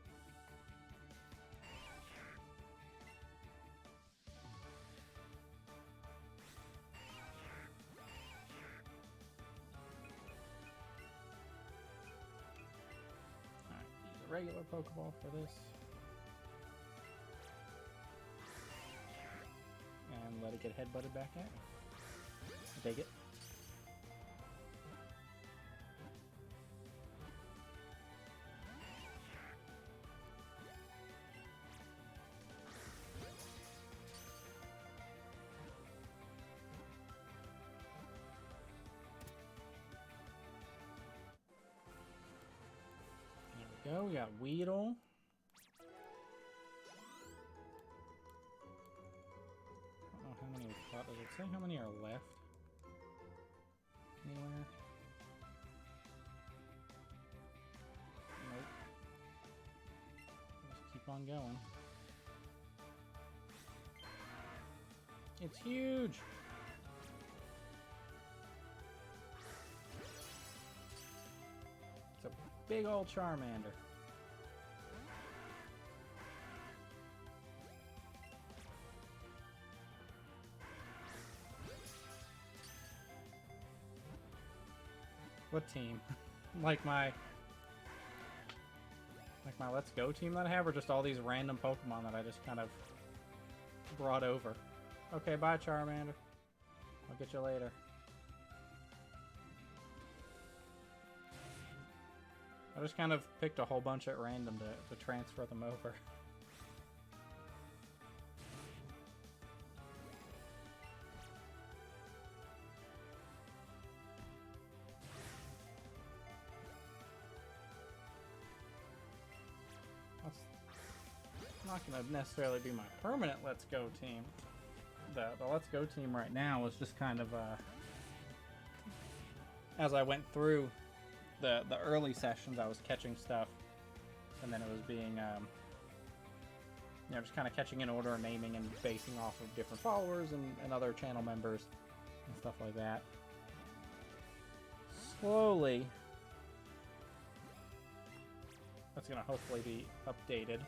Alright, use a regular Pokeball for this. And let it get headbutted back at me. Dig it. Go, we got Weedle. I don't know how many we caught. Does it say how many are left? Anywhere? Nope. Just keep on going. It's huge! It's a big old Charmander. What team? like my Let's Go team that I have, or just all these random Pokemon that I just kind of brought over? Okay, bye Charmander. I'll get you later. I just kind of picked a whole bunch at random to transfer them over. not going to necessarily be my permanent Let's Go team. The Let's Go team right now is just kind of, as I went through the early sessions, I was catching stuff, and then it was being, you know, just kind of catching in order and naming and basing off of different followers and other channel members and stuff like that. Slowly, that's going to hopefully be updated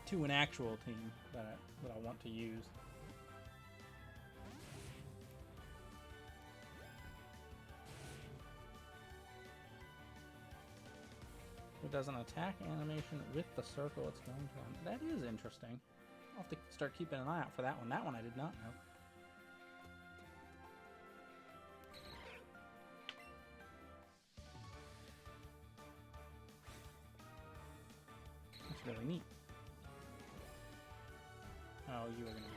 to an actual team that I want to use. It does an attack animation with the circle it's going to. That is interesting. I'll have to start keeping an eye out for that one. That one I did not know. That's really neat. Oh, you are going to be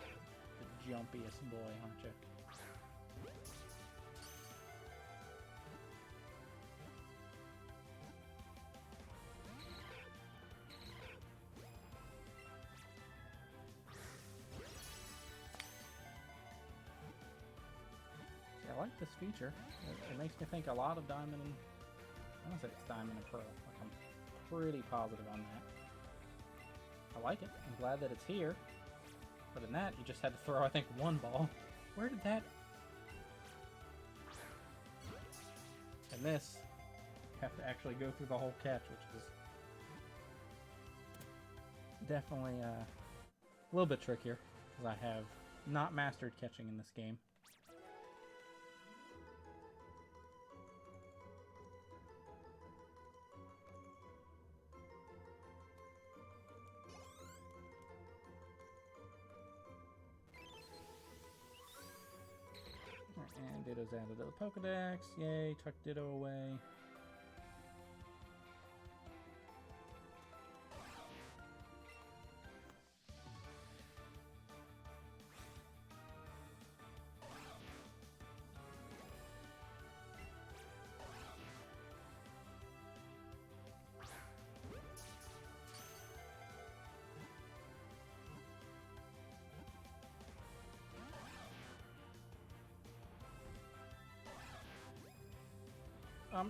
the jumpiest boy, aren't you? I like this feature. It makes me think a lot of Diamond and... I want to say it's Diamond and Pearl. Like, I'm pretty positive on that. I like it. I'm glad that it's here. But in that, you just had to throw, I think, one ball. Where did that... And this, you have to actually go through the whole catch, which is definitely a little bit trickier, because I have not mastered catching in this game. And Ditto's added to the Pokedex. Yay, tuck Ditto away.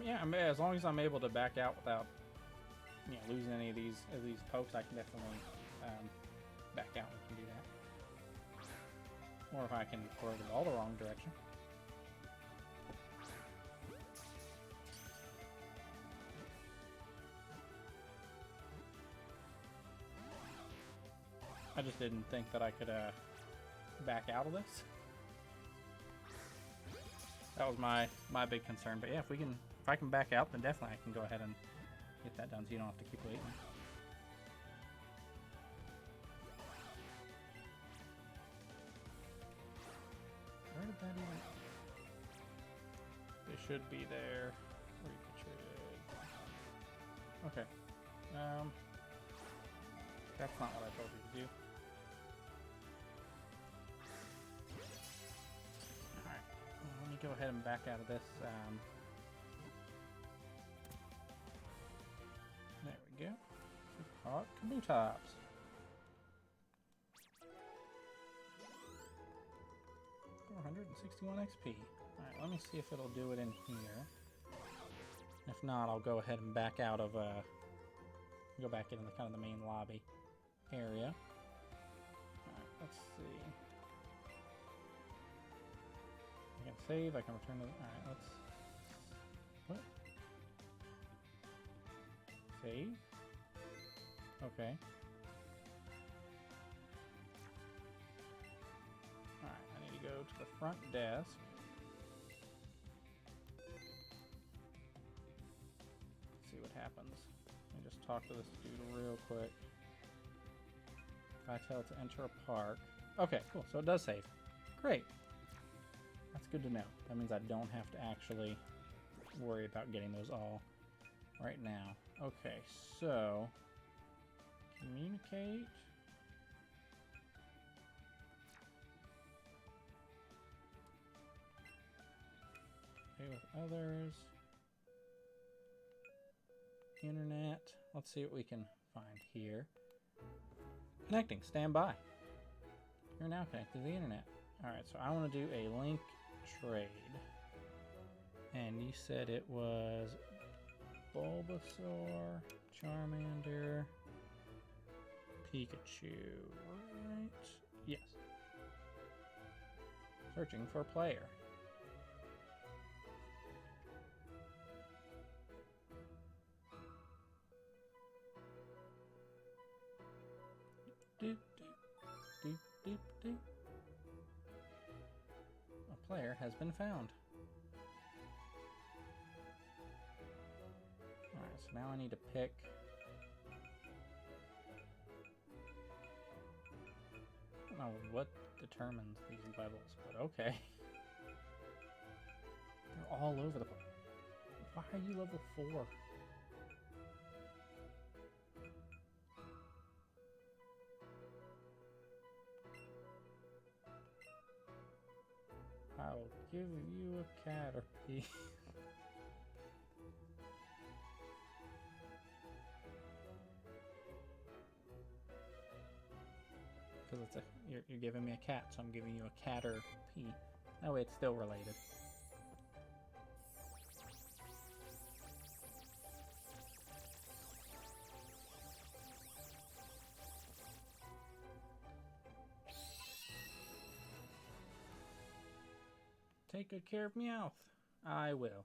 Yeah, I mean, as long as I'm able to back out without, you know, losing any of these pokes, I can definitely back out. We can do that. Or if I can throw the ball the wrong direction. I just didn't think that I could back out of this. That was my big concern. But yeah, if I can back out, then definitely I can go ahead and get that done so you don't have to keep waiting. Where did that even... They should be there. Where you can trade. Okay. That's not what I told you to do. Alright. Let me go ahead and back out of this. There we go. Hot Kabutops. $461 XP. Alright, let me see if it'll do it in here. If not, I'll go ahead and back out of go back into the kind of the main lobby area. Alright, let's see. I can save, I can return to... Alright, let's... What? Save? Okay. Alright, I need to go to the front desk. See what happens. Let me just talk to this dude real quick. If I tell it to enter a park. Okay, cool. So it does save. Great. That's good to know. That means I don't have to actually worry about getting those all right now. Okay, so communicate. Play with others. internet. Let's see what we can find here. Connecting. Stand by. You're now connected to the internet. Alright, so I want to do a link trade. And you said it was Bulbasaur, Charmander, Pikachu, right? Yes. Searching for player. Doop, doop, doop, doop, doop. A player has been found. Alright, so now I need to pick. I don't know what determines these levels, but okay. They're all over the place. Why are you level 4? I'll give you a Caterpie. Because it's you're giving me a cat, so I'm giving you a Caterpie. That way it's still related. Take good care of Meowth. I will.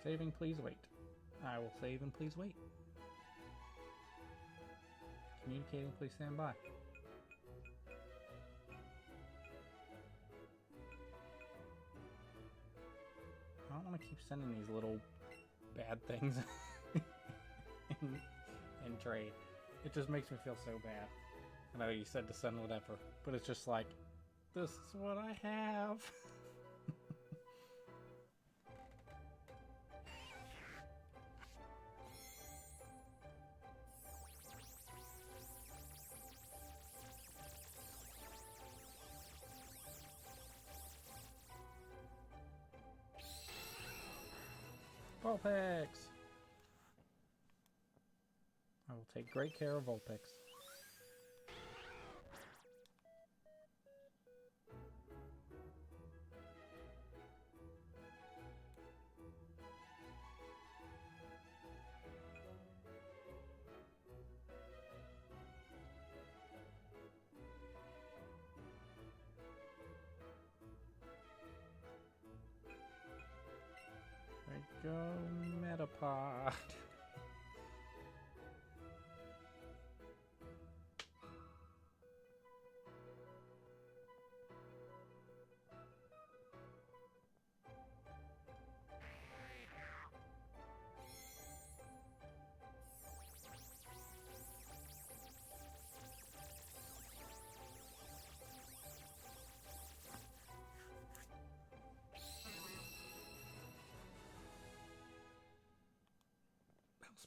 Saving, please wait. I will save and please wait. Communicating, please stand by. I don't want to keep sending these little bad things in trade. It just makes me feel so bad. I know you said to send whatever, but it's just like, this is what I have. Vulpix! I will take great care of Vulpix. There we go, Metapod.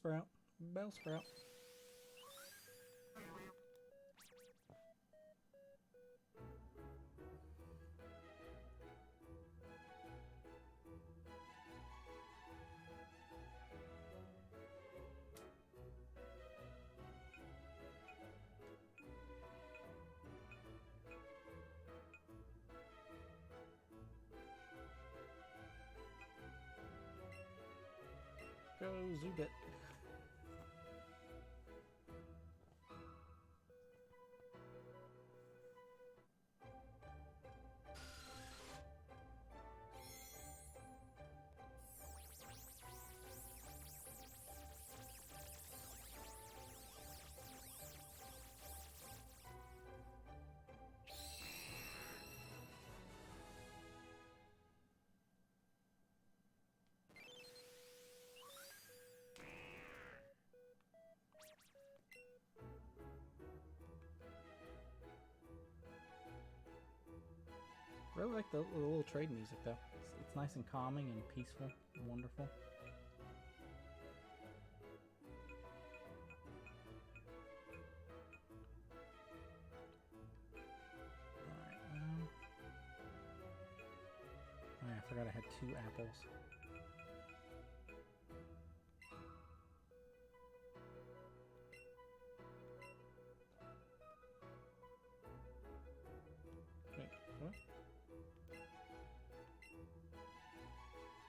Bellsprout. Bellsprout. Go Zubit. Really like the little trade music though. It's nice and calming and peaceful and wonderful. Alright, forgot I had 2 apples. Wait, what?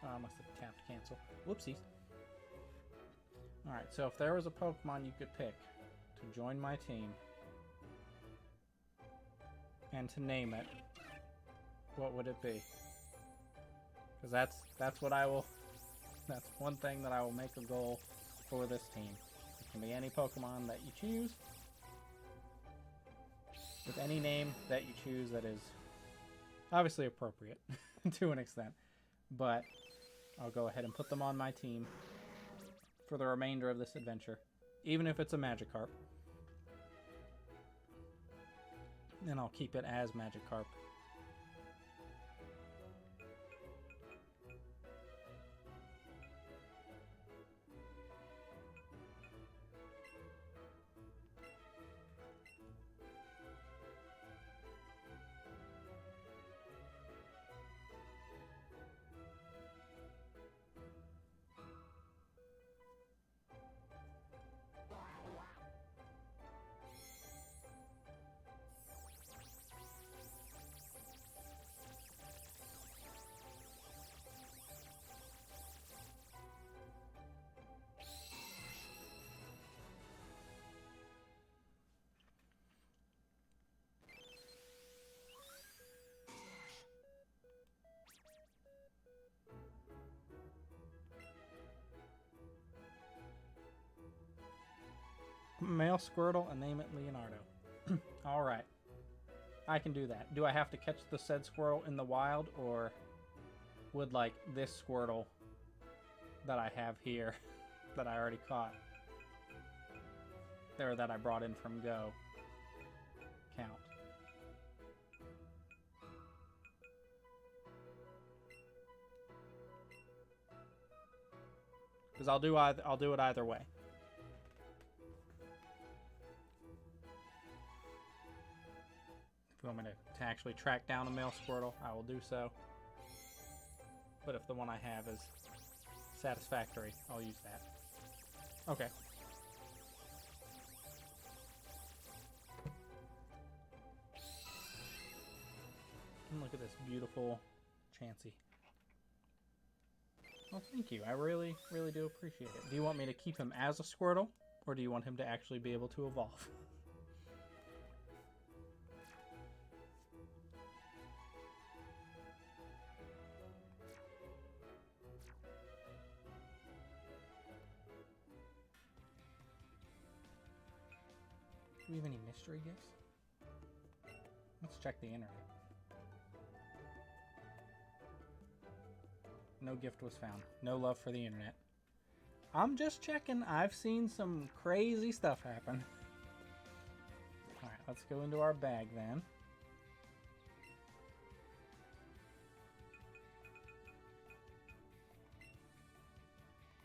Oh, I must have tapped cancel. Whoopsies. Alright, so if there was a Pokemon you could pick to join my team and to name it, what would it be? Because that's what I will... That's one thing that I will make a goal for this team. It can be any Pokemon that you choose, with any name that you choose that is obviously appropriate to an extent. But I'll go ahead and put them on my team for the remainder of this adventure, even if it's a Magikarp. And I'll keep it as Magikarp. Male Squirtle and name it Leonardo. Alright. I can do that. Do I have to catch the said Squirtle in the wild, or would, like, this Squirtle that I have here, that I already caught, or that I brought in from Go, count? Because I'll do it either way. If you want me to actually track down a male Squirtle, I will do so. But if the one I have is satisfactory, I'll use that. Okay. And look at this beautiful Chansey. Well, thank you. I really, really do appreciate it. Do you want me to keep him as a Squirtle, or do you want him to actually be able to evolve? Do we have any mystery gifts? Let's check the internet. No gift was found. No love for the internet. I'm just checking. I've seen some crazy stuff happen. Alright, let's go into our bag then.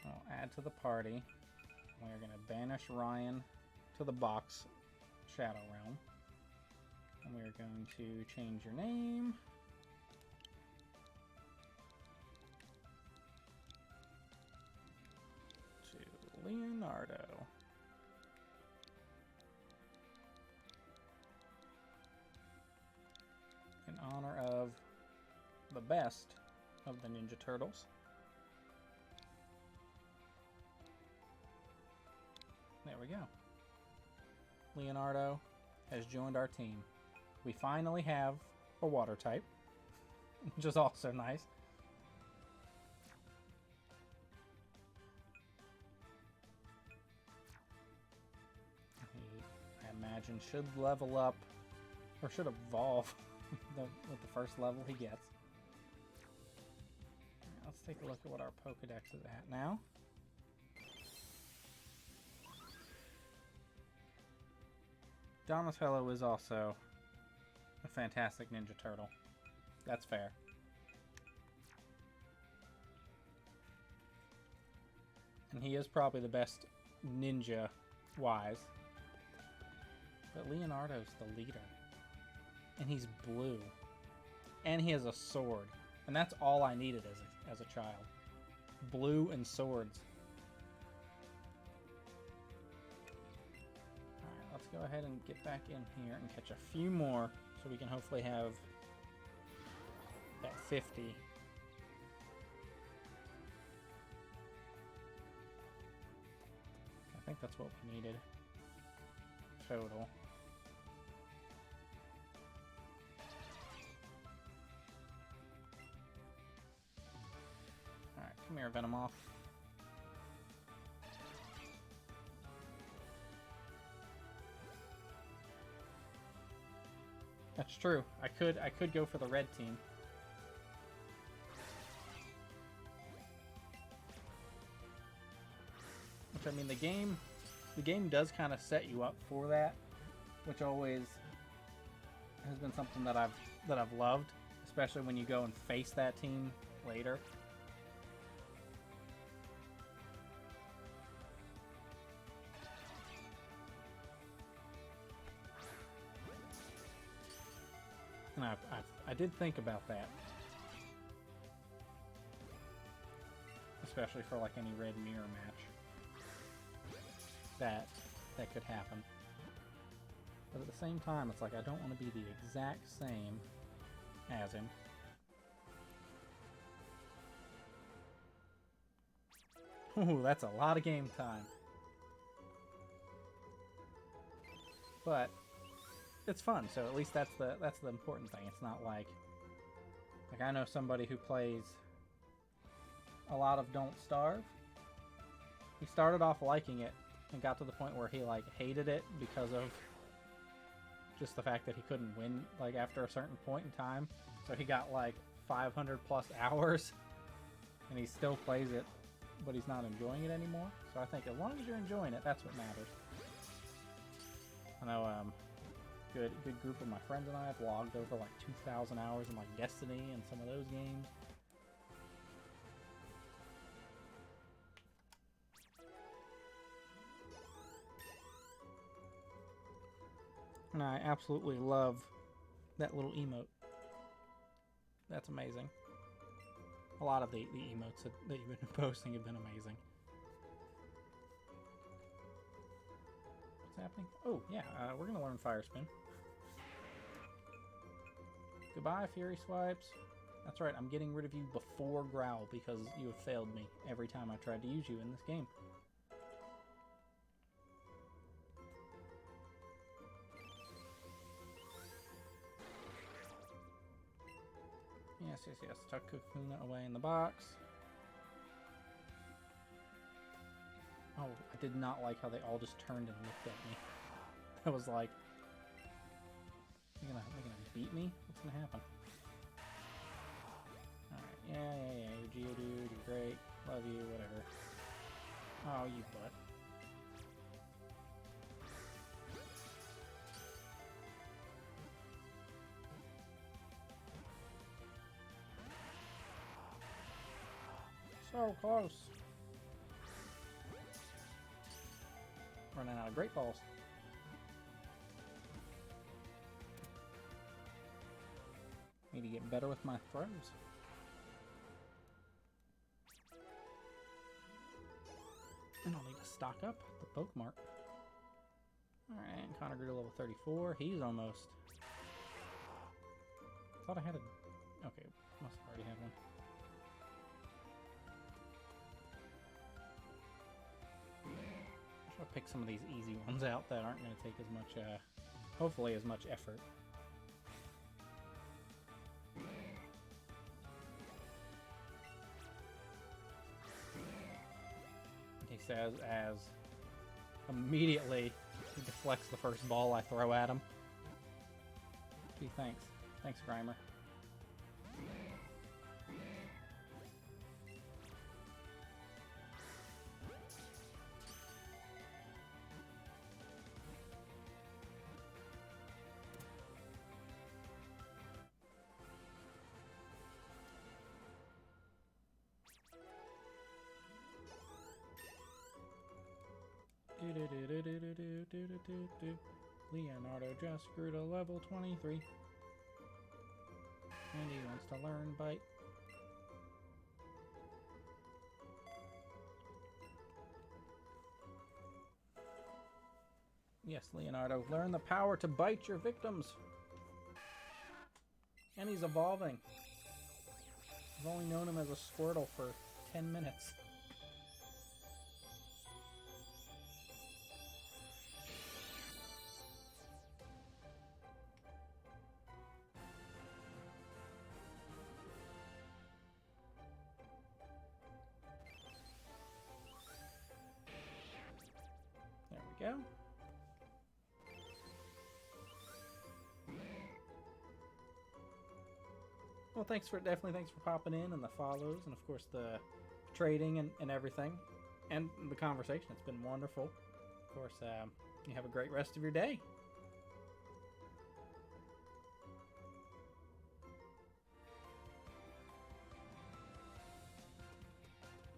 I'll add to the party. We're going to banish Ryan to the box Shadow Realm. And we're going to change your name. To Leonardo. In honor of the best of the Ninja Turtles. There we go. Leonardo has joined our team. We finally have a water type, which is also nice. He, I imagine, should level up, or should evolve with the first level he gets. Let's take a look at what our Pokedex is at now. Donatello is also a fantastic Ninja Turtle. That's fair. And he is probably the best ninja-wise. But Leonardo's the leader. And he's blue. And he has a sword. And that's all I needed as a child. Blue and swords. Alright, let's go ahead and get back in here and catch a few more so we can hopefully have that 50. I think that's what we needed. Total. Alright, come here, Venomoth. That's true. I could go for the red team. Which, I mean, the game does kind of set you up for that, which always has been something that I've loved, especially when you go and face that team later. And I did think about that, especially for like any red mirror match. That could happen. But at the same time, it's like I don't want to be the exact same as him. Ooh, that's a lot of game time. But it's fun, so at least that's the important thing. It's not like I know somebody who plays a lot of Don't Starve. He started off liking it and got to the point where he like hated it because of just the fact that he couldn't win like after a certain point in time. So he got like 500 plus hours and he still plays it, but he's not enjoying it anymore. So I think as long as you're enjoying it, that's what matters. I know good group of my friends and I have logged over like 2,000 hours in like Destiny and some of those games. And I absolutely love that little emote. That's amazing. A lot of the emotes that you've been posting have been amazing. What's happening? Oh, yeah, we're going to learn Fire Spin. Goodbye, Fury Swipes. That's right, I'm getting rid of you before Growl because you have failed me every time I tried to use you in this game. Yes. Tuck Kakuna away in the box. Oh, I did not like how they all just turned and looked at me. That was like, they're gonna beat me? What's gonna happen? Alright, yeah. You're Geodude, you're great. Love you, whatever. Oh, you butt. So close. Running out of Great Balls. Need to get better with my throws. And I'll need to stock up the Pokemark. Alright, Connor grew to level 34. He's almost... thought I had a... okay, must have already had one. I'll pick some of these easy ones out that aren't going to take as much, hopefully as much effort. He says as immediately he deflects the first ball I throw at him. Gee, thanks. Thanks, Grimer. Leonardo just grew to level 23. And he wants to learn Bite. Yes, Leonardo, learn the power to bite your victims. And he's evolving. I've only known him as a Squirtle for 10 minutes. There we go. Well, definitely thanks for popping in and the follows and of course the trading and everything and the conversation. It's been wonderful. Of course, you have a great rest of your day.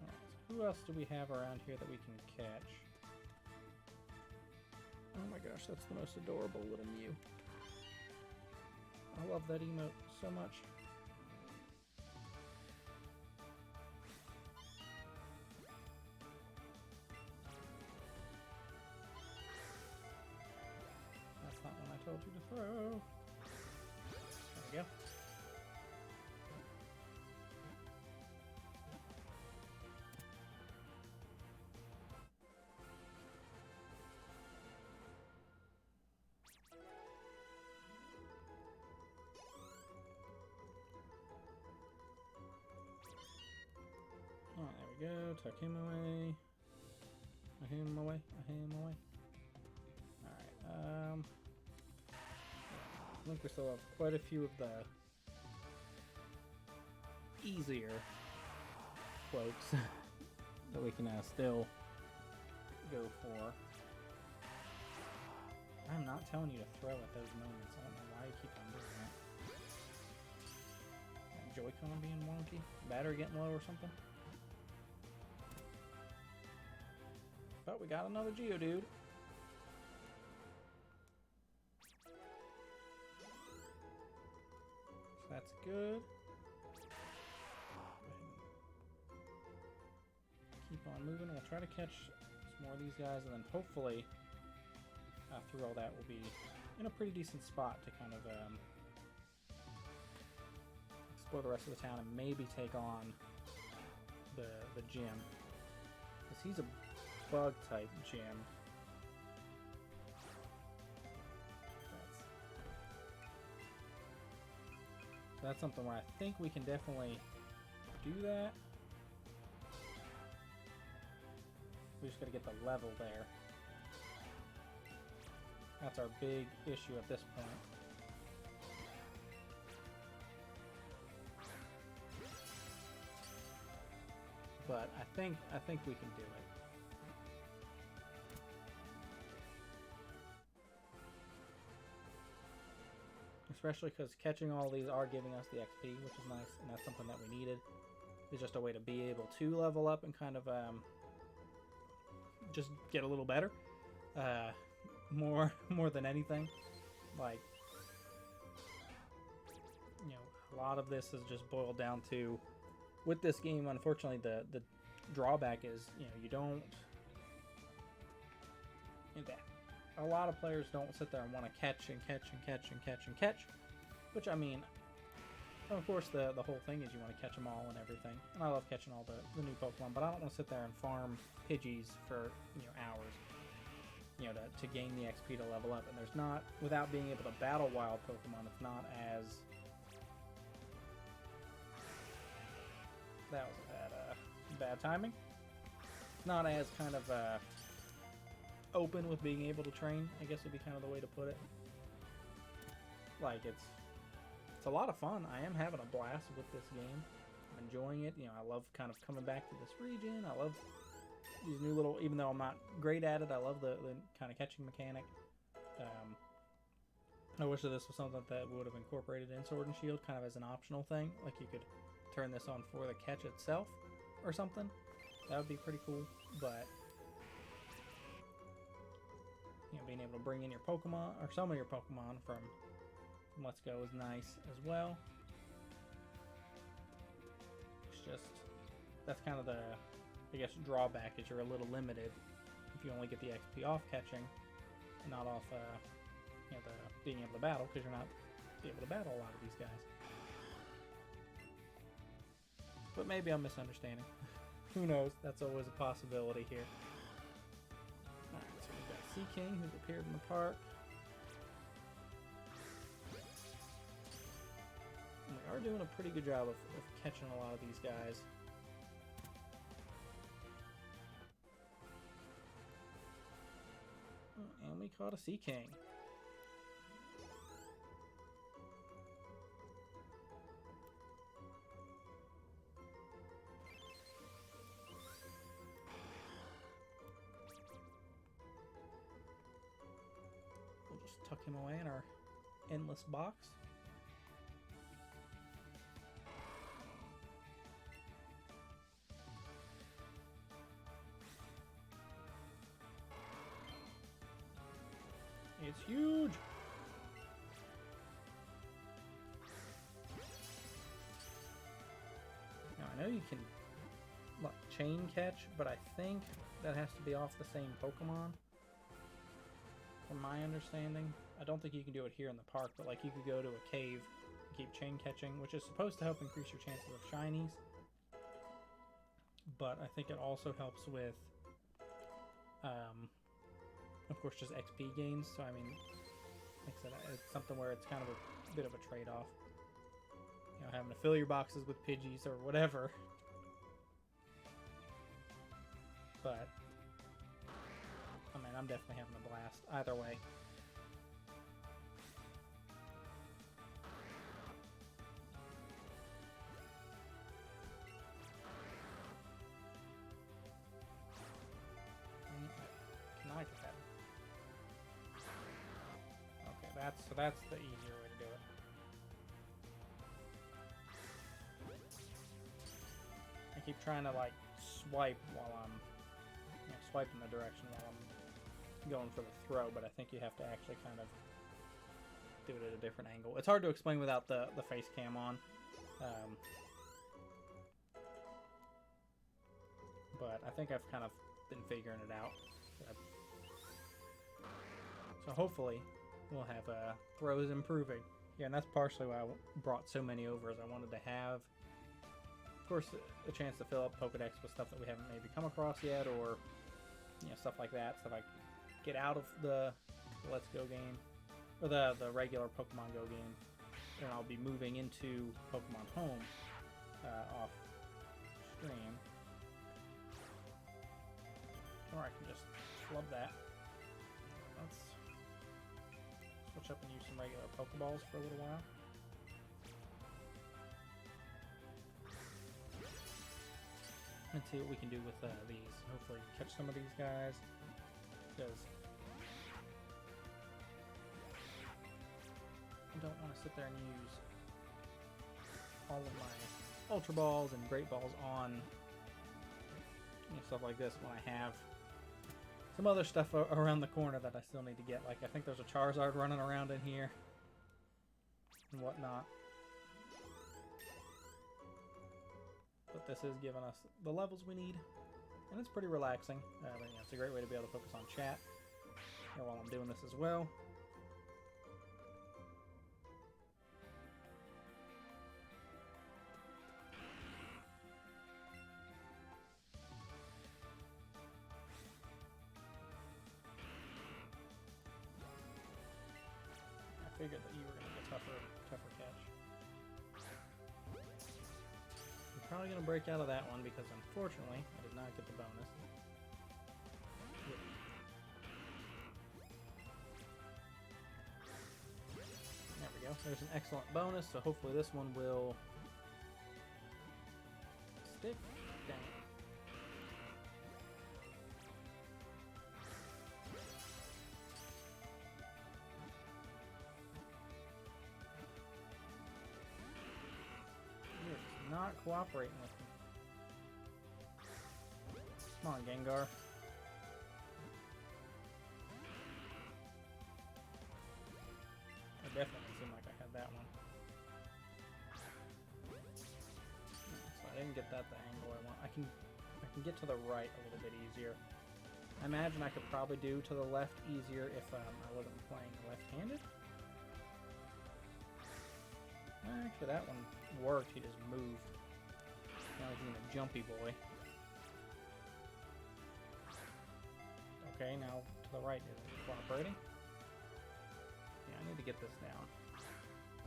Alright, so who else do we have around here that we can catch? Oh my gosh, that's the most adorable little Mew. I love that emote so much. That's not one I told you to throw. There we go. Oh, there we go. Tuck him away. Him away. Him away. Alright, I think we still have quite a few of the easier quotes that we can still go for. I'm not telling you to throw at those moments. I don't know why you keep on doing that. That Joy-Con being wonky? Battery getting low or something? But we got another Geodude. So that's good. Keep on moving. We'll try to catch some more of these guys, and then hopefully through all that we'll be in a pretty decent spot to kind of explore the rest of the town and maybe take on the gym. Because he's a bug type gym. That's something where I think we can definitely do that. We just gotta get the level there. That's our big issue at this point. But I think we can do it. Especially because catching all these are giving us the XP, which is nice, and that's something that we needed. It's just a way to be able to level up and kind of just get a little better. More than anything. Like, you know, a lot of this is just boiled down to, with this game, unfortunately, the drawback is, you know, you don't... A lot of players don't sit there and want to catch and catch and catch and catch and catch. Which, I mean, of course, the whole thing is you want to catch them all and everything. And I love catching all the new Pokemon, but I don't want to sit there and farm Pidgeys for, you know, hours. You know, to gain the XP to level up. And there's not, without being able to battle wild Pokemon, it's not as... That was bad timing. It's not as kind of open with being able to train, I guess would be kind of the way to put it. Like, it's a lot of fun. I am having a blast with this game. I'm enjoying it. You know, I love kind of coming back to this region. I love these new little, even though I'm not great at it, I love the kind of catching mechanic. I wish that this was something that would have incorporated in Sword and Shield kind of as an optional thing. Like you could turn this on for the catch itself or something. That would be pretty cool. But, you know, being able to bring in your Pokemon, or some of your Pokemon from Let's Go is nice as well. It's just, that's kind of the, I guess, drawback is you're a little limited if you only get the XP off catching. not off you know, the being able to battle, because you're not able to battle a lot of these guys. But maybe I'm misunderstanding. Who knows? That's always a possibility here. Alright, so we've got Sea King, who's appeared in the park. And we are doing a pretty good job of catching a lot of these guys. And we caught a Sea King. We'll just tuck him away in our endless box. It's huge! Now I know you can like chain catch, but I think that has to be off the same Pokemon. From my understanding. I don't think you can do it here in the park, but like you could go to a cave and keep chain catching, which is supposed to help increase your chances of shinies. But I think it also helps with of course, just XP gains. So, I mean, like I said, it's something where it's kind of a bit of a trade-off. You know, having to fill your boxes with Pidgeys or whatever. But, I mean, I'm definitely having a blast either way. Can I get that? So that's the easier way to do it. I keep trying to like swipe while I'm swiping the direction while I'm going for the throw, but I think you have to actually kind of do it at a different angle. It's hard to explain without the face cam on. But I think I've kind of been figuring it out. So hopefully we'll have throws improving. Yeah, and that's partially why I brought so many over, is I wanted to have, of course, a chance to fill up Pokedex with stuff that we haven't maybe come across yet, or stuff like that. So if I get out of the Let's Go game, or the regular Pokemon Go game, then I'll be moving into Pokemon Home off stream. Or I can just flub that. Let's switch up and use some regular Pokeballs for a little while. Let's see what we can do with these. Hopefully catch some of these guys, because I don't want to sit there and use all of my Ultra Balls and Great Balls on stuff like this when I have some other stuff around the corner that I still need to get. Like, I think there's a Charizard running around in here and whatnot. But this is giving us the levels we need, and it's pretty relaxing. But, it's a great way to be able to focus on chat while I'm doing this as well. I figured that you were going to get tougher catch. I'm probably going to break out of that one because, unfortunately, I did not get the bonus. There we go. There's an excellent bonus, so hopefully this one will stick. Dang it. Not cooperating with me. Come on, Gengar. It definitely seemed like I had that one. So I didn't get that the angle I want. I can get to the right a little bit easier. I imagine I could probably do to the left easier if I wasn't playing left-handed. Actually, that one worked. He just moved. Now he's being a jumpy boy. Okay, now to the right is it cooperating? Yeah, I need to get this down.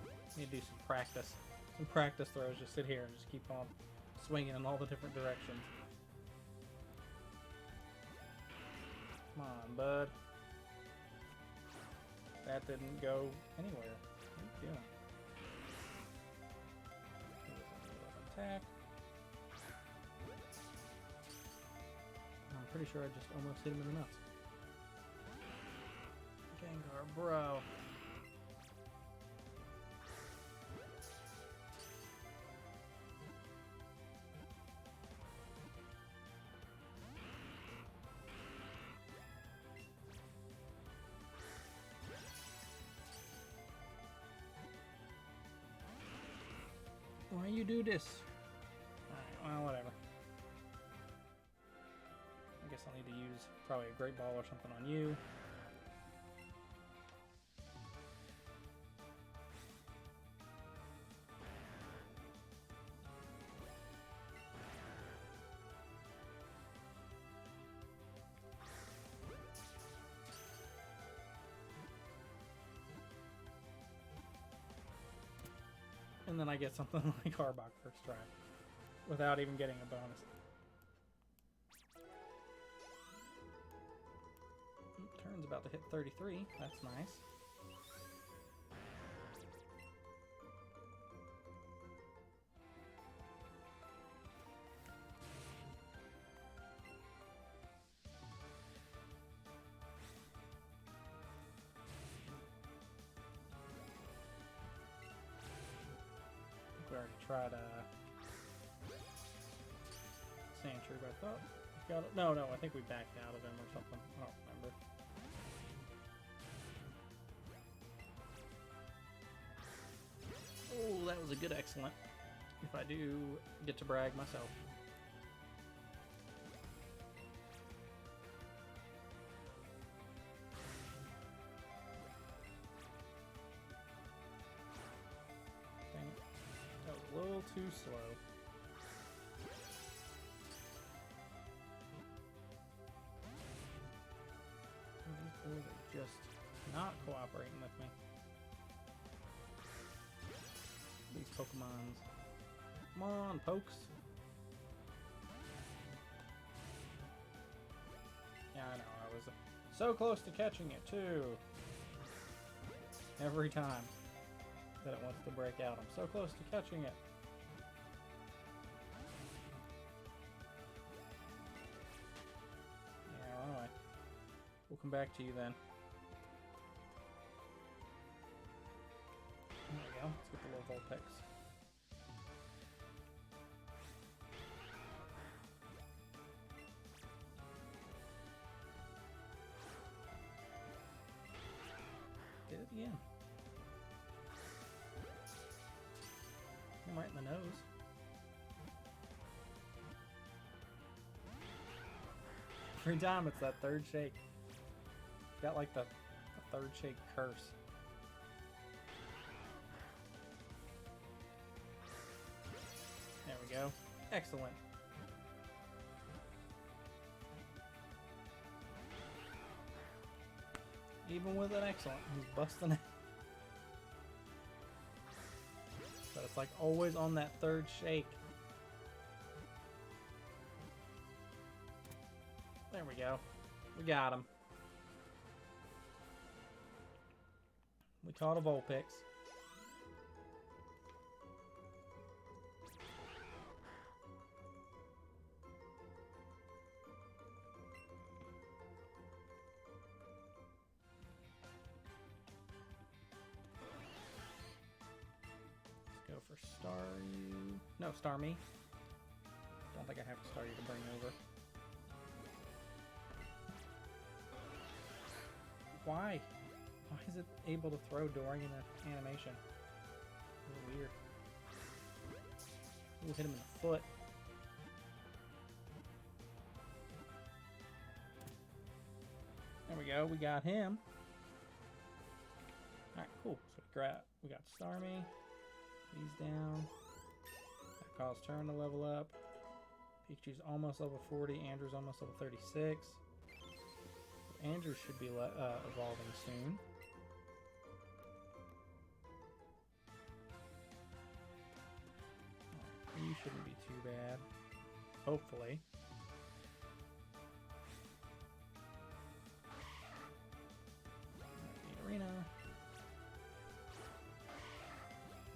I need to do some practice. Some practice throws. Just sit here and just keep on swinging in all the different directions. Come on, bud. That didn't go anywhere. What are you doing? Attack. I'm pretty sure I just almost hit him in the nuts. Gengar, bro. Why you do this? Alright, well, whatever. I guess I'll need to use probably a Great Ball or something on you. And then I get something like Arbok first try, without even getting a bonus. Turn's about to hit 33, that's nice. We already tried Sandshrew, but I thought we got it. No, I think we backed out of him or something. I don't remember. Oh, that was a good excellent. If I do get to brag myself. That was a little too slow. These boys are just not cooperating with me. These Pokemons. Come on, Pokes. Yeah, I know. I was so close to catching it, too. Every time that it wants to break out, I'm so close to catching it. Yeah, well, anyway. We'll come back to you then. There we go. Let's get the little Vulpix. Did it again. I'm right in the nose. Every time it's that third shake. Got like the third shake curse. There we go. Excellent. Even with an excellent, he's busting it. But it's like always on that third shake. There we go. We got him. We caught a Vulpix. For star you. No, star me. Don't think I have to star you to bring over. Why? Why is it able to throw during an animation? Really weird. Ooh, hit him in the foot. we go. We got him. Alright, cool. So we got Starmie. He's down. That caused turn to level up. Pikachu's almost level 40. Andrew's almost level 36. Andrew should be evolving soon. You shouldn't be too bad. Hopefully. The arena.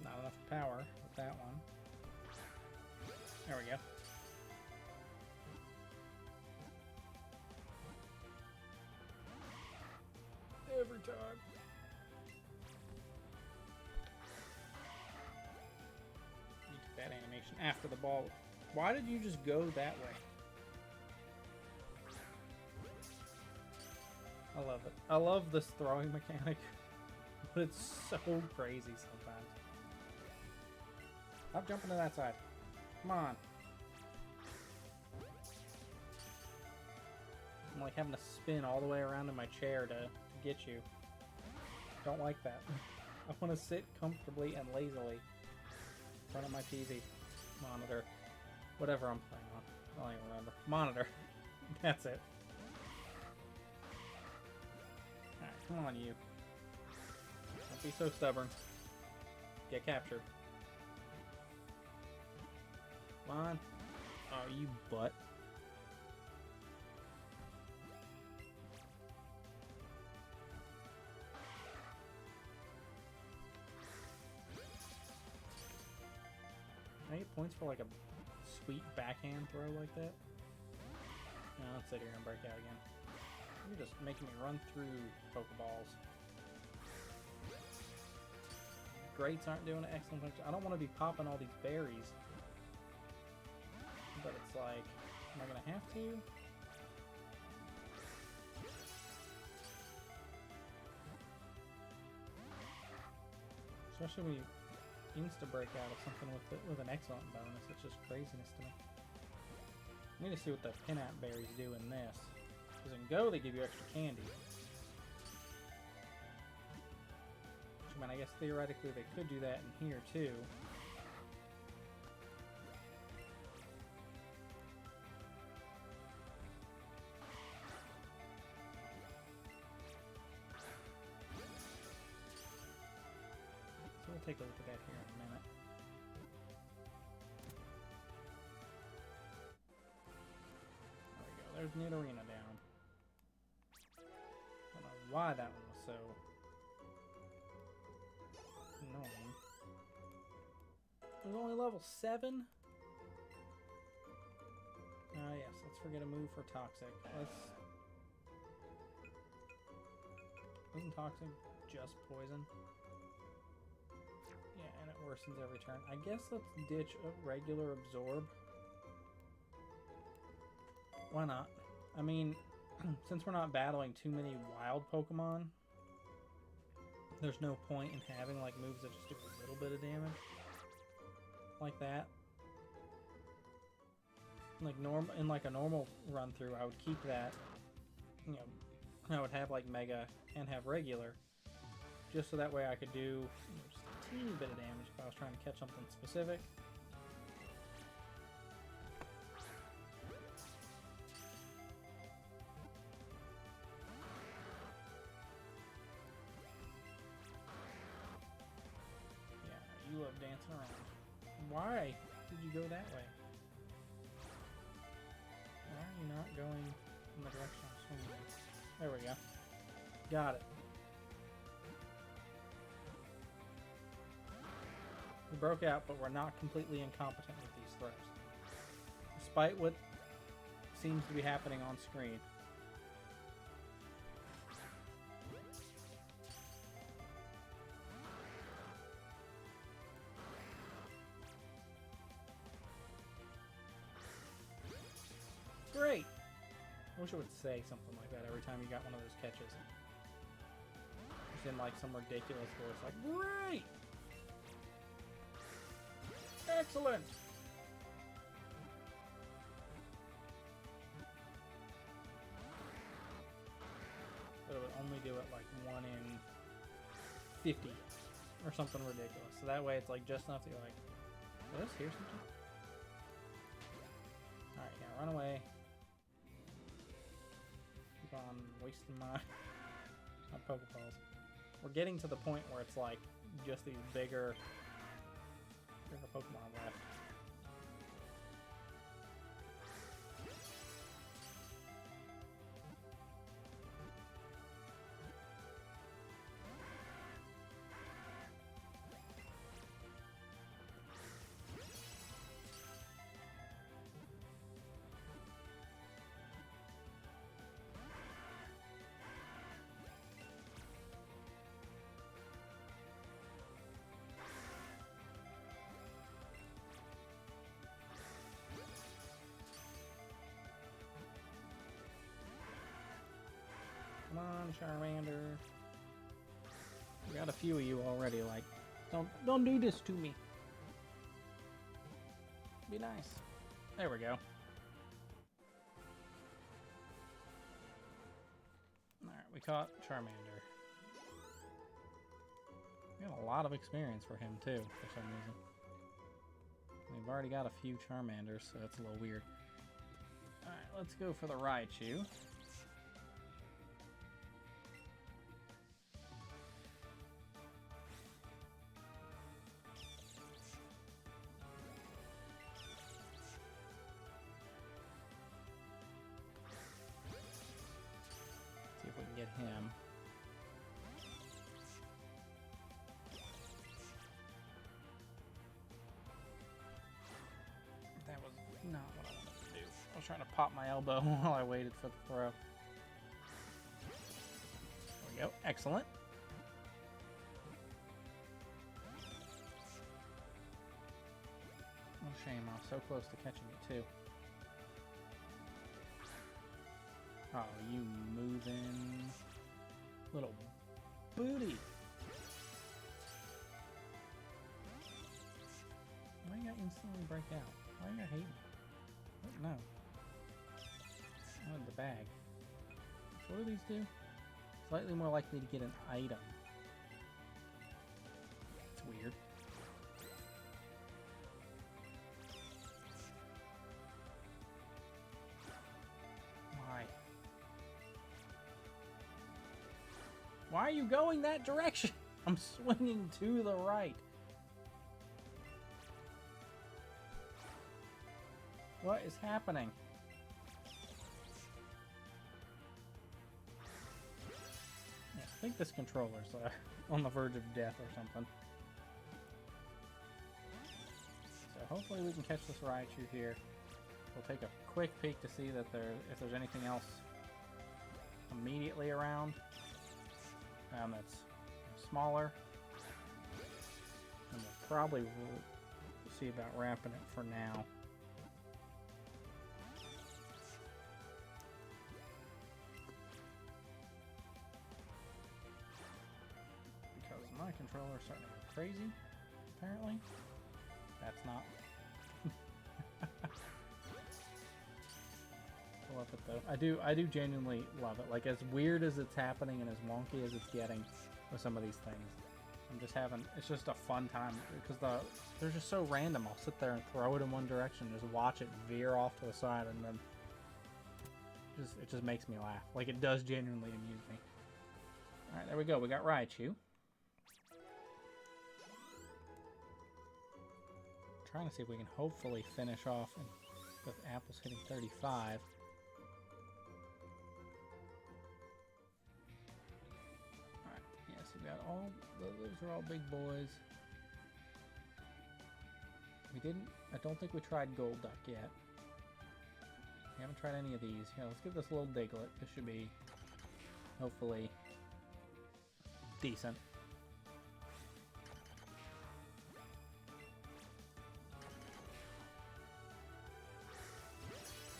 Not enough power with that one. There we go. Every time. You took that animation after the ball. Why did you just go that way? I love it. I love this throwing mechanic, but it's so crazy sometimes. Stop jumping to that side. Come on. I'm like having to spin all the way around in my chair to get you. Don't like that. I want to sit comfortably and lazily in front of my TV, monitor, whatever I'm playing on. I don't even remember. Monitor. That's it. Alright, come on, you. Don't be so stubborn. Get captured. Come on. Oh, you butt. Can I get points for like a sweet backhand throw like that? No, let's sit here and break out again. You're just making me run through Pokeballs. Greats aren't doing an excellent function. I don't want to be popping all these berries. But it's like, am I gonna have to? Especially when you insta-break out of something with an excellent bonus. It's just craziness to me. I need to see what the Pinap berries do in this. Because in Go, they give you extra candy. Which, I mean, I guess theoretically they could do that in here, too. So we'll take a look at that here in a minute. There we go. There's Nidorina down. I don't know why that one was so annoying. It was only level 7? Ah, yes. Let's forget a move for Toxic. Isn't Toxic just poison? Yeah, and it worsens every turn. I guess let's ditch a regular Absorb. Why not? I mean, since we're not battling too many wild Pokemon, there's no point in having like moves that just do a little bit of damage. Like that. Like in like a normal run through, I would keep that. You know, I would have like Mega and have regular, just so that way I could do just a teeny bit of damage if I was trying to catch something specific. Yeah, you love dancing around. Why did you go that way? Why are you not going in the direction I'm swinging? There we go. Got it. We broke out, but we're not completely incompetent with these throws. Despite what seems to be happening on screen. Great! I wish it would say something like that every time you got one of those catches. Just in like some ridiculous voice, like, great! Excellent! 50 or something ridiculous. So that way it's like just enough that you're like, did I just hear something? Alright, yeah, run away. Keep on wasting my Pokeballs. We're getting to the point where it's like just these bigger Pokemon left. Come on, Charmander. We got a few of you already, like, don't do this to me. Be nice. There we go. Alright, we caught Charmander. We got a lot of experience for him, too, for some reason. We've already got a few Charmanders, so that's a little weird. Alright, let's go for the Raichu. See if we can get him. That was not what I wanted to do. I was trying to pop my elbow while I waited for the throw. There we go. Excellent. What a shame. I was so close to catching it, too. Oh, you moving little booty. Why you gotta instantly break out? Why you gotta hate me? What? No. I want the bag. So what do these do? Slightly more likely to get an item. It's weird. Why? Why are you going that direction? I'm swinging to the right. What is happening? Yeah, I think this controller's on the verge of death or something. So hopefully we can catch this Raichu here. We'll take a quick peek to see that if there's anything else immediately around that's smaller. And we'll probably see about wrapping it for now. My controller is starting to go crazy, apparently. That's not. I love it though. I do genuinely love it. Like, as weird as it's happening and as wonky as it's getting with some of these things, I'm just having, it's just a fun time because they're just so random. I'll sit there and throw it in one direction, just watch it veer off to the side, and then it just makes me laugh. Like, it does genuinely amuse me. All right, there we go. We got Raichu. Trying to see if we can hopefully finish off with apples hitting 35. Alright, yes, we got all, those are all big boys. I don't think we tried Gold Duck yet. We haven't tried any of these. Yeah, let's give this a little Diglett. This should be, hopefully, decent.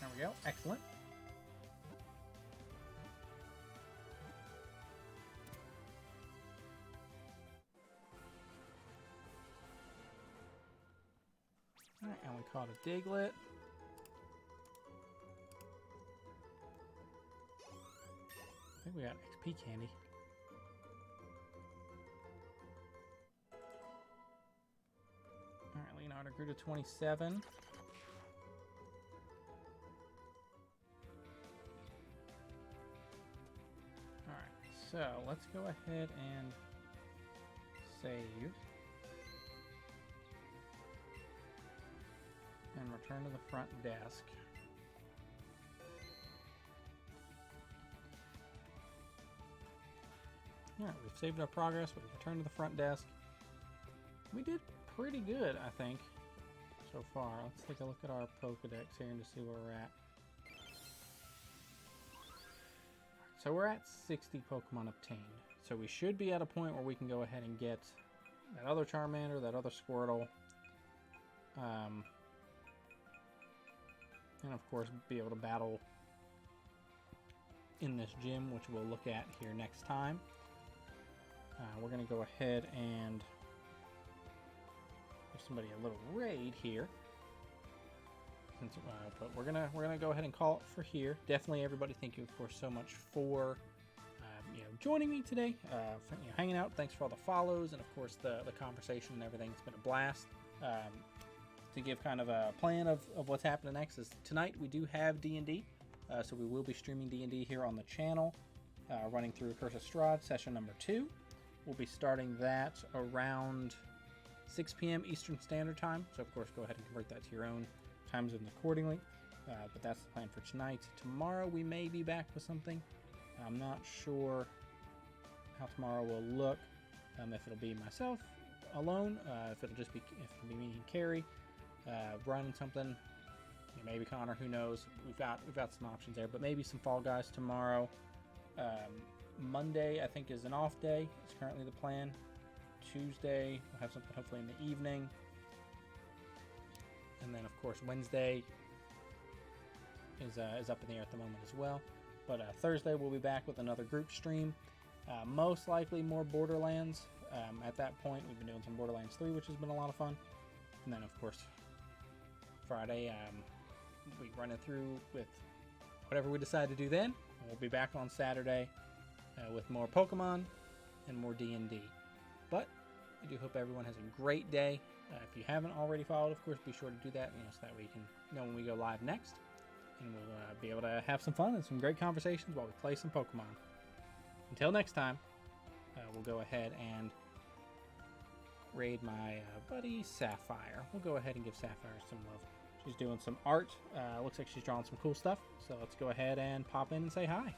There we go. Excellent. Alright, and we caught a Diglett. I think we got XP candy. Alright, I grew to 27. Alright, so let's go ahead and save. And return to the front desk. Alright, we've saved our progress, we've returned to the front desk. We did pretty good, I think, so far. Let's take a look at our Pokedex here and just see where we're at. So we're at 60 Pokemon obtained. So we should be at a point where we can go ahead and get that other Charmander, that other Squirtle, and of course be able to battle in this gym, which we'll look at here next time. We're going to go ahead and give somebody a little raid here. But we're gonna go ahead and call it for here. Definitely, everybody, thank you, of course, so much for joining me today, for, hanging out. Thanks for all the follows and, of course, the conversation and everything. It's been a blast. To give kind of a plan of what's happening next is tonight we do have D&D, so we will be streaming D&D here on the channel, running through Curse of Strahd, session number 2. We'll be starting that around 6 p.m. Eastern Standard Time, so of course go ahead and convert that to your own time zone accordingly. But that's the plan for tonight. Tomorrow we may be back with something. I'm not sure how tomorrow will look. If it'll be myself alone, if it'll be me and Carrie running something, maybe Connor. Who knows? We've got some options there, but maybe some Fall Guys tomorrow. Monday I think is an off day. It's currently the plan. Tuesday we'll have something hopefully in the evening. And then, of course, Wednesday is up in the air at the moment as well. But Thursday we'll be back with another group stream. Most likely more Borderlands. At that point, we've been doing some Borderlands 3, which has been a lot of fun. And then, of course, Friday, we run it through with whatever we decide to do then. And we'll be back on Saturday with more Pokemon and more D&D. But I do hope everyone has a great day. If you haven't already followed, of course, be sure to do that, so that way you can know when we go live next. And we'll be able to have some fun and some great conversations while we play some Pokemon. Until next time, we'll go ahead and raid my buddy Sapphire. We'll go ahead and give Sapphire some love. She's doing some art. Looks like she's drawing some cool stuff. So let's go ahead and pop in and say hi.